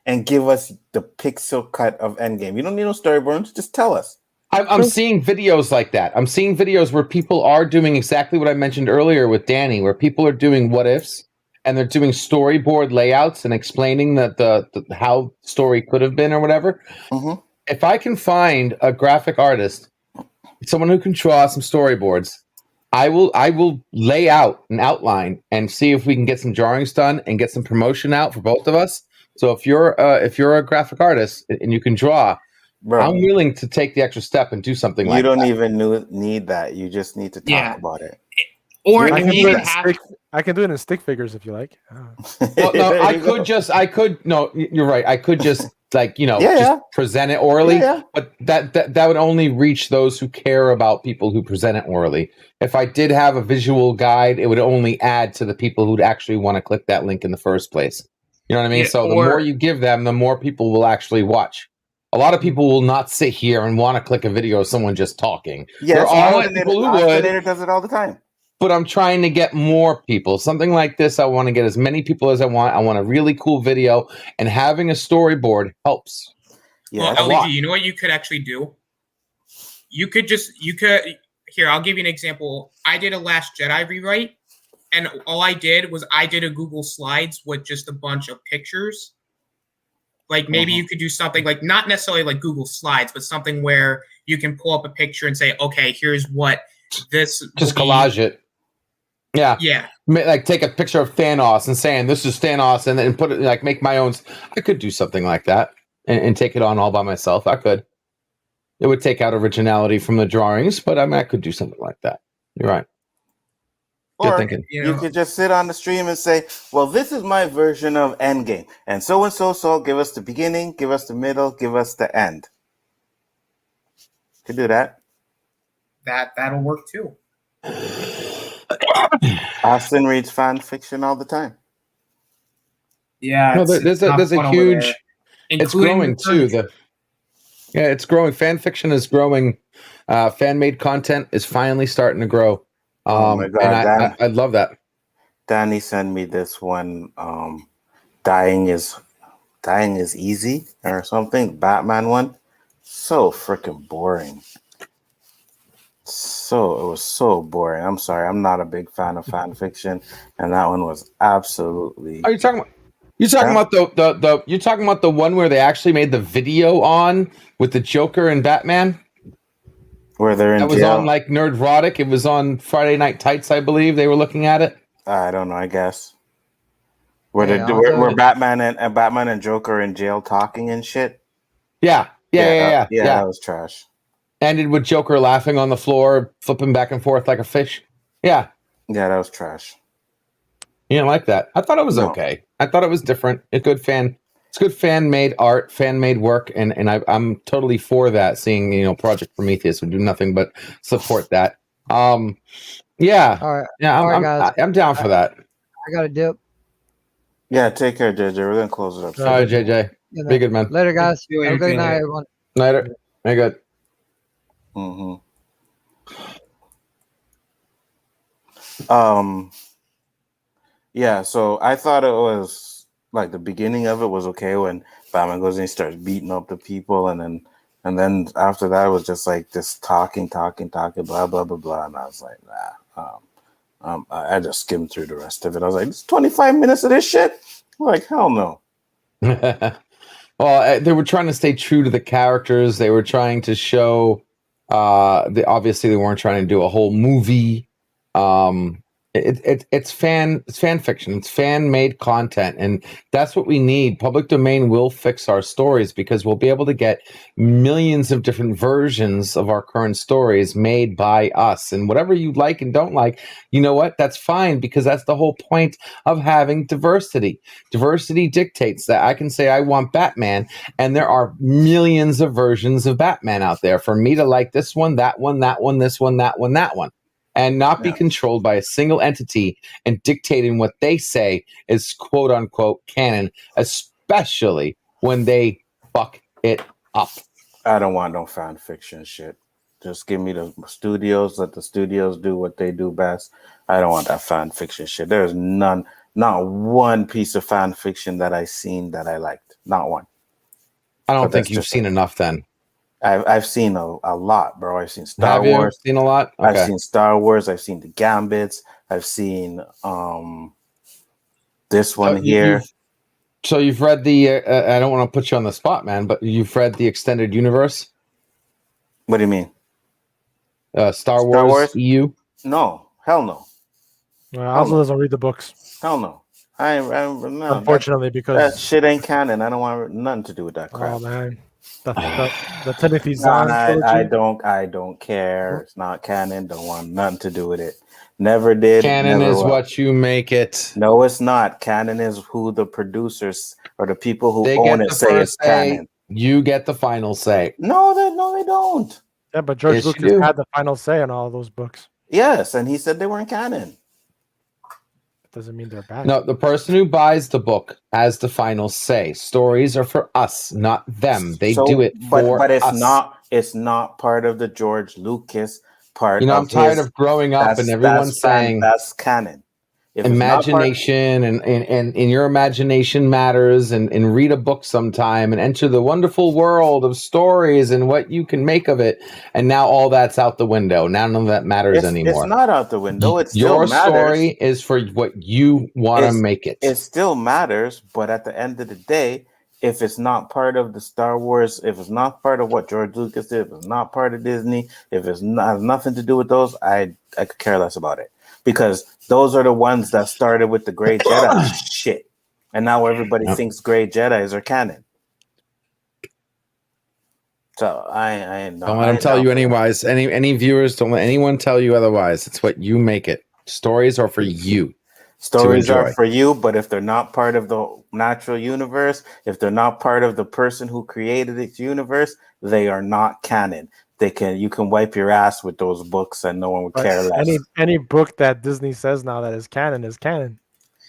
Speaker 1: and give us the pixel cut of Endgame. You don't need no storyboards. Just tell us.
Speaker 12: I'm seeing videos like that. I'm seeing videos where people are doing exactly what I mentioned earlier with Danny, where people are doing what ifs and they're doing storyboard layouts and explaining that the how story could have been or whatever.
Speaker 1: Mm-hmm.
Speaker 12: If I can find a graphic artist, someone who can draw some storyboards, I will lay out an outline and see if we can get some drawings done and get some promotion out for both of us. So if you're a graphic artist and you can draw,
Speaker 1: Bro,
Speaker 12: I'm willing to take the extra step and do something like that.
Speaker 1: You don't even need that. You just need to talk about it.
Speaker 11: Or
Speaker 8: I
Speaker 11: if
Speaker 8: can,
Speaker 11: you
Speaker 8: do
Speaker 11: even
Speaker 8: it
Speaker 11: have
Speaker 8: stick, I can do it in stick figures if you like.
Speaker 12: Well, no, no, you're right. I could just just present it orally, but that would only reach those who care about people who present it orally. If I did have a visual guide, it would only add to the people who'd actually want to click that link in the first place. You know what I mean?
Speaker 11: Yeah,
Speaker 12: so the more you give them, the more people will actually watch. A lot of people will not sit here and want to click a video of someone just talking.
Speaker 1: Yes,
Speaker 12: there are people who would.
Speaker 1: Does it all the time.
Speaker 12: But I'm trying to get more people. Something like this, I want to get as many people as I want. I want a really cool video, and having a storyboard helps.
Speaker 11: Yeah, well, LEG, you know what you could actually do? You could here, I'll give you an example. I did a Last Jedi rewrite, and all I did was I did a Google Slides with just a bunch of pictures. Like maybe you could do something like not necessarily like Google Slides, but something where you can pull up a picture and say, okay, here's what this
Speaker 12: just collage it. Yeah.
Speaker 11: Yeah.
Speaker 12: Like take a picture of Thanos and saying this is Thanos and then put it like make my own. I could do something like that and take it on all by myself. I could. It would take out originality from the drawings, but I mean I could do something like that. You're right.
Speaker 1: Or you could just sit on the stream and say, well, this is my version of Endgame. And so, give us the beginning, give us the middle, give us the end. Could do that.
Speaker 11: That'll work too.
Speaker 1: Austin reads fan fiction all the time.
Speaker 11: Yeah.
Speaker 12: No, there's a huge... It's growing too. It's growing. Fan fiction is growing. Fan-made content is finally starting to grow.
Speaker 1: Oh my God,
Speaker 12: and I love that.
Speaker 1: Danny sent me this one. Dying is easy or something. Batman one. So freaking boring. It was so boring. I'm sorry. I'm not a big fan of fan fiction, and that one was absolutely.
Speaker 12: Are you talking about? You're talking about you're talking about the one where they actually made the video on with the Joker and Batman.
Speaker 1: Where they're in
Speaker 12: that was
Speaker 1: jail.
Speaker 12: on like Nerdrotic. It was on Friday Night Tights, I believe. They were looking at it.
Speaker 1: I don't know. I guess where Batman and Joker are in jail talking and shit.
Speaker 12: Yeah.
Speaker 1: That was trash.
Speaker 12: Ended with Joker laughing on the floor, flipping back and forth like a fish. Yeah,
Speaker 1: that was trash.
Speaker 12: You didn't like that? I thought it was okay. I thought it was different. It's good fan-made art, fan-made work, and I'm totally for that. Seeing Project Prometheus would do nothing but support that. Yeah,
Speaker 9: all right, guys.
Speaker 12: I'm down for that.
Speaker 9: I got a dip.
Speaker 1: Yeah, take care, JJ. We're gonna close it up.
Speaker 12: All right, JJ. Be good, man.
Speaker 9: Later, guys. Have a good night, everyone.
Speaker 12: Later. Very good.
Speaker 1: Mm-hmm. Yeah, so I thought it was like the beginning of it was okay when Batman goes in and starts beating up the people, and then after that it was just like just talking, blah blah blah blah, and I was like, nah. I just skimmed through the rest of it. I was like, it's 25 minutes of this shit. I'm like, hell no.
Speaker 12: Well, they were trying to stay true to the characters. They were trying to show. Obviously, they weren't trying to do a whole movie. It's fan fiction. It's fan-made content, and that's what we need. Public domain will fix our stories because we'll be able to get millions of different versions of our current stories made by us. And whatever you like and don't like, you know what? That's fine, because that's the whole point of having diversity. Diversity dictates that I can say I want Batman, and there are millions of versions of Batman out there. For me to like this one, that one, this one, that one, that one. And not be controlled by a single entity and dictating what they say is quote unquote canon, especially when they fuck it up.
Speaker 1: I don't want no fan fiction shit. Just give me the studios, let the studios do what they do best. I don't want that fan fiction shit. There's not one piece of fan fiction that I seen that I liked. Not one.
Speaker 12: I don't think you've seen enough then.
Speaker 1: I've seen a lot, bro. I've seen Star
Speaker 12: Have you
Speaker 1: Wars.
Speaker 12: seen a lot? Okay.
Speaker 1: I've seen Star Wars. I've seen the Gambits. I've seen this one here.
Speaker 12: So you've read the. I don't want to put you on the spot, man, but you've read the extended universe.
Speaker 1: What do you mean?
Speaker 12: Star Wars EU?
Speaker 1: No, hell no.
Speaker 8: Alzo doesn't read the books.
Speaker 1: Hell no. No,
Speaker 8: unfortunately, because
Speaker 1: that shit ain't canon. I don't want nothing to do with that crap.
Speaker 8: Oh man, the Timothy
Speaker 1: Nah,
Speaker 8: Zahn
Speaker 1: I don't care. It's not canon. Don't want nothing to do with it. Never did.
Speaker 12: Canon
Speaker 1: never
Speaker 12: is
Speaker 1: will.
Speaker 12: what you make it.
Speaker 1: No, it's not. Canon is who the producers or the people who
Speaker 12: They
Speaker 1: own
Speaker 12: get
Speaker 1: it
Speaker 12: the
Speaker 1: say
Speaker 12: first
Speaker 1: it's
Speaker 12: say.
Speaker 1: canon.
Speaker 12: You get the final say.
Speaker 1: No, they don't.
Speaker 8: Yeah, but George
Speaker 12: Yes, you
Speaker 8: Lucas
Speaker 12: do.
Speaker 8: had the final say on all those books.
Speaker 1: Yes, and he said they weren't canon.
Speaker 8: Doesn't mean they're bad.
Speaker 12: No, the person who buys the book has the final say. Stories are for us, not them. They
Speaker 1: So-
Speaker 12: do it for
Speaker 1: but it's
Speaker 12: us.
Speaker 1: not. It's not part of the George Lucas part.
Speaker 12: You know,
Speaker 1: of
Speaker 12: I'm tired
Speaker 1: his-
Speaker 12: of growing up and everyone
Speaker 1: that's
Speaker 12: saying
Speaker 1: that's canon. If it's not part-
Speaker 12: imagination and your imagination matters and read a book sometime and enter the wonderful world of stories and what you can make of it. And now all that's out the window. Now none of that matters anymore.
Speaker 1: It's not out the window. It still
Speaker 12: Your
Speaker 1: matters.
Speaker 12: story is for what you want to
Speaker 1: It's-
Speaker 12: make it.
Speaker 1: It still matters, but at the end of the day, if it's not part of the Star Wars, if it's not part of what George Lucas did, if it's not part of Disney, if it's not has nothing to do with those, I could care less about it. Because those are the ones that started with the Grey Jedi shit. And now everybody
Speaker 12: Yep.
Speaker 1: thinks Grey Jedis are canon. So I
Speaker 12: Don't let them tell you anyways. Any viewers, don't let anyone tell you otherwise. It's what you make it. Stories are for you.
Speaker 1: Stories
Speaker 12: to
Speaker 1: are
Speaker 12: enjoy.
Speaker 1: for you, but if they're not part of the natural universe, if they're not part of the person who created its universe, they are not canon. You can wipe your ass with those books and no one would
Speaker 8: But
Speaker 1: care less.
Speaker 8: any book that Disney says now that is canon is canon.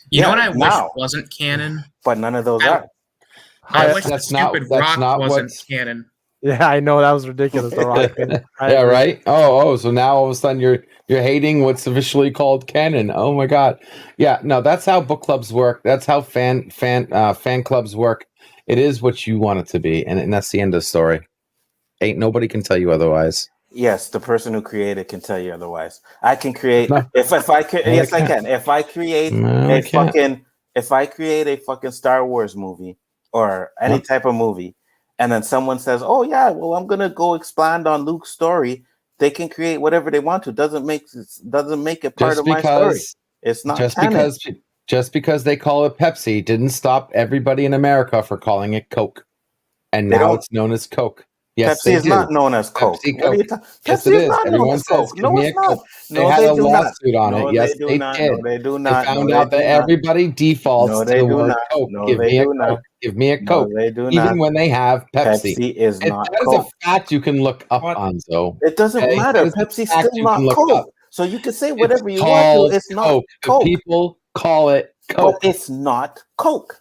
Speaker 11: You know
Speaker 1: Yeah,
Speaker 11: what I wish
Speaker 1: now.
Speaker 11: wasn't canon?
Speaker 1: But none of those
Speaker 11: I-
Speaker 1: are.
Speaker 11: I wish the
Speaker 12: That's not-
Speaker 11: stupid
Speaker 12: that's
Speaker 11: rock
Speaker 12: not
Speaker 11: wasn't
Speaker 12: what's-
Speaker 11: canon.
Speaker 8: Yeah, I know that was ridiculous. The Rock thing. I
Speaker 12: Yeah,
Speaker 8: agree.
Speaker 12: right. Oh, so now all of a sudden you're hating what's officially called canon. Oh my god. Yeah, no, that's how book clubs work. That's how fan clubs work. It is what you want it to be, and that's the end of the story. Ain't nobody can tell you otherwise.
Speaker 1: Yes, the person who created can tell you otherwise. I can create
Speaker 12: No.
Speaker 1: if I could.
Speaker 12: No, I
Speaker 1: Yes, I
Speaker 12: can't.
Speaker 1: can. If I create
Speaker 12: No, I
Speaker 1: a
Speaker 12: can't.
Speaker 1: fucking Star Wars movie or any
Speaker 12: Yep.
Speaker 1: type of movie, and then someone says, "Oh yeah, well I'm gonna go expand on Luke's story," they can create whatever they want to. Doesn't make it part of my story. It's not canon.
Speaker 12: Just because they call it Pepsi didn't stop everybody in America for calling it Coke, and
Speaker 1: They
Speaker 12: now
Speaker 1: don't-
Speaker 12: it's known as Coke. Yes,
Speaker 1: Pepsi
Speaker 12: they
Speaker 1: is
Speaker 12: do.
Speaker 1: not known as Coke.
Speaker 12: Pepsi
Speaker 1: What are you
Speaker 12: Coke.
Speaker 1: ta-
Speaker 12: Yes,
Speaker 1: Pepsi
Speaker 12: it
Speaker 1: is
Speaker 12: is.
Speaker 1: not known
Speaker 12: Everyone
Speaker 1: as
Speaker 12: says,
Speaker 1: Coke.
Speaker 12: "Give
Speaker 1: No,
Speaker 12: me
Speaker 1: it's
Speaker 12: a
Speaker 1: not.
Speaker 12: Coke."
Speaker 1: No,
Speaker 12: They had a
Speaker 1: do not.
Speaker 12: lawsuit on
Speaker 1: No,
Speaker 12: it. Yes,
Speaker 1: do
Speaker 12: they
Speaker 1: not.
Speaker 12: did.
Speaker 1: No, they do
Speaker 12: They
Speaker 1: not.
Speaker 12: found
Speaker 1: No,
Speaker 12: out
Speaker 1: they
Speaker 12: that
Speaker 1: do not.
Speaker 12: everybody defaults
Speaker 1: No,
Speaker 12: to
Speaker 1: they
Speaker 12: the
Speaker 1: do
Speaker 12: word
Speaker 1: not.
Speaker 12: Coke.
Speaker 1: No,
Speaker 12: Give
Speaker 1: they
Speaker 12: me a
Speaker 1: do
Speaker 12: Coke.
Speaker 1: not.
Speaker 12: Give me a
Speaker 1: No,
Speaker 12: Coke.
Speaker 1: they do
Speaker 12: Even
Speaker 1: not.
Speaker 12: when they have Pepsi.
Speaker 1: Pepsi is not
Speaker 12: That is
Speaker 1: Coke.
Speaker 12: a fact you can look up, Anzo.
Speaker 1: It doesn't
Speaker 12: Okay?
Speaker 1: matter.
Speaker 12: That is a
Speaker 1: Pepsi's
Speaker 12: fact
Speaker 1: still
Speaker 12: you
Speaker 1: not
Speaker 12: can look
Speaker 1: Coke.
Speaker 12: up.
Speaker 1: So you can say whatever
Speaker 12: It's
Speaker 1: you want to.
Speaker 12: called
Speaker 1: It's not
Speaker 12: Coke.
Speaker 1: Coke.
Speaker 12: The people call it
Speaker 1: But
Speaker 12: Coke.
Speaker 1: it's not Coke.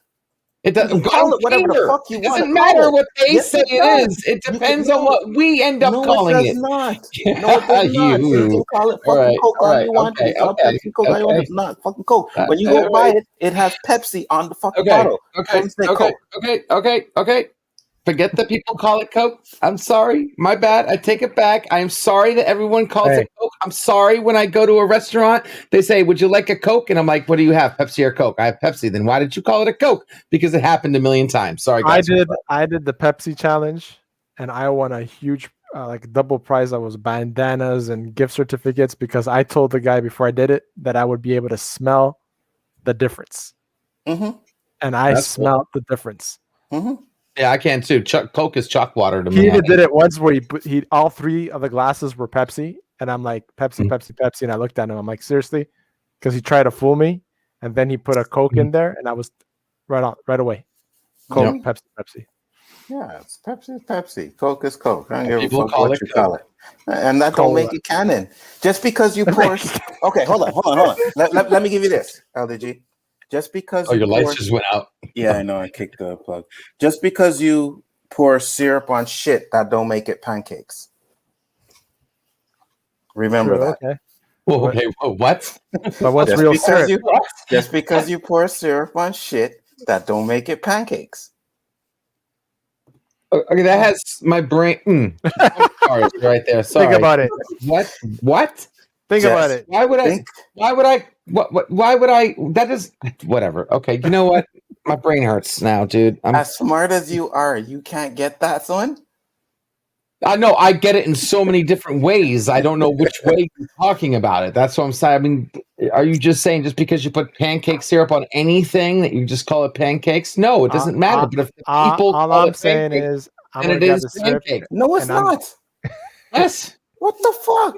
Speaker 12: It
Speaker 1: You
Speaker 12: doesn't
Speaker 1: can call it whatever the
Speaker 12: care.
Speaker 1: fuck you
Speaker 12: It
Speaker 1: want to
Speaker 12: doesn't
Speaker 1: call
Speaker 12: matter
Speaker 1: it.
Speaker 12: what they
Speaker 1: Yes,
Speaker 12: say
Speaker 1: it
Speaker 12: it
Speaker 1: does.
Speaker 12: is. It
Speaker 1: You
Speaker 12: depends
Speaker 1: can,
Speaker 12: on what we end up
Speaker 1: no,
Speaker 12: calling
Speaker 1: it does
Speaker 12: it.
Speaker 1: not. No, it does not. You can call it
Speaker 12: All
Speaker 1: fucking
Speaker 12: right,
Speaker 1: Coke
Speaker 12: all
Speaker 1: all
Speaker 12: right,
Speaker 1: you want.
Speaker 12: okay,
Speaker 1: You can call
Speaker 12: okay,
Speaker 1: Pepsi Coke all you want.
Speaker 12: okay.
Speaker 1: It's not fucking Coke. When you
Speaker 12: All
Speaker 1: go buy
Speaker 12: right.
Speaker 1: it, it has Pepsi on the fucking
Speaker 12: Okay,
Speaker 1: bottle.
Speaker 12: okay,
Speaker 1: Doesn't say
Speaker 12: okay,
Speaker 1: Coke.
Speaker 12: okay. Forget that people call it Coke. I'm sorry. My bad. I take it back. I am sorry that everyone calls it Coke. I'm sorry when I go to a restaurant, they say, "Would you like a Coke?" And I'm like, "What do you have, Pepsi or Coke?" I have Pepsi. Then why did you call it a Coke? Because it happened a million times. Sorry, guys.
Speaker 8: I did the Pepsi challenge, and I won a huge like double prize. That was bandanas and gift certificates because I told the guy before I did it that I would be able to smell the difference,
Speaker 1: Mm-hmm.
Speaker 8: and I
Speaker 12: That's
Speaker 8: smelled the difference.
Speaker 1: Mm-hmm.
Speaker 12: Yeah, I can too. Coke is chalk water to
Speaker 8: He
Speaker 12: me.
Speaker 8: even did it once where he all three of the glasses were Pepsi, and I'm like Pepsi, Pepsi, Pepsi, and I looked at him. I'm like, seriously, because he tried to fool me, and then he put a Coke in there, and I was right away. Coke,
Speaker 1: Yep.
Speaker 8: Pepsi, Pepsi.
Speaker 1: Yeah, it's Pepsi. Coke is Coke. I don't give a
Speaker 12: People
Speaker 1: fuck
Speaker 12: call
Speaker 1: what
Speaker 12: it
Speaker 1: you
Speaker 12: Coke.
Speaker 1: call it. And that don't make it canon. Just because you pour... Okay, hold on. Let me give you this, LDG. Just because
Speaker 12: Oh,
Speaker 1: you
Speaker 12: your
Speaker 1: pour...
Speaker 12: lights just went out.
Speaker 1: Yeah, I know. I kicked the plug. Just because you pour syrup on shit, that don't make it pancakes. Remember
Speaker 8: True,
Speaker 1: that.
Speaker 8: okay.
Speaker 12: Well, okay, what?
Speaker 8: But what's real syrup?
Speaker 1: Just because you pour syrup on shit, that don't make it pancakes.
Speaker 12: Okay, that has my brain. Right there. Sorry.
Speaker 8: Think about it.
Speaker 12: What?
Speaker 8: Think about it.
Speaker 12: Why would I? Why would I? That is whatever. Okay, you know what? My brain hurts now, dude.
Speaker 1: As smart as you are, you can't get that, son?
Speaker 12: I know. I get it in so many different ways. I don't know which way you're talking about it. That's what I'm saying. I mean, are you just saying just because you put pancake syrup on anything that you just call it pancakes? No, it doesn't matter. But if people
Speaker 8: all
Speaker 12: call
Speaker 8: I'm
Speaker 12: it
Speaker 8: saying
Speaker 12: pancake,
Speaker 8: is, I'm
Speaker 12: then
Speaker 8: gonna
Speaker 12: it
Speaker 8: grab
Speaker 12: is
Speaker 8: the syrup.
Speaker 12: pancake.
Speaker 1: No, it's not.
Speaker 12: Yes.
Speaker 1: What the fuck?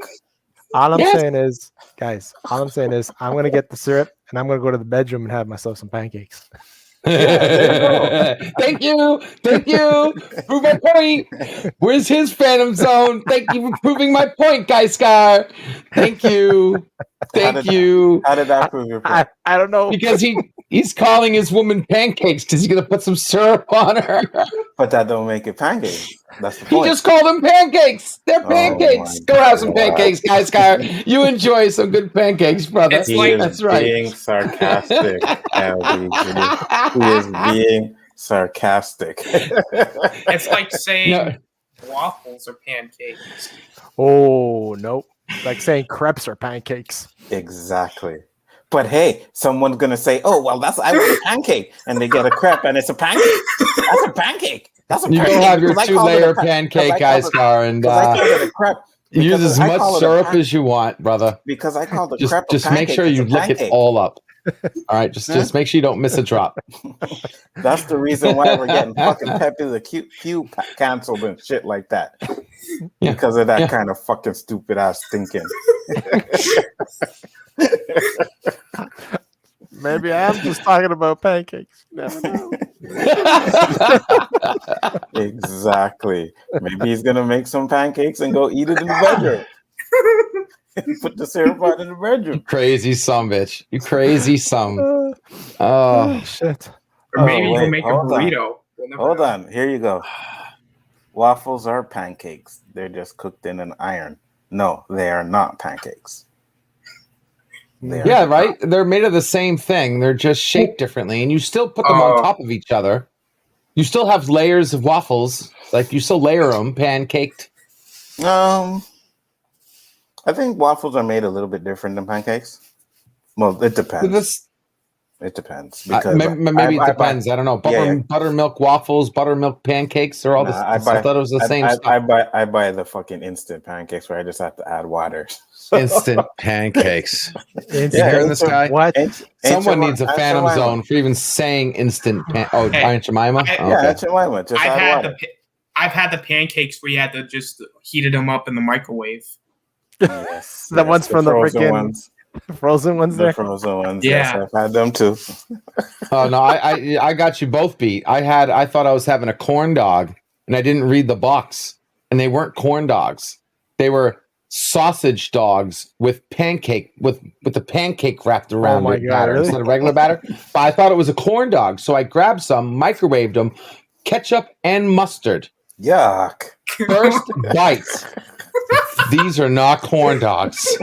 Speaker 8: All I'm
Speaker 12: Yes.
Speaker 8: saying is, guys, all I'm saying is, I'm gonna get the syrup and I'm gonna go to the bedroom and have myself some pancakes.
Speaker 12: Thank you. Prove my point. Where's his Phantom Zone? Thank you for proving my point, Guy Scar. Thank you. Thank you.
Speaker 1: How did that prove your point?
Speaker 8: I don't know.
Speaker 12: Because he's calling his woman pancakes because he's gonna put some syrup on her.
Speaker 1: But that don't make it pancakes. That's the
Speaker 12: He
Speaker 1: point.
Speaker 12: just called them pancakes. They're
Speaker 1: Oh
Speaker 12: pancakes.
Speaker 1: my
Speaker 12: Go have some
Speaker 1: God.
Speaker 12: pancakes, Guy Scar. You enjoy some good pancakes, brother.
Speaker 11: It's like-
Speaker 12: That's right.
Speaker 1: Being sarcastic, LDG. He is being sarcastic.
Speaker 11: It's like saying
Speaker 12: No.
Speaker 11: waffles or pancakes.
Speaker 8: Oh nope. Like saying crepes or pancakes.
Speaker 1: Exactly. But hey, someone's gonna say, "Oh, well, I want a pancake," and they get a crepe, and it's a pancake. That's a pancake. That's a
Speaker 12: You
Speaker 1: pancake.
Speaker 12: go have your
Speaker 1: Because I called it a
Speaker 12: 2-layer
Speaker 1: pa-
Speaker 12: pancake,
Speaker 1: because I
Speaker 12: Guy
Speaker 1: called it-
Speaker 12: Scar, and
Speaker 1: because I called it a crepe.
Speaker 12: use
Speaker 1: Because
Speaker 12: as
Speaker 1: I
Speaker 12: much
Speaker 1: call it a
Speaker 12: syrup
Speaker 1: pan-
Speaker 12: as you want, brother.
Speaker 1: Because I called the crepe a
Speaker 12: Just make
Speaker 1: pancake,
Speaker 12: sure
Speaker 1: it's
Speaker 12: you
Speaker 1: a
Speaker 12: lick it
Speaker 1: pancake.
Speaker 12: all up. All right, just make sure you don't miss a drop.
Speaker 1: That's the reason why we're getting fucking Pepe the Q canceled and shit like that.
Speaker 12: Yeah.
Speaker 1: Because of that
Speaker 12: Yeah.
Speaker 1: kind of fucking stupid ass thinking.
Speaker 8: Maybe I am just talking about pancakes. Never know.
Speaker 1: Exactly. Maybe he's gonna make some pancakes and go eat it in the bedroom. Put the syrup on in the bedroom.
Speaker 12: Crazy son, bitch. You crazy son.
Speaker 8: Oh
Speaker 12: Oh,
Speaker 8: shit.
Speaker 11: Or maybe
Speaker 1: wait,
Speaker 11: he'll make a
Speaker 1: hold on.
Speaker 11: burrito. We'll never
Speaker 1: Hold
Speaker 11: know.
Speaker 1: on. Here you go. Waffles are pancakes. They're just cooked in an iron. No, they are not pancakes. They are
Speaker 12: yeah,
Speaker 1: not.
Speaker 12: right. They're made of the same thing. They're just shaped differently, and you still put them on top of each other. You still have layers of waffles, like you still layer them, pancaked.
Speaker 1: I think waffles are made a little bit different than pancakes. Well, it depends. It depends because
Speaker 12: maybe it depends. I don't know. Buttermilk waffles, buttermilk pancakes. They're all the
Speaker 1: I
Speaker 12: thought it was the same stuff.
Speaker 1: I buy the fucking instant pancakes where I just have to add water.
Speaker 12: Instant pancakes. You
Speaker 1: Yeah,
Speaker 12: hearing this guy?
Speaker 8: What?
Speaker 12: Someone needs a
Speaker 1: Aunt
Speaker 12: Phantom
Speaker 1: Jemima.
Speaker 12: Zone for even saying instant. Aunt Jemima.
Speaker 11: I-
Speaker 12: Oh,
Speaker 1: Yeah,
Speaker 12: okay.
Speaker 1: Aunt Jemima. Just add water.
Speaker 11: I've had the pancakes where you had to just heated them up in the microwave.
Speaker 1: Yes,
Speaker 8: The ones from the
Speaker 1: frozen
Speaker 8: freaking
Speaker 1: ones.
Speaker 8: frozen ones
Speaker 1: The
Speaker 8: there.
Speaker 1: frozen ones.
Speaker 11: Yeah.
Speaker 1: Yes, I've had them too.
Speaker 12: Oh no, I got you both beat. I thought I was having a corn dog, and I didn't read the box, and they weren't corn dogs. They were sausage dogs with the pancake wrapped around
Speaker 8: my
Speaker 12: it
Speaker 8: God,
Speaker 12: batter
Speaker 8: really?
Speaker 12: instead of regular batter. But I thought it was a corn dog, so I grabbed some, microwaved them, ketchup and mustard.
Speaker 1: Yuck.
Speaker 12: First bite. These are not corn dogs.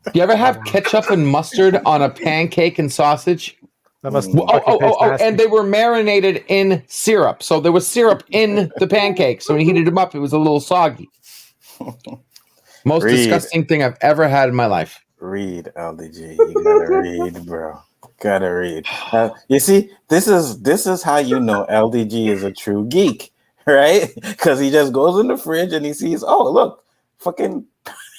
Speaker 12: Do you ever have ketchup and mustard on a pancake and sausage?
Speaker 8: That must
Speaker 12: And they were marinated in syrup. So there was syrup in the pancake. So when you heated them up, it was a little soggy. Most
Speaker 1: Read.
Speaker 12: disgusting thing I've ever had in my life.
Speaker 1: Read, LDG. You gotta read, bro. Gotta read. You see, this is how you know LDG is a true geek, right? Because he just goes in the fridge and he sees, oh look, fucking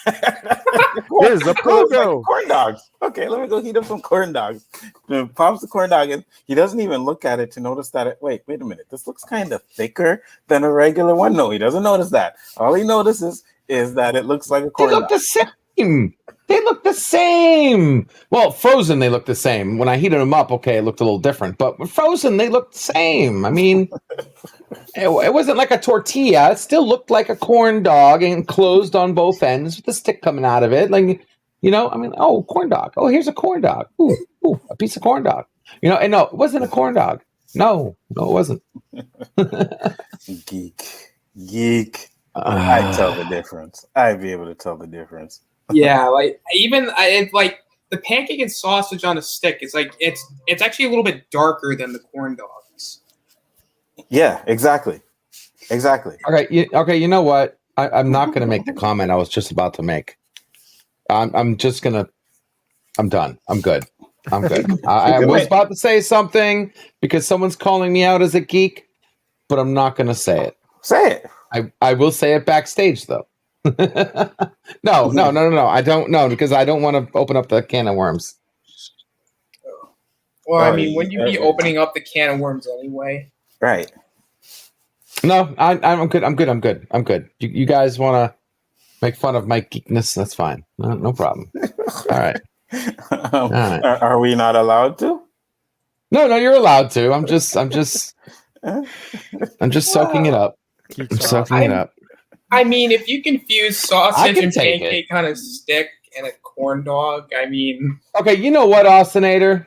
Speaker 8: Here's a pogo.
Speaker 1: corn dogs. Okay, let me go heat up some corn dogs. Then pops the corn dog in. He doesn't even look at it to notice that wait a minute, this looks kind of thicker than a regular one. No, he doesn't notice that. All he notices is that it looks like a corn
Speaker 12: They look
Speaker 1: dog.
Speaker 12: the same. They look the same. Well, frozen, they look the same. When I heated them up, okay, it looked a little different. But frozen, they looked the same. I mean, it wasn't like a tortilla. It still looked like a corn dog and closed on both ends with the stick coming out of it. Like, I mean, oh, corn dog. Oh, here's a corn dog. Ooh, a piece of corn dog. And no, it wasn't a corn dog. No, it wasn't.
Speaker 1: Geek. I tell the difference. I'd be able to tell the difference.
Speaker 11: Yeah, like like the pancake and sausage on a stick. It's like it's actually a little bit darker than the corn dogs.
Speaker 1: Yeah, exactly. Exactly.
Speaker 12: Okay. You know what? I'm not going to make the comment I was just about to make. I'm just gonna. I'm done. I'm good. I was about to say something because someone's calling me out as a geek, but I'm not going to say it.
Speaker 1: Say it.
Speaker 12: I will say it backstage though. No. I don't know because I don't want to open up the can of worms.
Speaker 11: Well, I mean, wouldn't you be opening up the can of worms anyway?
Speaker 1: Right.
Speaker 12: No, I'm good. I'm good. You guys want to make fun of my geekness? That's fine. No problem. All right. All right.
Speaker 1: Are we not allowed to?
Speaker 12: No, you're allowed to. I'm just soaking it up. I'm soaking it up.
Speaker 11: I mean, if you confuse sausage and pancake on a stick and a corn dog, I mean.
Speaker 12: Okay, you know what, Austinator?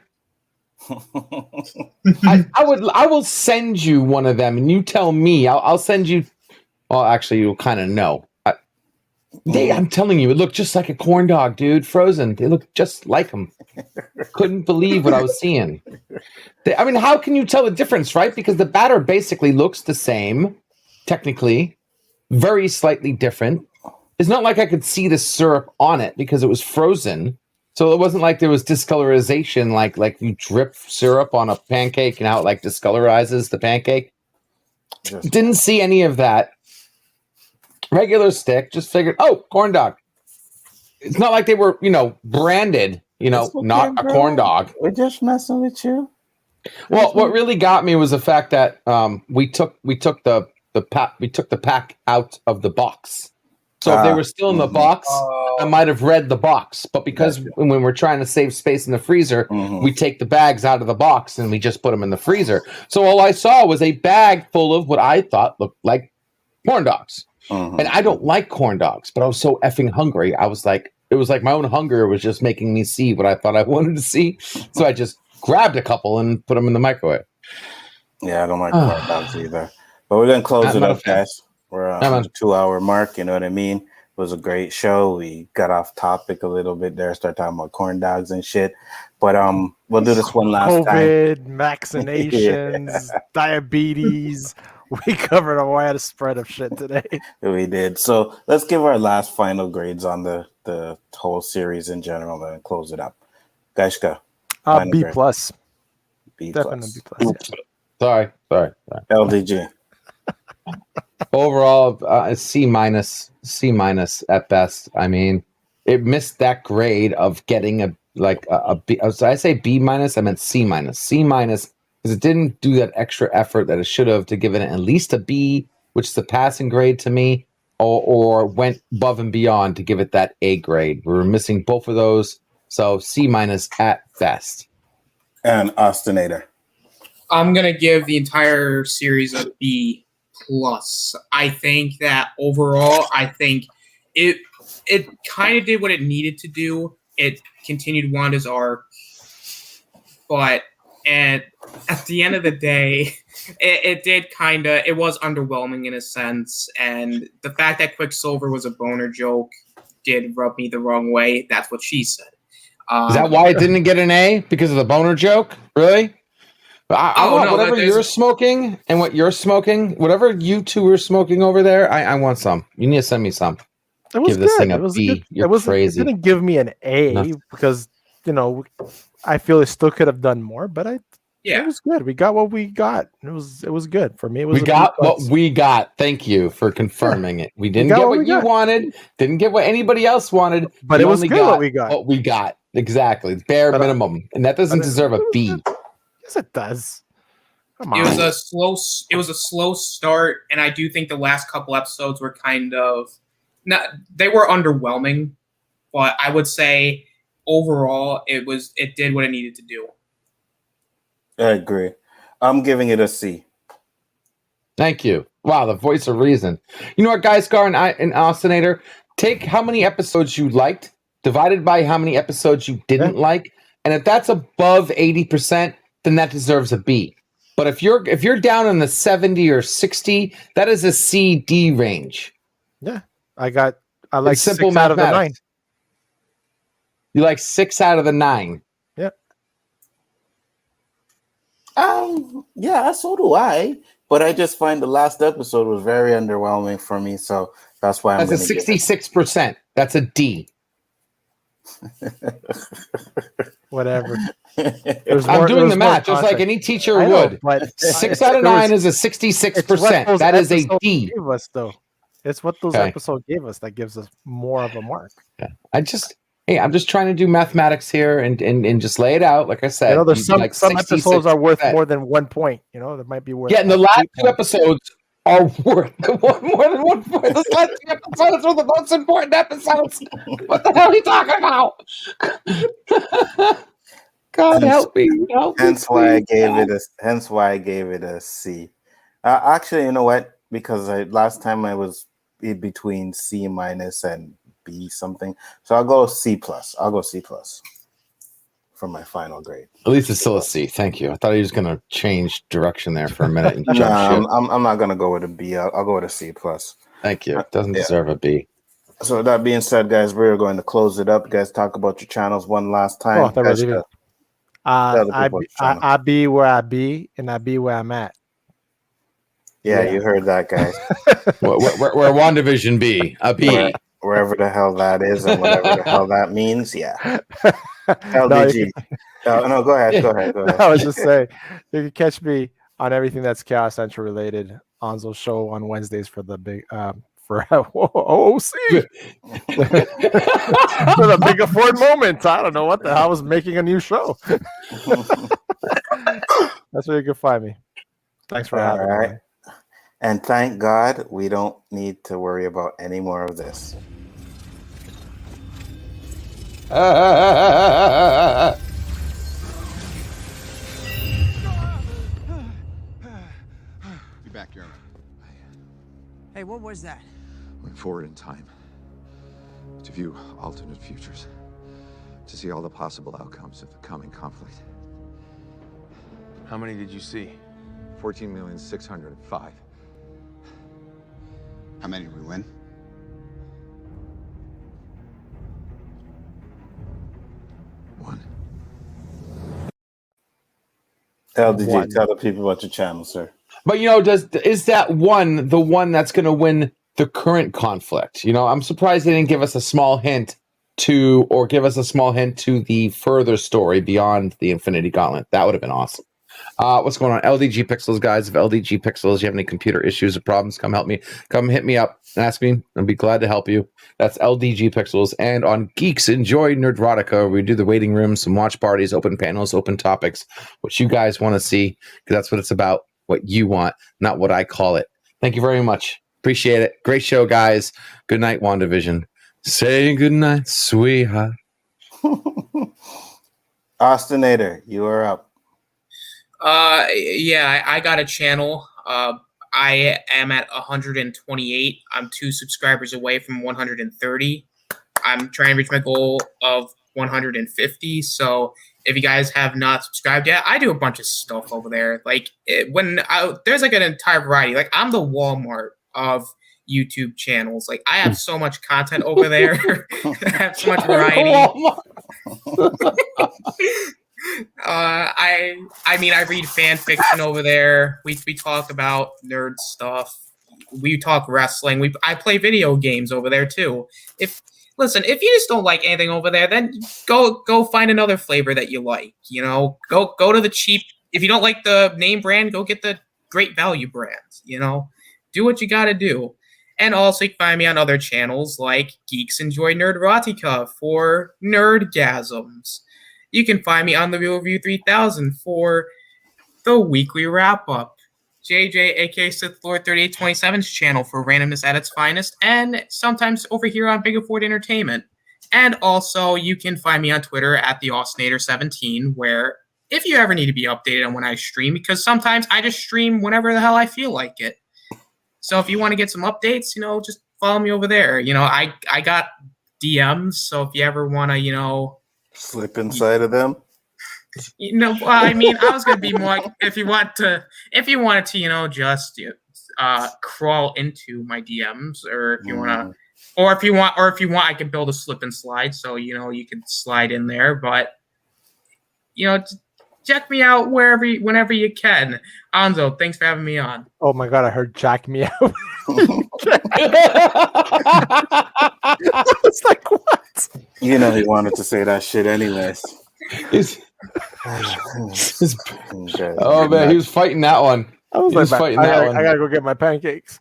Speaker 12: I will send you one of them, and you tell me. I'll send you. Well, actually, you'll kind of know. I'm telling you, it looked just like a corn dog, dude. Frozen. They look just like them. Couldn't believe what I was seeing. I mean, how can you tell the difference, right? Because the batter basically looks the same, technically, very slightly different. It's not like I could see the syrup on it because it was frozen. So it wasn't like there was discolorization, like you drip syrup on a pancake and how it like discolorizes the pancake. Didn't see any of that. Regular stick, just figured, corn dog. It's not like they were, branded, not a corn dog.
Speaker 1: We're just messing with you.
Speaker 12: Well, what really got me was the fact that we took the pack out of the box. So if they were still in the box, I might have read the box. But because when we're trying to save space in the freezer, we take the bags out of the box and we just put them in the freezer. So all I saw was a bag full of what I thought looked like corn dogs. And I don't like corn dogs, but I was so effing hungry. I was like, it was like my own hunger was just making me see what I thought I wanted to see. So I just grabbed a couple and put them in the microwave.
Speaker 1: Yeah, I don't like corn dogs either. But we're going to close it up, guys. We're on the 2-hour mark. You know what I mean? It was a great show. We got off topic a little bit there, started talking about corn dogs and shit. But we'll do this one last time.
Speaker 8: COVID, vaccinations, diabetes. We covered a wide spread of shit today.
Speaker 1: We did. So let's give our last final grades on the whole series in general and close it up. Gaishka.
Speaker 8: B plus.
Speaker 1: B
Speaker 8: Definitely
Speaker 1: plus.
Speaker 8: B
Speaker 12: Sorry.
Speaker 8: plus.
Speaker 1: LDG.
Speaker 12: Overall, C minus at best. I mean, it missed that grade of getting a B. So I say B minus, I meant C minus. C minus because it didn't do that extra effort that it should have to give it at least a B, which is a passing grade to me, or went above and beyond to give it that A grade. We were missing both of those, so C minus at best.
Speaker 1: And Austinator.
Speaker 11: I'm gonna give the entire series a B plus. I think that overall, it kind of did what it needed to do. It continued Wanda's arc, but at the end of the day, it was underwhelming in a sense. And the fact that Quicksilver was a boner joke did rub me the wrong way. That's what she said.
Speaker 12: Is that why it didn't get an A? Because of the boner joke? Really? I want whatever you're smoking and what you're smoking, whatever you two are smoking over there, I want some. You need to send me some.
Speaker 8: It was
Speaker 12: give this
Speaker 8: good.
Speaker 12: thing a B. You're crazy.
Speaker 8: It didn't give me an A because, I feel it still could have done more, but it was good. We got what we got. It was good. For me, it was
Speaker 12: we got what we got. Thank you for confirming it. We didn't get what you wanted, didn't get what anybody else wanted,
Speaker 8: but it was good what we got.
Speaker 12: What we got. Exactly. Bare minimum. And that doesn't deserve a B.
Speaker 8: Yes, it does.
Speaker 11: It was a slow start, and I do think the last couple episodes were they were underwhelming, but I would say overall it did what it needed to do.
Speaker 1: I agree. I'm giving it a C.
Speaker 12: Thank you. Wow, the voice of reason. You know what, guys, Gar and Austinator, take how many episodes you liked, divided by how many episodes you didn't like, and if that's above 80%, then that deserves a B. But if you're down in the 70 or 60, that is a C D range.
Speaker 8: Yeah, I like
Speaker 12: simple
Speaker 8: 6 out of the 9.
Speaker 12: You like 6 out of the 9.
Speaker 8: Yep.
Speaker 1: Yeah, so do I. But I just find the last episode was very underwhelming for me, so that's why I'm.
Speaker 12: That's a 66%. That's a D.
Speaker 8: Whatever.
Speaker 12: I'm doing the math just like any teacher would. But 6 out of 9 is a 66%. That is a D.
Speaker 8: Gave us, though. It's what those episodes gave us that gives us more of a mark.
Speaker 12: Yeah. I'm just trying to do mathematics here and just lay it out. Like I said,
Speaker 8: you know, there's some episodes are worth more than 1 point. You know, there might be worth.
Speaker 12: Yeah, and the last 2 episodes are worth more than 1 point. Those last 2 episodes were the most important episodes. What the hell are you talking about? God help me.
Speaker 1: Hence why I gave it a C. Actually, you know what? Because last time I was in between C- and B something, so I'll go C+. I'll go C+ for my final grade.
Speaker 12: At least it's still a C. Thank you. I thought he was going to change direction there for a minute and jump ship.
Speaker 1: I'm not going to go with a B. I'll go with a C+.
Speaker 12: Thank you. It doesn't deserve a B.
Speaker 1: So that being said, guys, we're going to close it up. You guys, talk about your channels one last time.
Speaker 8: I be where I be, and I be where I'm at.
Speaker 1: Yeah, you heard that, guys.
Speaker 12: where WandaVision be? A B.
Speaker 1: Wherever the hell that is and whatever the hell that means, yeah. LDG. No, go ahead.
Speaker 8: I was just saying, you can catch me on everything that's Chaos Central related. Onzo's show on Wednesdays for the big for OC for the big afford moment. I don't know what the hell. I was making a new show. That's where you can find me. Thanks for having me.
Speaker 1: And thank God we don't need to worry about any more of this.
Speaker 13: Be back, Jeremy.
Speaker 14: Hey, what was that?
Speaker 13: Went forward in time to view alternate futures, to see all the possible outcomes of the coming conflict.
Speaker 14: How many did you see?
Speaker 13: 14,605,000.
Speaker 15: How many did we win?
Speaker 13: One.
Speaker 1: LDG, tell the people about your channel, sir.
Speaker 12: But is that one the one that's going to win the current conflict? You know, I'm surprised they didn't give us a small hint to the further story beyond the Infinity Gauntlet. That would have been awesome. What's going on? LDG Pixels, guys. If LDG Pixels, you have any computer issues or problems, come help me. Come hit me up and ask me. I'll be glad to help you. That's LDG Pixels. And on Geeks Enjoy Nerdrotica, we do the waiting room, some watch parties, open panels, open topics, what you guys want to see, because that's what it's about, what you want, not what I call it. Thank you very much. Appreciate it. Great show, guys. Good night, WandaVision. Say good night, sweetheart.
Speaker 1: Austinator, you are up.
Speaker 11: Yeah, I got a channel. I am at 128. I'm 2 subscribers away from 130. I'm trying to reach my goal of 150. So if you guys have not subscribed yet, I do a bunch of stuff over there. Like there's like an entire variety. Like I'm the Walmart of YouTube channels. Like I have so much content over there. I have so much variety. I mean, I read fan fiction over there. We talk about nerd stuff. We talk wrestling. I play video games over there too. If you just don't like anything over there, then go find another flavor that you like. You know, go to the cheap. If you don't like the name brand, go get the great value brands. You know, do what you got to do. And also, you can find me on other channels like Geeks Enjoy Nerdrotica for nerdgasms. You can find me on the Real Review 3000 for the weekly wrap-up. JJ, aka Sith Lord 3827's channel for randomness at its finest, and sometimes over here on Big Afford Entertainment. And also, you can find me on Twitter at the Austinator17, where if you ever need to be updated on when I stream, because sometimes I just stream whenever the hell I feel like it. So if you want to get some updates, just follow me over there. I got DMs, so if you ever want to,
Speaker 1: slip inside of them.
Speaker 11: I mean, I was gonna be more like, if you wanted to, just crawl into my DMs, or if you want, I can build a slip and slide, so you can slide in there. But check me out whenever you can. Anzo, thanks for having me on.
Speaker 8: Oh my god, I heard Jack meow. It's like, what?
Speaker 1: You know he wanted to say that shit anyways.
Speaker 12: Oh man, he was fighting that one.
Speaker 8: I was fighting that one. I gotta go get my pancakes.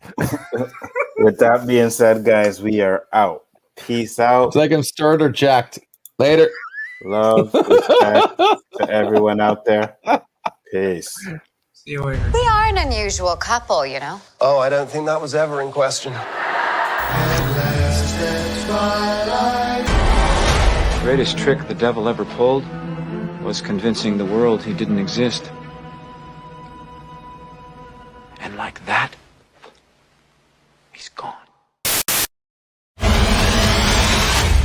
Speaker 1: With that being said, guys, we are out. Peace out.
Speaker 12: It's like I'm stirred or jacked. Later.
Speaker 1: Love, respect to everyone out there. Peace.
Speaker 11: See you later.
Speaker 4: We are an unusual couple, you know.
Speaker 5: Oh, I don't think that was ever in question.
Speaker 15: The greatest trick the devil ever pulled was convincing the world he didn't exist.